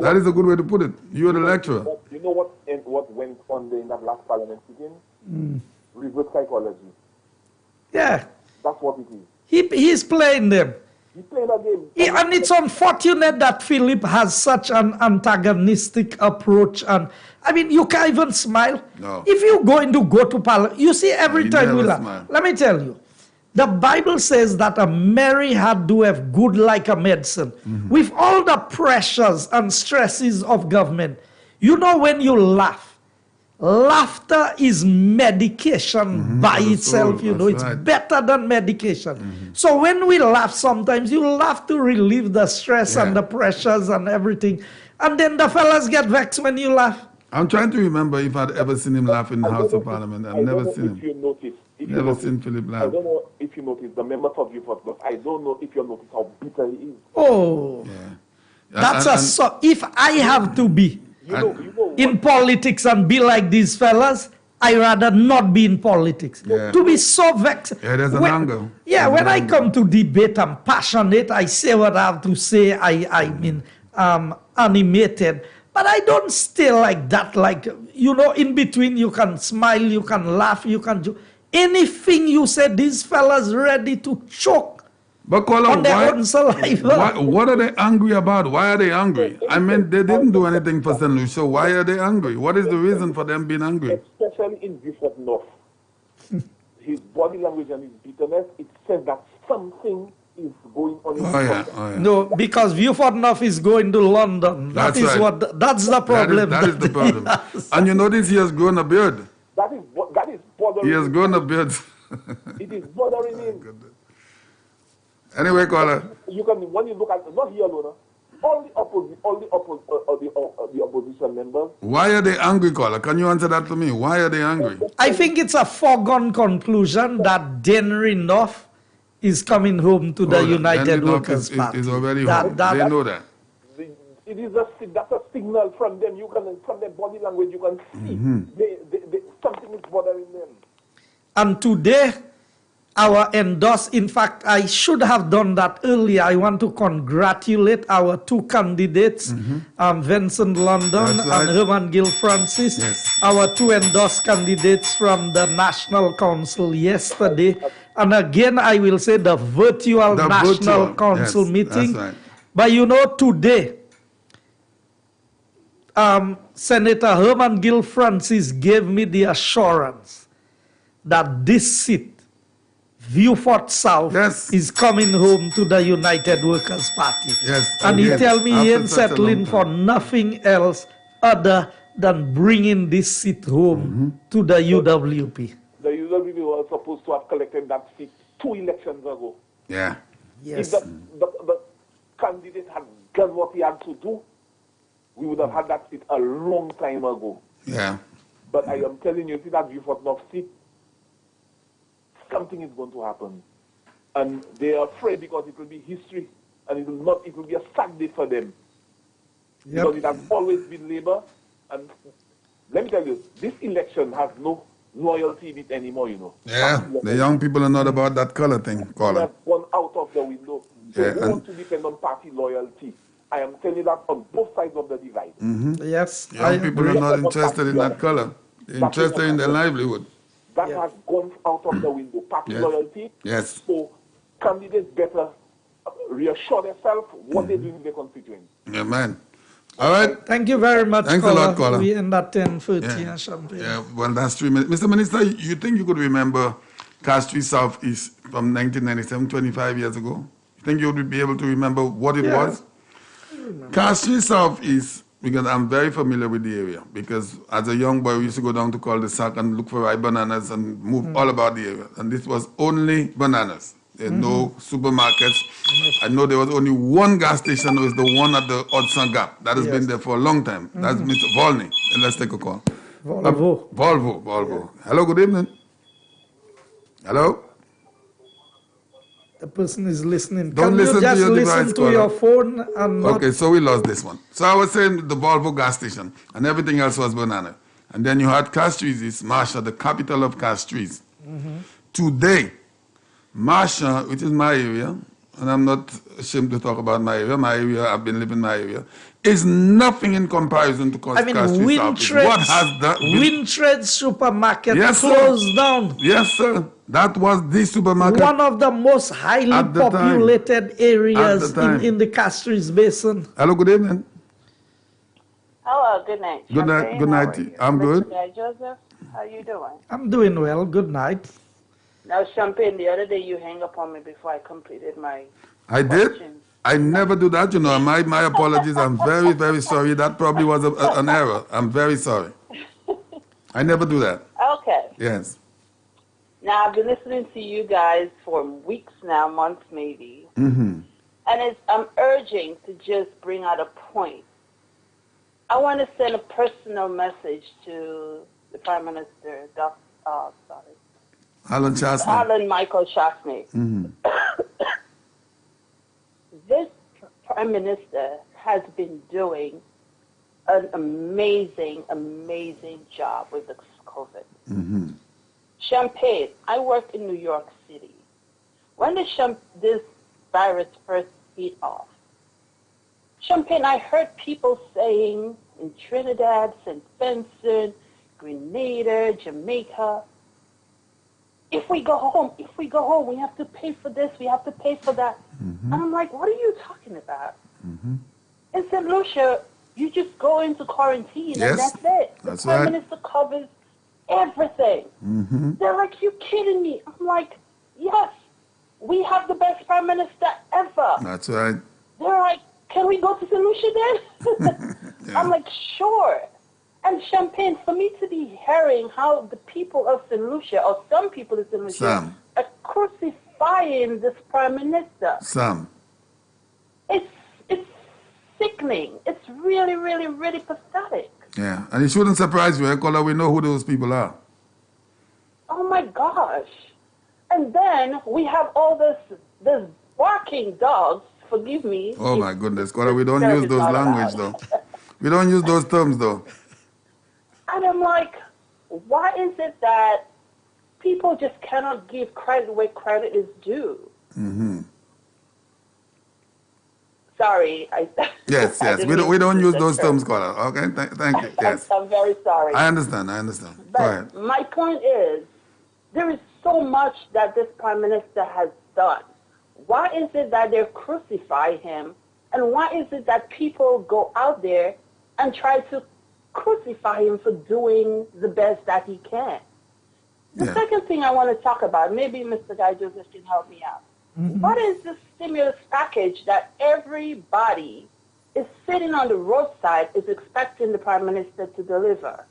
That is a good way to put it. You were the lecturer. You know what went on there in that last parliament sitting? Reverse psychology. Yeah. That's what it is. He's playing them. He's playing a game. And it's unfortunate that Philip has such an antagonistic approach. And I mean, you can't even smile. No. If you're going to go to Parliament, you see every time we laugh. Smile. Let me tell you, the Bible says that a merry heart doeth good like a medicine. With all the pressures and stresses of government, you know when you laugh, laughter is medication by itself, you know, it's better than medication. So when we laugh, sometimes you laugh to relieve the stress and the pressures and everything. And then the fellas get vexed when you laugh. I'm trying to remember if I'd ever seen him laugh in the House of Parliament. I've never seen him. Never seen Philip laugh. I don't know if you notice the members of you, but I don't know if you notice how bitter he is. Oh, if I have to be in politics and be like these fellas, I rather not be in politics. To be so vexed. Yeah, there's an anger. Yeah, when I come to debate, I'm passionate. I say what I have to say. I mean, animated. But I don't stay like that. Like, you know, in between, you can smile, you can laugh, you can do anything you say. These fellas ready to choke. But Kola, on their own saliva. What are they angry about? Why are they angry? I mean, they didn't do anything for St. Louis, so why are they angry? What is the reason for them being angry? Especially in Bishop North. His body language and his bitterness, it says that something is going on in yeah. No, because Viewford North is going to London. That's the problem. That is the problem. And you notice he has grown a beard. That is bothering him. He has grown a beard. It is bothering him. Anyway, caller. When you look at, not here alone, all the opposition members. Why are they angry, caller? Can you answer that to me? Why are they angry? I think it's a foregone conclusion that Denry North is coming home to the United Workers' Party. Is already home. They know that. That's a signal from them. From their body language, you can see something is bothering them. And today, our endorsed, in fact, I should have done that earlier. I want to congratulate our two candidates, Vincent London and Herman Gill Francis, our two endorsed candidates from the National Council yesterday. And again, I will say the virtual National Council meeting. That's right. But you know, today, Senator Herman Gill Francis gave me the assurance that this seat, Viewfort South, is coming home to the United Workers' Party. And he tell me he ain't settling for nothing else other than bringing this seat home to the UWP. The UWP was supposed to have collected that seat 2 elections ago. Yeah. Yes. If the candidate had done what he had to do, we would have had that seat a long time ago. Yeah. But I am telling you, see that Viewfort North seat, something is going to happen. And they are afraid because it will be history and it will be a sad day for them. Because it has always been Labour. And let me tell you, this election has no loyalty in it anymore, you know. Yeah, the young people are not about that color thing, Colin. They have gone out of the window. So who want to depend on party loyalty? I am telling you that on both sides of the divide. Yes. Young people are not interested in that color. They're interested in their livelihood. That has gone out of the window. Party loyalty. Yes. So candidates better reassure themselves what they do in their constituents. Yeah, man. All right. Thank you very much, Thanks a lot, caller. We end at 10:30 Champagne. Yeah, well, that's 3 minutes. Mr. Minister, you think you could remember Castries Southeast from 1997, 25 years ago? You think you would be able to remember what it was? Castries Southeast, because I'm very familiar with the area, because as a young boy, we used to go down to cul-de-sac and look for ripe bananas and move all about the area. And this was only bananas. There were no supermarkets. I know there was only one gas station, it was the one at the Hudson Gap. That has been there for a long time. That's Mr. Volney. And let's take a call. Volvo. Hello, good evening. Hello? The person is listening. Don't Can listen you just to your listen device, to caller. your phone and not... Okay, so we lost this one. So I was saying the Volvo gas station, and everything else was banana. And then you had Castries, is Marsha, the capital of Castries. Today, Marsha, which is my area, and I'm not ashamed to talk about my area, I've been living in my area, is nothing in comparison to Castries. What has that? Wintred supermarket Sir. closed down. Yes, sir. That was the supermarket. One of the most highly populated areas in the Castries Basin. Hello, good evening. Hello, good night. Good night. Good night. I'm good. Mr. Joseph, how you doing? I'm doing well. Good night. Now, Champagne, the other day you hang up on me before I completed my I did? I never do that, you know. My apologies. I'm very, very sorry. That probably was an error. I'm very sorry. I never do that. Okay. Yes. Now, I've been listening to you guys for weeks now, months maybe. And I'm urging to just bring out a point. I want to send a personal message to the Prime Minister, Alan Michael Chasney. This Prime Minister has been doing an amazing, amazing job with the COVID. Champagne, I work in New York City. When this virus first hit off, Champagne, I heard people saying in Trinidad, St. Vincent, Grenada, Jamaica, if we go home, we have to pay for this, we have to pay for that. And I'm like, what are you talking about? In St. Lucia, you just go into quarantine and that's it. The Prime Minister covers everything. They're like, you kidding me? I'm like, yes, we have the best Prime Minister ever. That's right. They're like, can we go to St. Lucia then? I'm like, sure. And Champagne, for me to be hearing how the people of St. Lucia, or some people of St. Lucia, are crucifying this Prime Minister. It's sickening. It's really, really, really pathetic. Yeah, and it shouldn't surprise you, because we know who those people are. Oh my gosh. And then we have all this barking dogs, forgive me. Oh my goodness, Kola, we don't use those language though. We don't use those terms though. And I'm like, why is it that people just cannot give credit where credit is due. Sorry. Yes. We don't use those terms, caller. Okay, thank you. Yes. I'm very sorry. I understand. But Go ahead. my point is, there is so much that this Prime Minister has done. Why is it that they crucify him? And why is it that people go out there and try to crucify him for doing the best that he can? The second thing I want to talk about, maybe Mr. Guy Joseph can help me out. What is the stimulus package that everybody is sitting on the roadside is expecting the Prime Minister to deliver?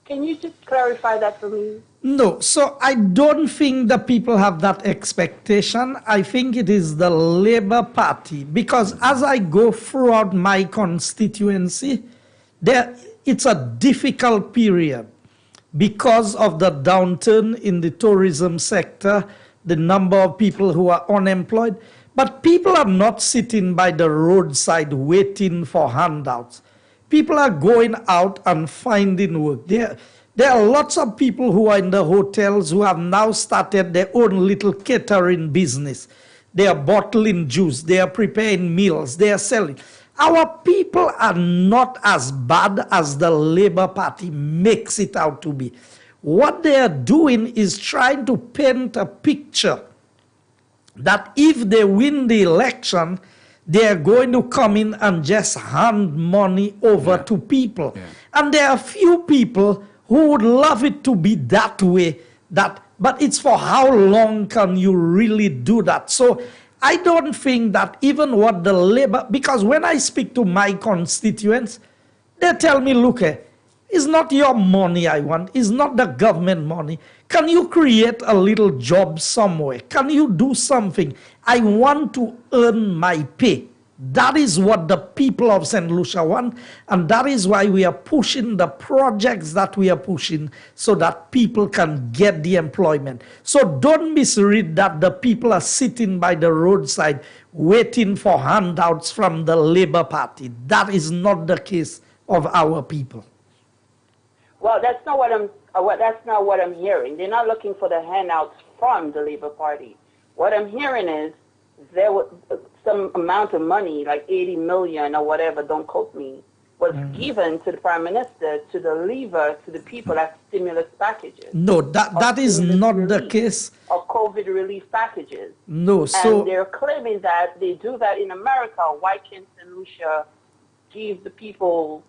Can you just clarify that for me? No, so I don't think the people have that expectation. I think it is the Labour Party, because as I go throughout my constituency, it's a difficult period because of the downturn in the tourism sector, the number of people who are unemployed. But people are not sitting by the roadside waiting for handouts. People are going out and finding work. There are lots of people who are in the hotels who have now started their own little catering business. They are bottling juice. They are preparing meals. They are selling. Our people are not as bad as the Labour Party makes it out to be. What they are doing is trying to paint a picture that if they win the election, they are going to come in and just hand money over to people. And there are few people who would love it to be that way, but it's for how long can you really do that? So I don't think that even what the Labour, because when I speak to my constituents, they tell me, look, it's not your money I want, it's not the government money. Can you create a little job somewhere? Can you do something? I want to earn my pay. That is what the people of St. Lucia want, and that is why we are pushing the projects that we are pushing so that people can get the employment. So don't misread that the people are sitting by the roadside waiting for handouts from the Labour Party. That is not the case of our people. Well, that's not what I'm hearing. They're not looking for the handouts from the Labour Party. What I'm hearing is there was some amount of money, like 80 million or whatever, don't quote me, was given to the Prime Minister to deliver to the people as stimulus packages. No, that is not the case. Or COVID relief packages. No, so... And they're claiming that they do that in America. Why can't St. Lucia give the people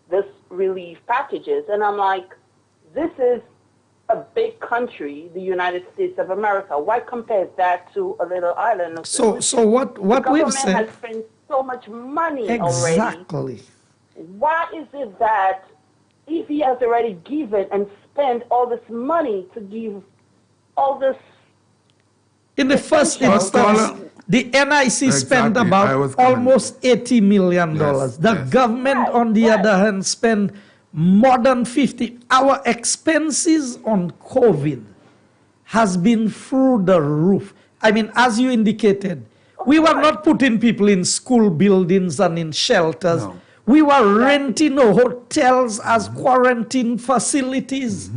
this relief packages? And I'm like, this is a big country, the United States of America. Why compare that to a little island? So what we've said... The government has spent so much money exactly. already. Why is it that if he has already given and spent all this money to give all this... In the first instance, the NIC spent about almost $80 million. The government, on the other hand, spent more than 50. Our expenses on COVID has been through the roof. I mean, as you indicated, we were not putting people in school buildings and in shelters. No. We were renting hotels as quarantine facilities.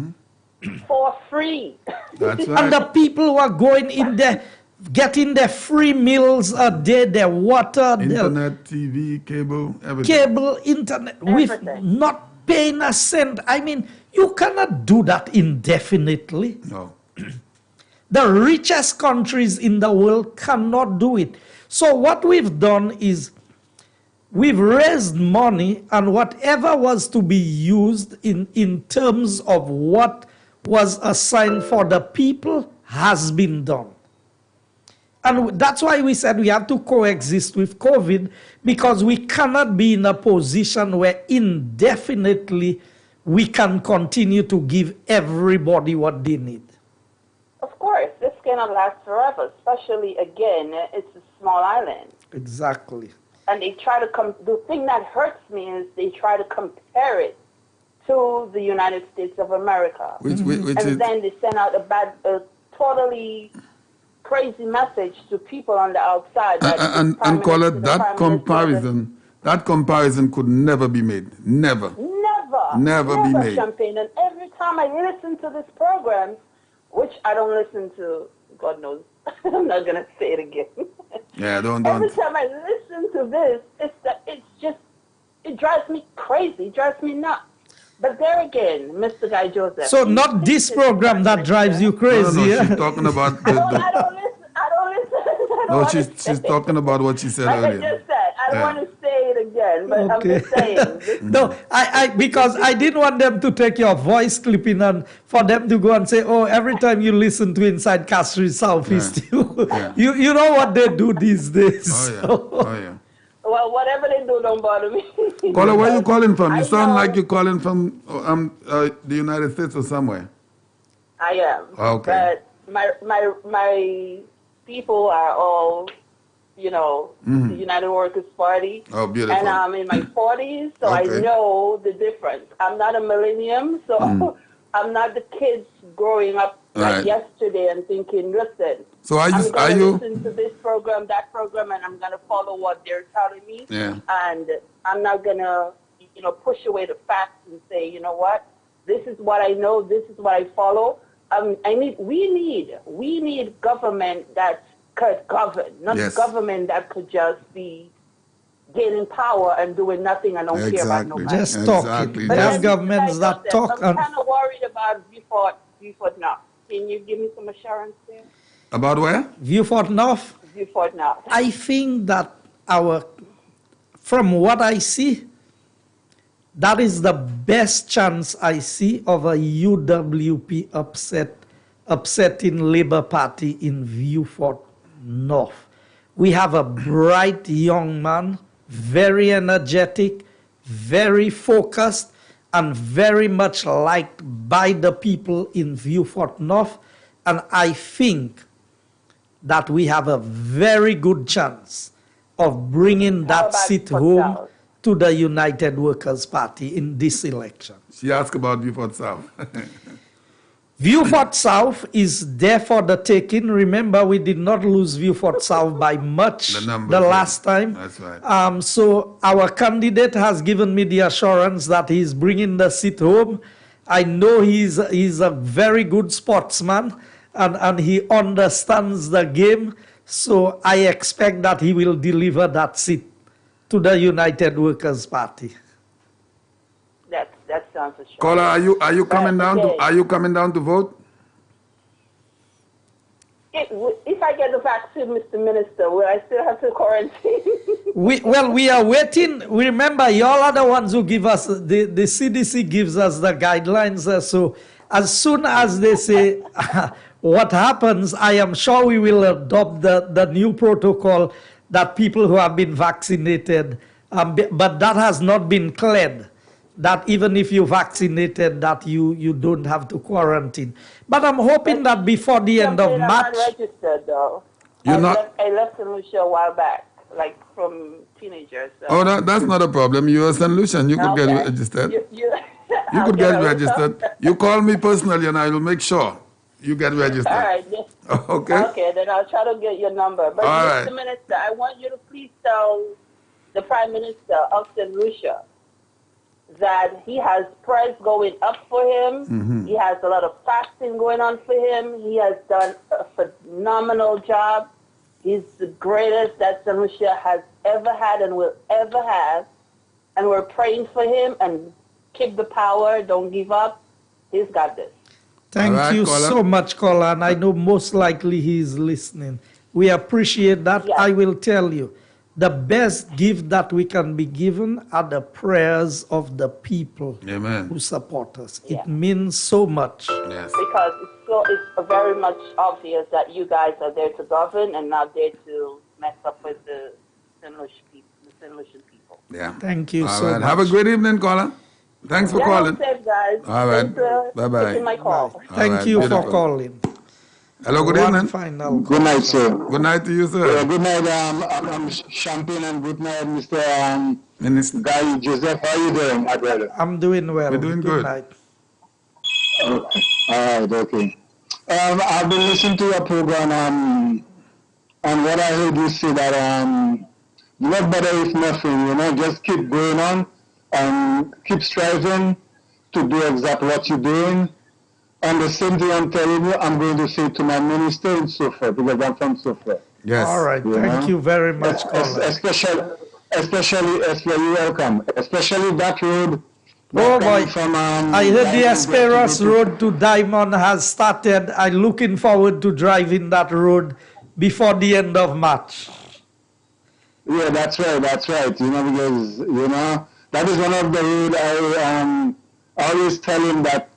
For free. That's right. And the people were going in there, getting their free meals a day, their water, internet, TV, cable, everything. Cable, internet, with not paying a cent. I mean, you cannot do that indefinitely. No. The richest countries in the world cannot do it. So what we've done is we've raised money, and whatever was to be used in terms of what was assigned for the people has been done. And that's why we said we have to coexist with COVID, because we cannot be in a position where indefinitely we can continue to give everybody what they need. Of course, this cannot last forever, especially, again, it's a small island. Exactly. And they try to the thing that hurts me is they try to compare it to the United States of America. Which then they send out a totally crazy message to people on the outside. And call it that comparison. That comparison could never be made. Never. Never be made. Champagne. And every time I listen to this program, which I don't listen to. God knows. I'm not gonna say it again. Yeah, don't. Every time I listen to this, it drives me crazy. It drives me nuts. But there again, Mr. Guy Joseph. So not this program that drives you crazy. No, she's talking about I don't listen. No, she's talking about what she said earlier. Like I just said, I don't want to say it again, but I'm just saying. No, because I didn't want them to take your voice clipping and for them to go and say, oh, every time you listen to Inside Castries Southeast, you know what they do these days. Oh, yeah. Well, whatever they do, don't bother me. Caller, where are you calling from? You sound like you're calling from the United States or somewhere. I am. Okay. But my people are all, the United Workers Party. Oh, beautiful. And I'm in my 40s, so I know the difference. I'm not a millennium, so I'm not the kids growing up yesterday and thinking, listen, I'm going to listen to this program, that program, and I'm going to follow what they're telling me. Yeah. And I'm not going to, push away the facts and say, you know what, this is what I know, this is what I follow. We need government that could govern, not government that could just be gaining power and doing nothing and don't care about nobody. Just talking. There's governments that talk. I'm kind of worried about Viewfort North. Can you give me some assurance there? About where? Viewfort North? Viewfort North. I think that from what I see, that is the best chance I see of a UWP upsetting Labour Party in Viewfort North. We have a bright young man, very energetic, very focused, and very much liked by the people in Viewfort North. And I think that we have a very good chance of bringing that seat home to the United Workers' Party in this election. She asked about Viewfort South. Viewfort South is there for the taking. Remember, we did not lose Viewfort South by much the last time. That's right. So our candidate has given me the assurance that he's bringing the seat home. I know he's a very good sportsman and he understands the game. So I expect that he will deliver that seat to the United Workers' Party. That sounds a shame. Caller, are you coming down to vote? If I get the vaccine, Mr. Minister, will I still have to quarantine? we are waiting. Remember, y'all are the ones who give us, the CDC gives us the guidelines. So as soon as they say what happens, I am sure we will adopt the new protocol that people who have been vaccinated, but that has not been cleared. That even if you're vaccinated, that you don't have to quarantine. But I'm hoping that before the end of March... I'm not registered, though. I left St. Lucia a while back, like from teenagers. So. Oh, that's not a problem. You're a St. Lucian. You could get registered. You could get registered. You call me personally and I will make sure you get registered. All right. Okay. Okay, then I'll try to get your number. But Mr. Minister, I want you to please tell the Prime Minister of St. Lucia that he has prayers going up for him. Mm-hmm. He has a lot of fasting going on for him. He has done a phenomenal job. He's the greatest that St. Lucia has ever had and will ever have. And we're praying for him and keep the power. Don't give up. He's got this. Thank you so much, caller. And I know most likely he's listening. We appreciate that. Yes. I will tell you. The best gift that we can be given are the prayers of the people who support us. Yeah. It means so much. Yes. Because it's very much obvious that you guys are there to govern and not there to mess up with the St. Lucian people. Yeah. Thank you so much. Have a great evening, caller. Thanks for calling. Safe, guys. All right. Bye-bye. My call. Thank you for calling. Hello, good evening. Good night, sir. Good night to you, sir. Good night, I'm Champagne, and good night, Mr. Minister Guy Joseph. How are you doing, my brother? I'm doing well. We're doing good. Night. All right, okay. I've been listening to your program, and what I heard you say that not better if nothing, just keep going on and keep striving to do exactly what you're doing. And the same thing I'm telling you, I'm going to say to my minister in Sofia, because I'm from Sofia. Yes. All right. Thank you very much, caller. Especially, you're welcome. Especially that road. Oh boy, I heard the Esperas Road to Diamond has started. I'm looking forward to driving that road before the end of March. Yeah, that's right. Because that is one of the road I always tell him that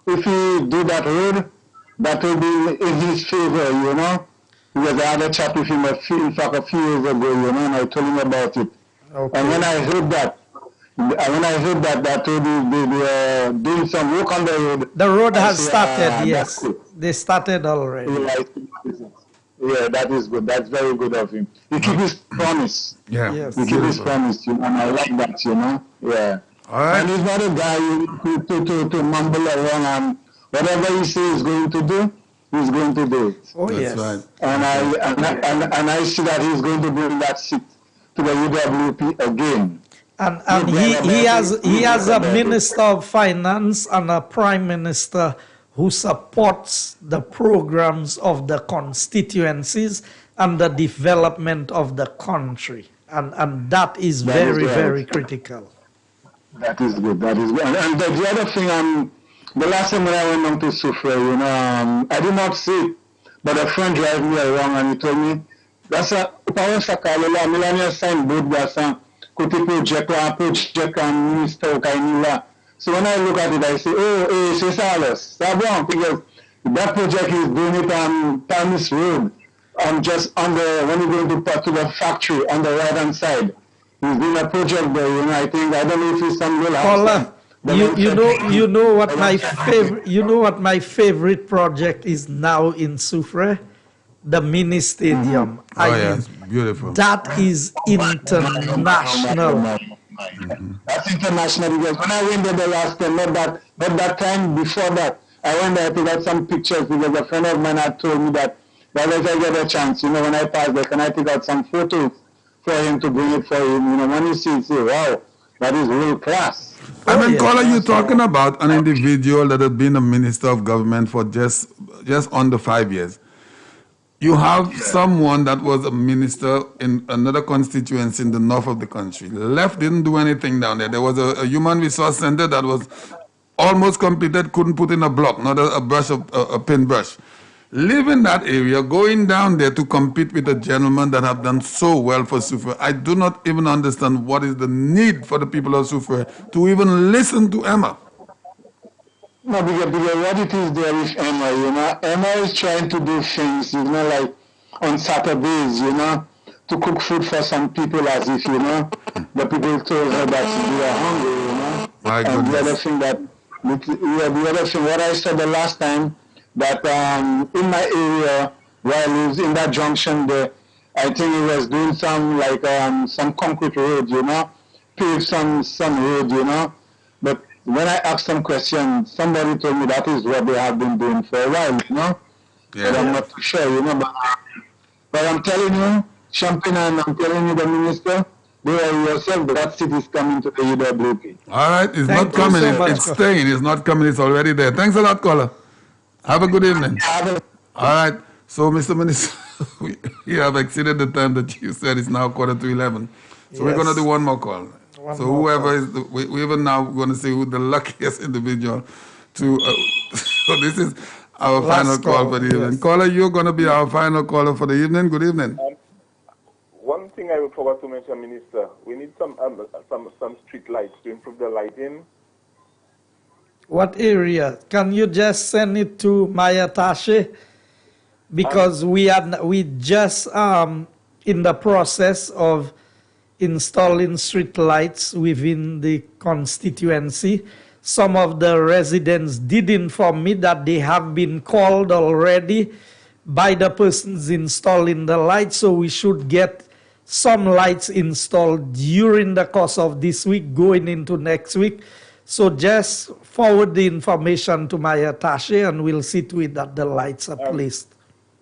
if he do that road, that will be in his favor. Because I had a chat with him a few years ago, and I told him about it. Okay. And when I heard that they are doing some work on the road. The road has started, yes. They started already. Yeah, that is good. That's very good of him. He keep his promise. Yeah. Yes. He keep his promise, and I like that, Yeah. All right. And he's not a guy to mumble around and whatever he says he's going to do, he's going to do it. Oh, That's yes. right. And I see that he's going to bring that seat to the UWP again. And he has a minister of finance and a prime minister who supports the programs of the constituencies and the development of the country. And that is very critical. That is good. And the other thing, the last time when I went down to Sufra, I did not see it, but a friend drive me around and he told me, that's a power sakalola, Milania sign board, that's a project and minister Kainila. So when I look at it, I say, c'est ça, c'est bon, because that project is doing it on Palmis Road, just when you go to the factory on the right-hand side. He's doing a project there, I don't know if it's some real Paula, you know what my favorite project is now in Soufrière? The mini stadium. Yes, beautiful. That is international. That's international because when I went there the last time, not that time before that, I went there to get some pictures because a friend of mine had told me that if I get a chance, when I pass there, can I take out some photos for him to bring it for him? When you see it, say, wow, that is real class. Caller, you're talking about an individual that has been a minister of government for just under 5 years. You have someone that was a minister in another constituency in the north of the country. Left, didn't do anything down there. There was a human resource center that was almost completed, couldn't put in a block, not a pin brush. Leaving that area, going down there to compete with a gentleman that have done so well for Soufrière. I do not even understand what is the need for the people of Soufrière to even listen to Emma. No, because what it is there with Emma, Emma is trying to do things, like on Saturdays, to cook food for some people as if, the people told her that they are hungry, My and goodness. the other thing, what I said the last time, that in my area, where I live in that junction there, I think he was doing some concrete road, pave some road, but when I asked some questions, somebody told me that is what they have been doing for a while, Yeah. But I'm not too sure, but I'm telling you, Champagne, and I'm telling you, the minister, they are yourself, that seat is coming to the UWP. All right, it's not coming. It's staying. It's not coming. It's already there. Thanks a lot, caller. Have a good evening. All right. So, Mr. Minister, we have exceeded the time that you said. It's now 11:15. So we're going to do one more call. Whoever is, we even now going to see who the luckiest individual to. So this is our final call for the evening. Yes. Caller, you're going to be our final caller for the evening. Good evening. One thing I forgot to mention, Minister, we need some street lights to improve the lighting. What area? Can you just send it to Maya Tashe? Because we just in the process of installing street lights within the constituency. Some of the residents did inform me that they have been called already by the persons installing the lights, so we should get some lights installed during the course of this week, going into next week. So just forward the information to Maya Tashe and we'll see to it that the lights are placed.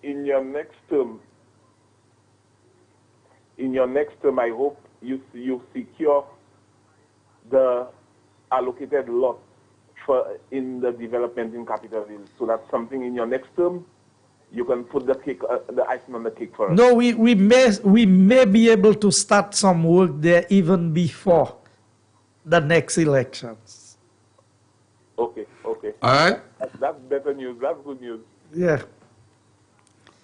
In your next term, I hope you secure the allocated lot in the development in Capitol Hill, so that's something in your next term you can put the cake, the icing on the cake for us. No, we may be able to start some work there even before the next elections. Okay. All right. That's better news. That's good news. Yeah.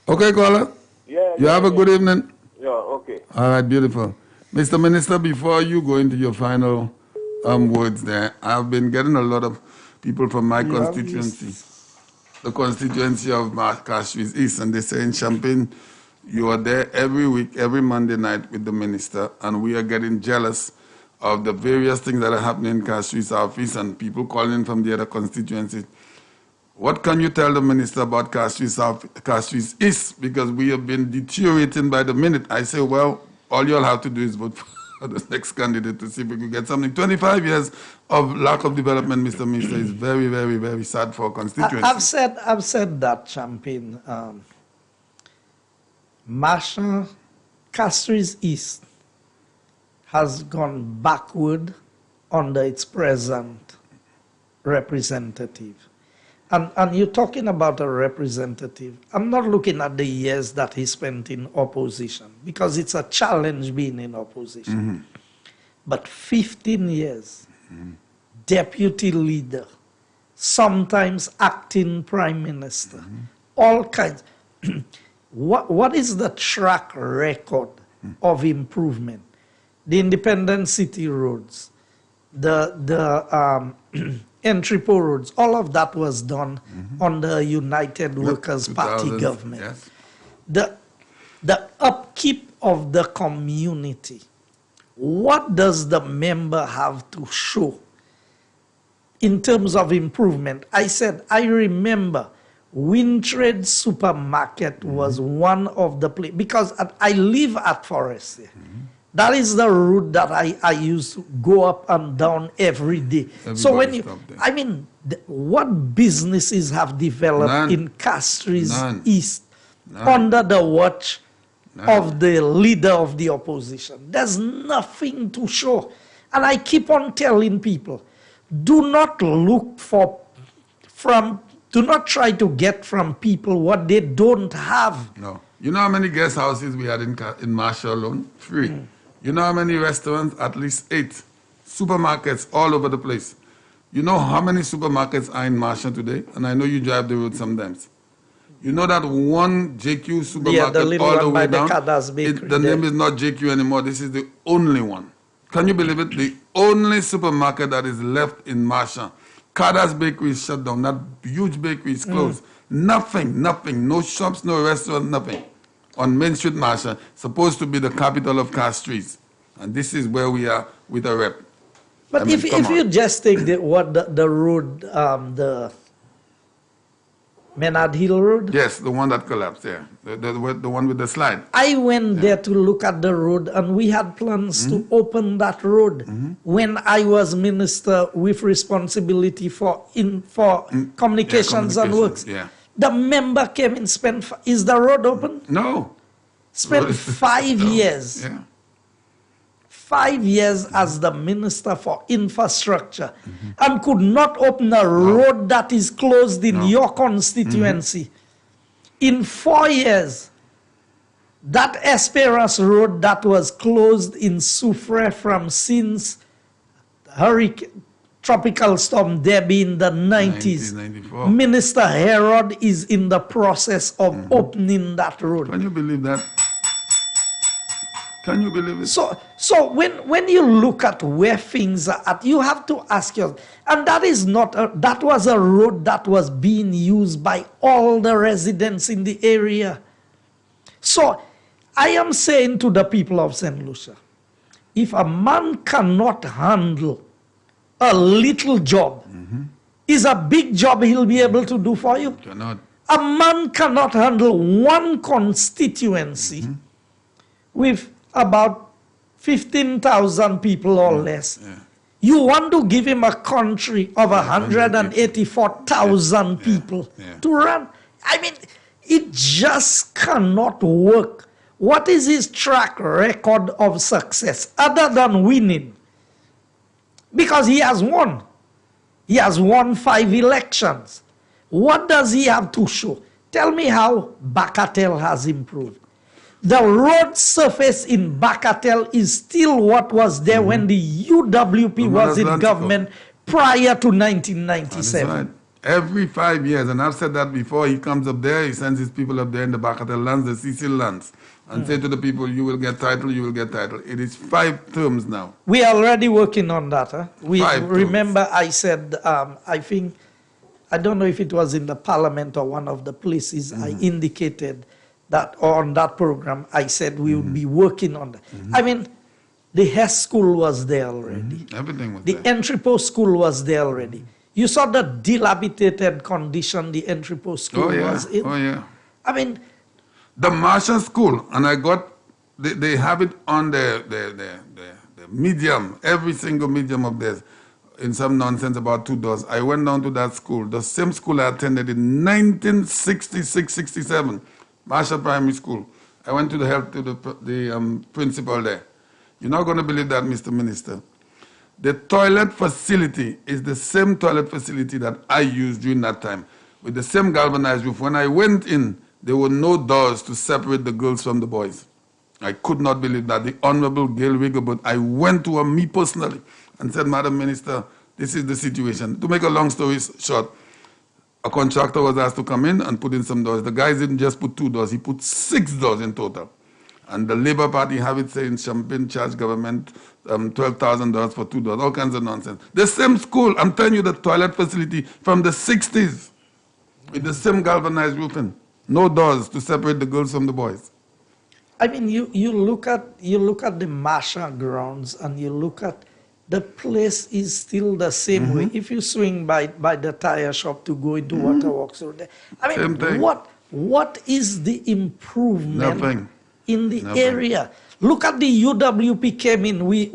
Okay, caller. Yeah. You have a good evening. Yeah. Okay. All right, beautiful. Mr. Minister, before you go into your final words there, I've been getting a lot of people from my constituency, the constituency of Castries East, and they say in Champagne, you are there every week, every Monday night with the minister, and we are getting jealous of the various things that are happening in Castries South East and people calling from the other constituencies. What can you tell the minister about Castries East? Because we have been deteriorating by the minute. I say, well, all you'll have to do is vote for the next candidate to see if we can get something. 25 years of lack of development, Mr. Minister, is very, very, very sad for a constituency. I've said that, Champagne. Marshall, Castries East has gone backward under its present representative. And you're talking about a representative. I'm not looking at the years that he spent in opposition, because it's a challenge being in opposition. Mm-hmm. But 15 years, deputy leader, sometimes acting prime minister, all kinds. What is the track record of improvement? The independent city roads, the entry-port roads, all of that was done under United Workers' Party government. Yes. The upkeep of the community, what does the member have to show in terms of improvement? I said, I remember Wintrade Supermarket was one of the places, because I live at Forest here. That is the route that I used to go up and down every day. So when you, I mean, what businesses have developed in Castries East under the watch of the leader of the opposition? There's nothing to show. And I keep on telling people, do not look do not try to get from people what they don't have. No. You know how many guest houses we had in Marshall alone? 3. You know how many restaurants? At least 8. Supermarkets all over the place. You know how many supermarkets are in Marshall today? And I know you drive the road sometimes. You know that one JQ supermarket all the way down? The name is not JQ anymore. This is the only one. Can you believe it? The only supermarket that is left in Marshall. Carter's Bakery is shut down. That huge bakery is closed. Nothing. No shops, no restaurant, nothing. On Main Street, Marshall, supposed to be the capital of Castries. And this is where we are with a rep. But if you just take the road, the Menard Hill Road? Yes, the one that collapsed, yeah. The one with the slide. I went there to look at the road, and we had plans to open that road when I was minister with responsibility for communications and works. Yeah. The member came and spent, is the road open? No. Spent 5 years. Yeah. 5 years as the minister for infrastructure and could not open a road that is closed in your constituency. In 4 years, that Esperance Road that was closed in Soufrière from since tropical storm Debbie in the 90s. 94. Minister Herod is in the process of opening that road. Can you believe that? Can you believe it? So when you look at where things are at, you have to ask yourself, and that is not that was a road that was being used by all the residents in the area. So I am saying to the people of St. Lucia, if a man cannot handle a little job, is a big job he'll be able to do for you. Cannot. A man cannot handle one constituency with about 15,000 people or less. You want to give him a country of 184,000 people to run? I mean, it just cannot work. What is his track record of success other than winning? Because he has won. He has won 5 elections. What does he have to show? Tell me how Bakatel has improved. The road surface in Bakatel is still what was there when the UWP was in government prior to 1997. That's right. Every 5 years, and I've said that before, he comes up there, he sends his people up there in the Bakatel lands, the Cecil lands, and say to the people, you will get title, you will get title. It is 5 terms now. We are already working on that. Huh? We remember I said, I think, I don't know if it was in the parliament or one of the places, I indicated that on that program, I said we would be working on that. I mean, the Hess school was there already. Everything was there. The entry post school was there already. You saw the dilapidated condition the entry post school was in. Oh, yeah. I mean, the Marshall School, and I got, they have it on the medium, every single medium of theirs, in some nonsense about 2 doors. I went down to that school, the same school I attended in 1966-67, Marshall Primary School. I went to the help to the principal there. You're not going to believe that, Mr. Minister. The toilet facility is the same toilet facility that I used during that time, with the same galvanized roof. When I went in, there were no doors to separate the girls from the boys. I could not believe that. The Honorable Gail Rigobert, I went to her, me personally, and said, Madam Minister, this is the situation. To make a long story short, a contractor was asked to come in and put in some doors. The guys didn't just put 2 doors, he put 6 doors in total. And the Labour Party have it saying Champagne charged government $12,000 for 2 doors, all kinds of nonsense. The same school, I'm telling you, the toilet facility from the 60s, with the same galvanized roofing. No doors to separate the girls from the boys. I mean, you look at the Masha grounds and you look at the place is still the same way. If you swing by the tire shop to go into Waterworks, I mean, what is the improvement in the area? Look at the UWP came in. We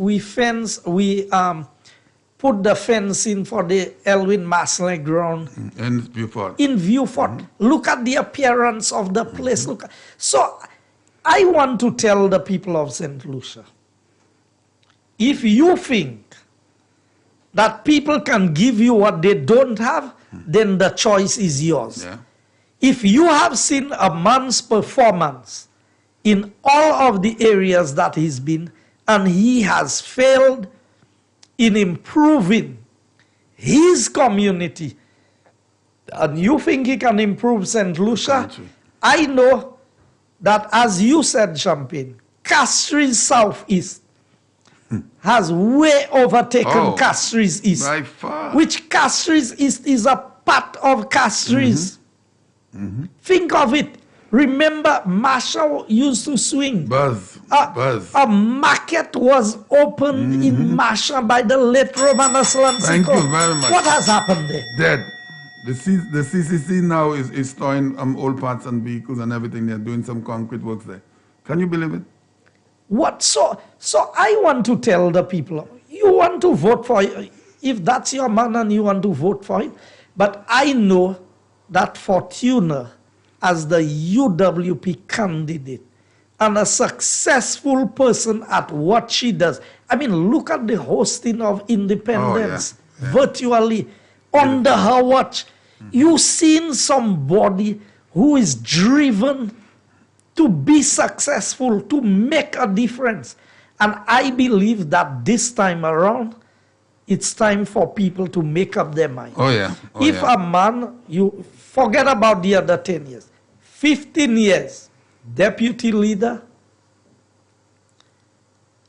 put the fence in for the Elwin Masley ground in Viewfort. Look at the appearance of the place. So I want to tell the people of St. Lucia, if you think that people can give you what they don't have, then the choice is yours. Yeah. If you have seen a man's performance in all of the areas that he's been, and he has failed in improving his community, and you think he can improve St. Lucia, I know that, as you said, Champagne, Castries Southeast has way overtaken Castries East. By far. Which Castries East is a part of Castries. Think of it. Remember, Marshall used to swing. Buzz. A market was opened in Marshall by the late Romanus Lancico. Thank you very much. What has happened there? Dead. The CCC now is storing old parts and vehicles and everything. They're doing some concrete works there. Can you believe it? What? So I want to tell the people, you want to vote for it, if that's your man and you want to vote for it. But I know that Fortuna, as the UWP candidate and a successful person at what she does. I mean, look at the hosting of Independence virtually under her watch. You've seen somebody who is driven to be successful, to make a difference. And I believe that this time around, it's time for people to make up their mind. If a man, you forget about the other 10 years, 15 years, deputy leader,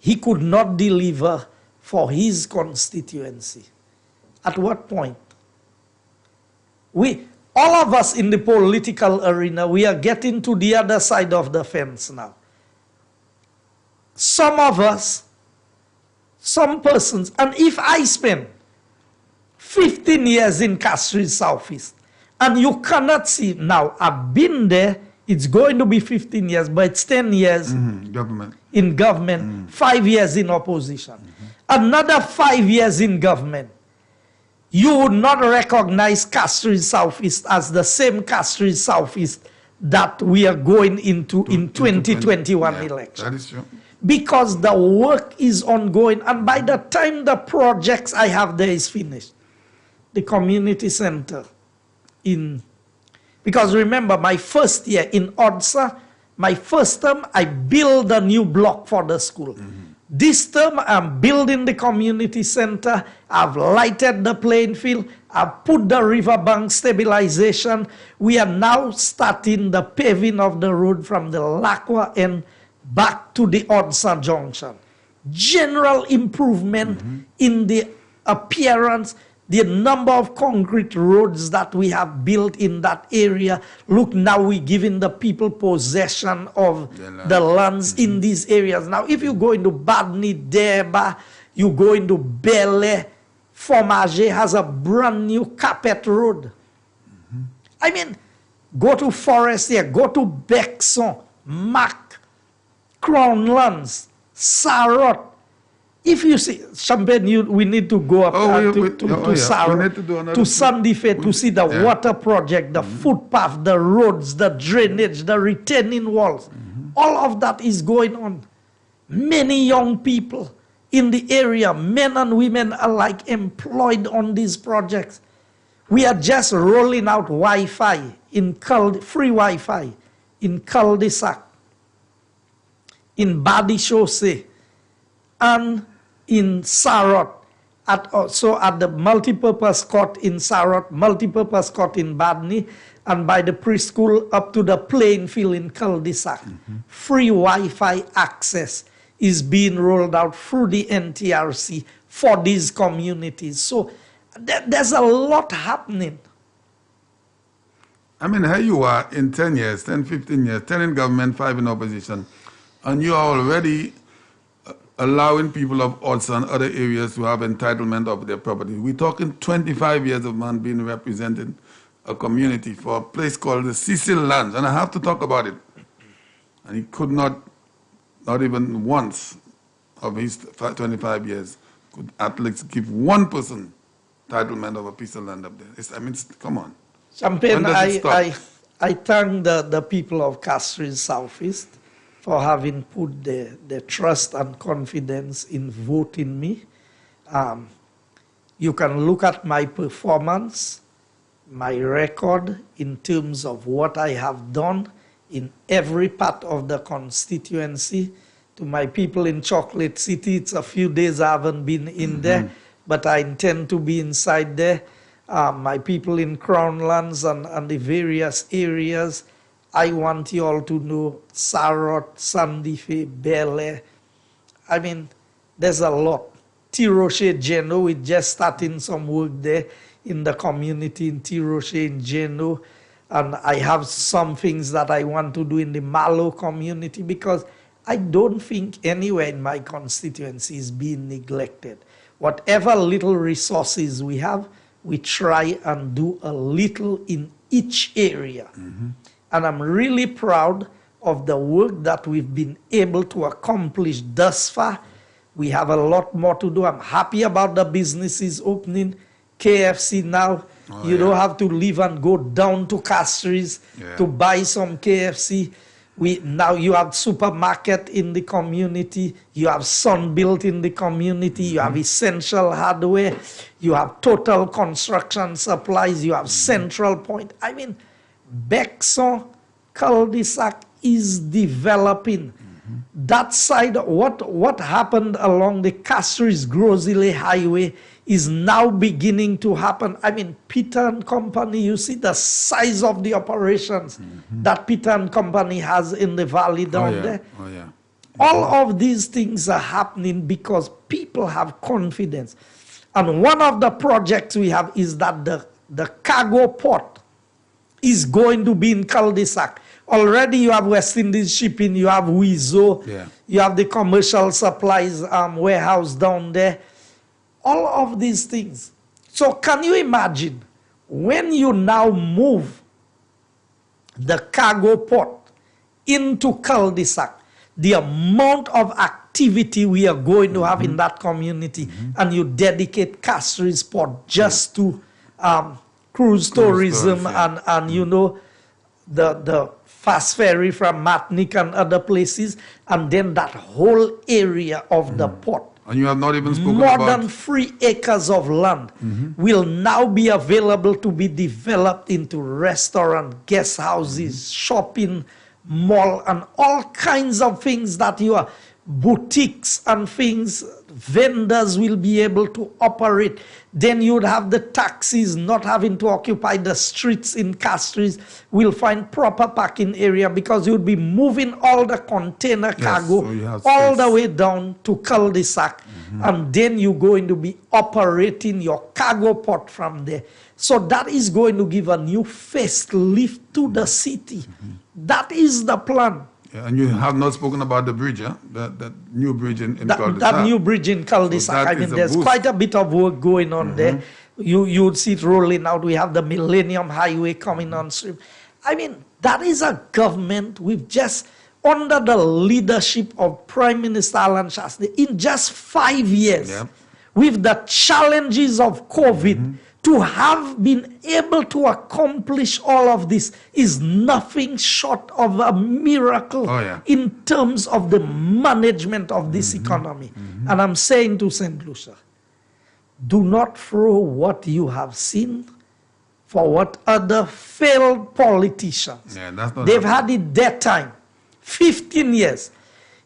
he could not deliver for his constituency. At what point? All of us in the political arena, we are getting to the other side of the fence now. Some of us, some persons, and if I spend 15 years in Castries Southeast, and you cannot see, now I've been there, it's going to be 15 years, but it's 10 years in government, 5 years in opposition. Another 5 years in government. You would not recognize Castries Southeast as the same Castries Southeast that we are going into in 2021 election. That is true. Because the work is ongoing, and by the time the projects I have there is finished, the community center because remember, my first year in Odsa, my first term, I built a new block for the school. This term, I'm building the community center. I've lighted the playing field. I've put the riverbank stabilization. We are now starting the paving of the road from the Lakwa end back to the Odsa junction. General improvement in the appearance, the number of concrete roads that we have built in that area. Look, now we're giving the people possession of the lands in these areas. Now, if you go into Badni, Deba, you go into Bele, Formage has a brand new carpet road. I mean, go to Forestier, go to Bexon, Mac, Crown Lands, Sarot. If you see Champagne, we need to go up to Sarot, to Sandife to see the water project, the footpath, the roads, the drainage, the retaining walls. All of that is going on. Many young people in the area, men and women alike, employed on these projects. We are just rolling out Wi-Fi, free Wi-Fi in Cul-de-sac, in Badi Chaussee, and in Sarot, also at the multipurpose court in Sarot, multipurpose court in Badni, and by the preschool up to the playing field in Cul-de-sac. Free Wi-Fi access is being rolled out through the NTRC for these communities. So there's a lot happening. I mean, here you are in 10 years, 10, 15 years, 10 in government, 5 in opposition, and you are already allowing people of Odsa and other areas to have entitlement of their property. We're talking 25 years of man being represented a community for a place called the Cecil Lands, and I have to talk about it. And he could not even once of his 25 years, could at least give one person entitlement of a piece of land up there. Come on. Champagne, I thank the people of Castries Southeast for having put their trust and confidence in voting me. You can look at my performance, my record in terms of what I have done in every part of the constituency. To my people in Chocolate City, it's a few days I haven't been in there, but I intend to be inside there. My people in Crown Lands and the various areas, I want you all to know Sarot, Sandife, Bele. I mean, there's a lot. Tiroche, Geno, we're just starting some work there in the community in Tiroche, in Geno. And I have some things that I want to do in the Malo community because I don't think anywhere in my constituency is being neglected. Whatever little resources we have, we try and do a little in each area. And I'm really proud of the work that we've been able to accomplish thus far. We have a lot more to do. I'm happy about the businesses opening. KFC now, you don't have to leave and go down to Castries to buy some KFC. Now you have supermarket in the community, you have Sunbuilt in the community, you have Essential Hardware, you have Total Construction Supplies, you have Central Point. I mean, Bexon cul-de-sac is developing. That side, what happened along the Castries Grosile Highway is now beginning to happen. I mean, Peter and Company, you see the size of the operations that Peter and Company has in the valley down there. All of these things are happening because people have confidence. And one of the projects we have is that the cargo port is going to be in cul-de-sac. Already you have West Indies Shipping, you have Wizo, you have the commercial supplies warehouse down there. All of these things. So can you imagine when you now move the cargo port into cul-de-sac, the amount of activity we are going to have in that community, and you dedicate Castries Port just to cruise tourism and you know, the fast ferry from Matnik and other places, and then that whole area of the port. And you have not even spoken More about... than 3 acres of land will now be available to be developed into restaurant, guest houses, shopping mall, and all kinds of things that you are, boutiques and things, vendors will be able to operate. Then you'd have the taxis not having to occupy the streets in Castries. We'll find proper parking area because you'd be moving all the container cargo so all the way down to cul-de-sac. And then you're going to be operating your cargo port from there. So that is going to give a new facelift to the city. That is the plan. Yeah, and you have not spoken about the bridge, huh? That new bridge in cul-de-sac. That new bridge in cul-de-sac. So I mean, there's boost. quite a bit of work going on there. You'd see it rolling out. We have the Millennium Highway coming on stream. I mean, that is a government with just, under the leadership of Prime Minister Alan Chastanet, in just 5 years, with the challenges of COVID, to have been able to accomplish all of this is nothing short of a miracle in terms of the management of this economy. And I'm saying to St. Lucia, do not throw what you have seen for what other failed politicians. They've had it their time, 15 years.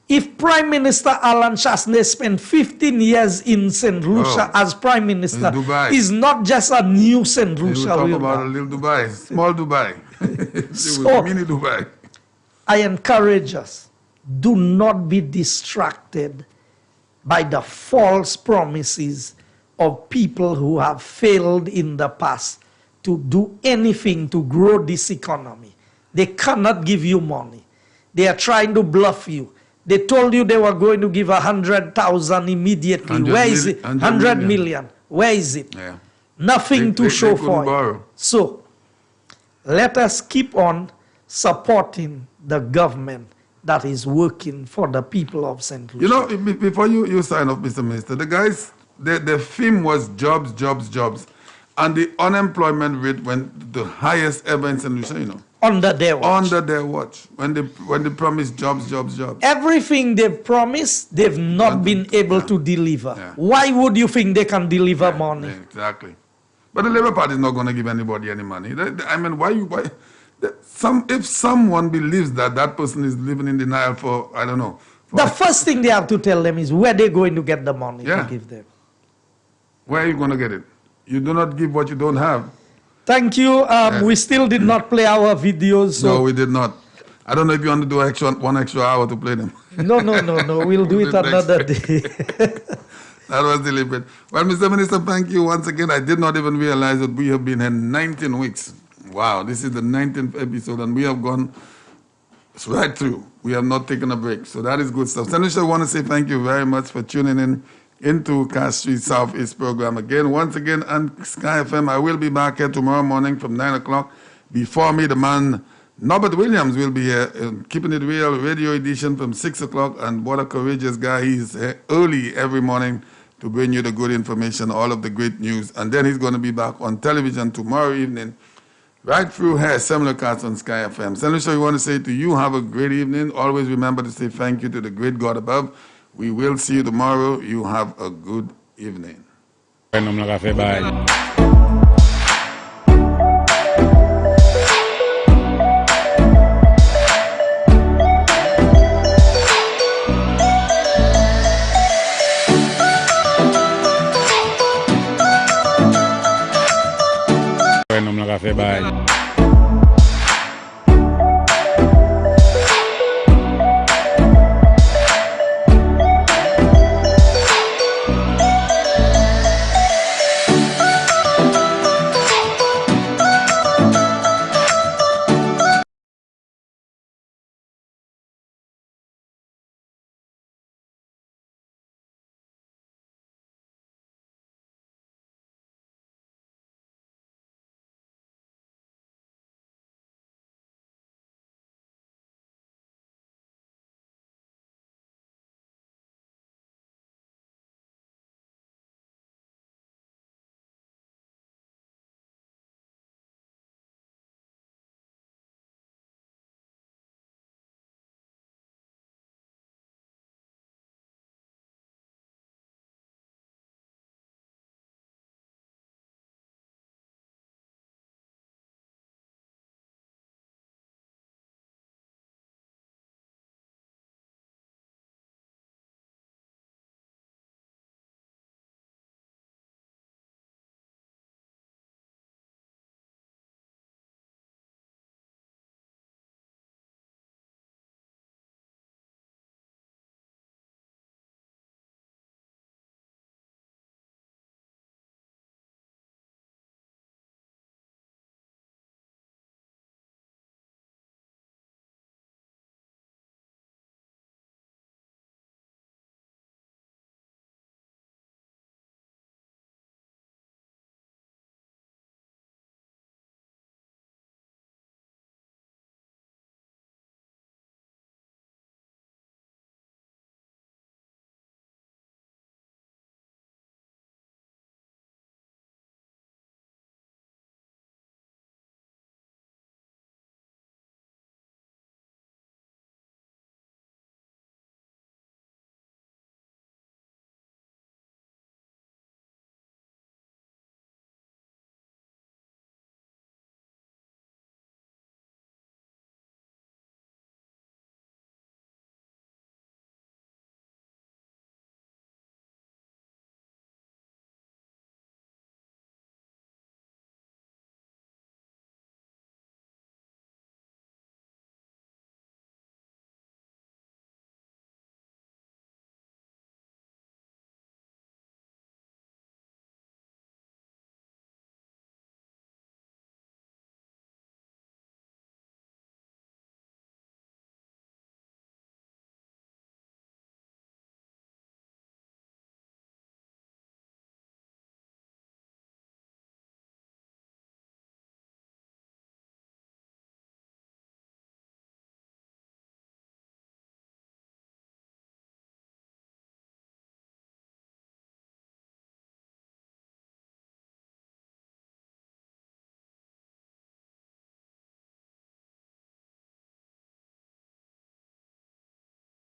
If Prime Minister Alan Chastanet spent 15 years in St. Lucia as Prime Minister, it's not just a new St. Lucia. We'll talk about a little Dubai, small Dubai. So, mini Dubai. I encourage us, do not be distracted by the false promises of people who have failed in the past to do anything to grow this economy. They cannot give you money. They are trying to bluff you. They told you they were going to give 100,000 immediately. Where is it? 100 million. Where is it? Nothing to show for it. So, let us keep on supporting the government that is working for the people of St. Lucia. You know, before you sign off, Mr. Minister, the guys, the theme was jobs, jobs, jobs. And the unemployment rate went the highest ever in St. Lucia, you know. Under their watch. Under their watch. When they promised jobs, jobs, jobs. Everything they've promised, they've not been able to deliver. Why would you think they can deliver money? Exactly. But the Labour Party is not going to give anybody any money. I mean, if someone believes that that person is living in denial for, I don't know. The first thing they have to tell them is where they're going to get the money to give them. Where are you going to get it? You do not give what you don't have. Thank you. We still did not play our videos. So no, we did not. I don't know if you want to do one extra hour to play them. No. We'll do it another day. That was deliberate. Well, Mr. Minister, thank you once again. I did not even realize that we have been here 19 weeks. Wow, this is the 19th episode, and we have gone right through. We have not taken a break. So that is good stuff. Senator, I want to say thank you very much for tuning in into Castries Southeast program again. Once again on Sky FM. I will be back here tomorrow morning from 9 o'clock. Before me, the man Norbert Williams will be here, Keeping It Real radio edition from 6 o'clock. And what a courageous guy. He's early every morning to bring you the good information, all of the great news. And then he's going to be back on television tomorrow evening, right through here, simulcast on Sky FM. Senator, we want to say to you, have a great evening. Always remember to say thank you to the great God above. We will see you tomorrow. You have a good evening. Bye. Bye.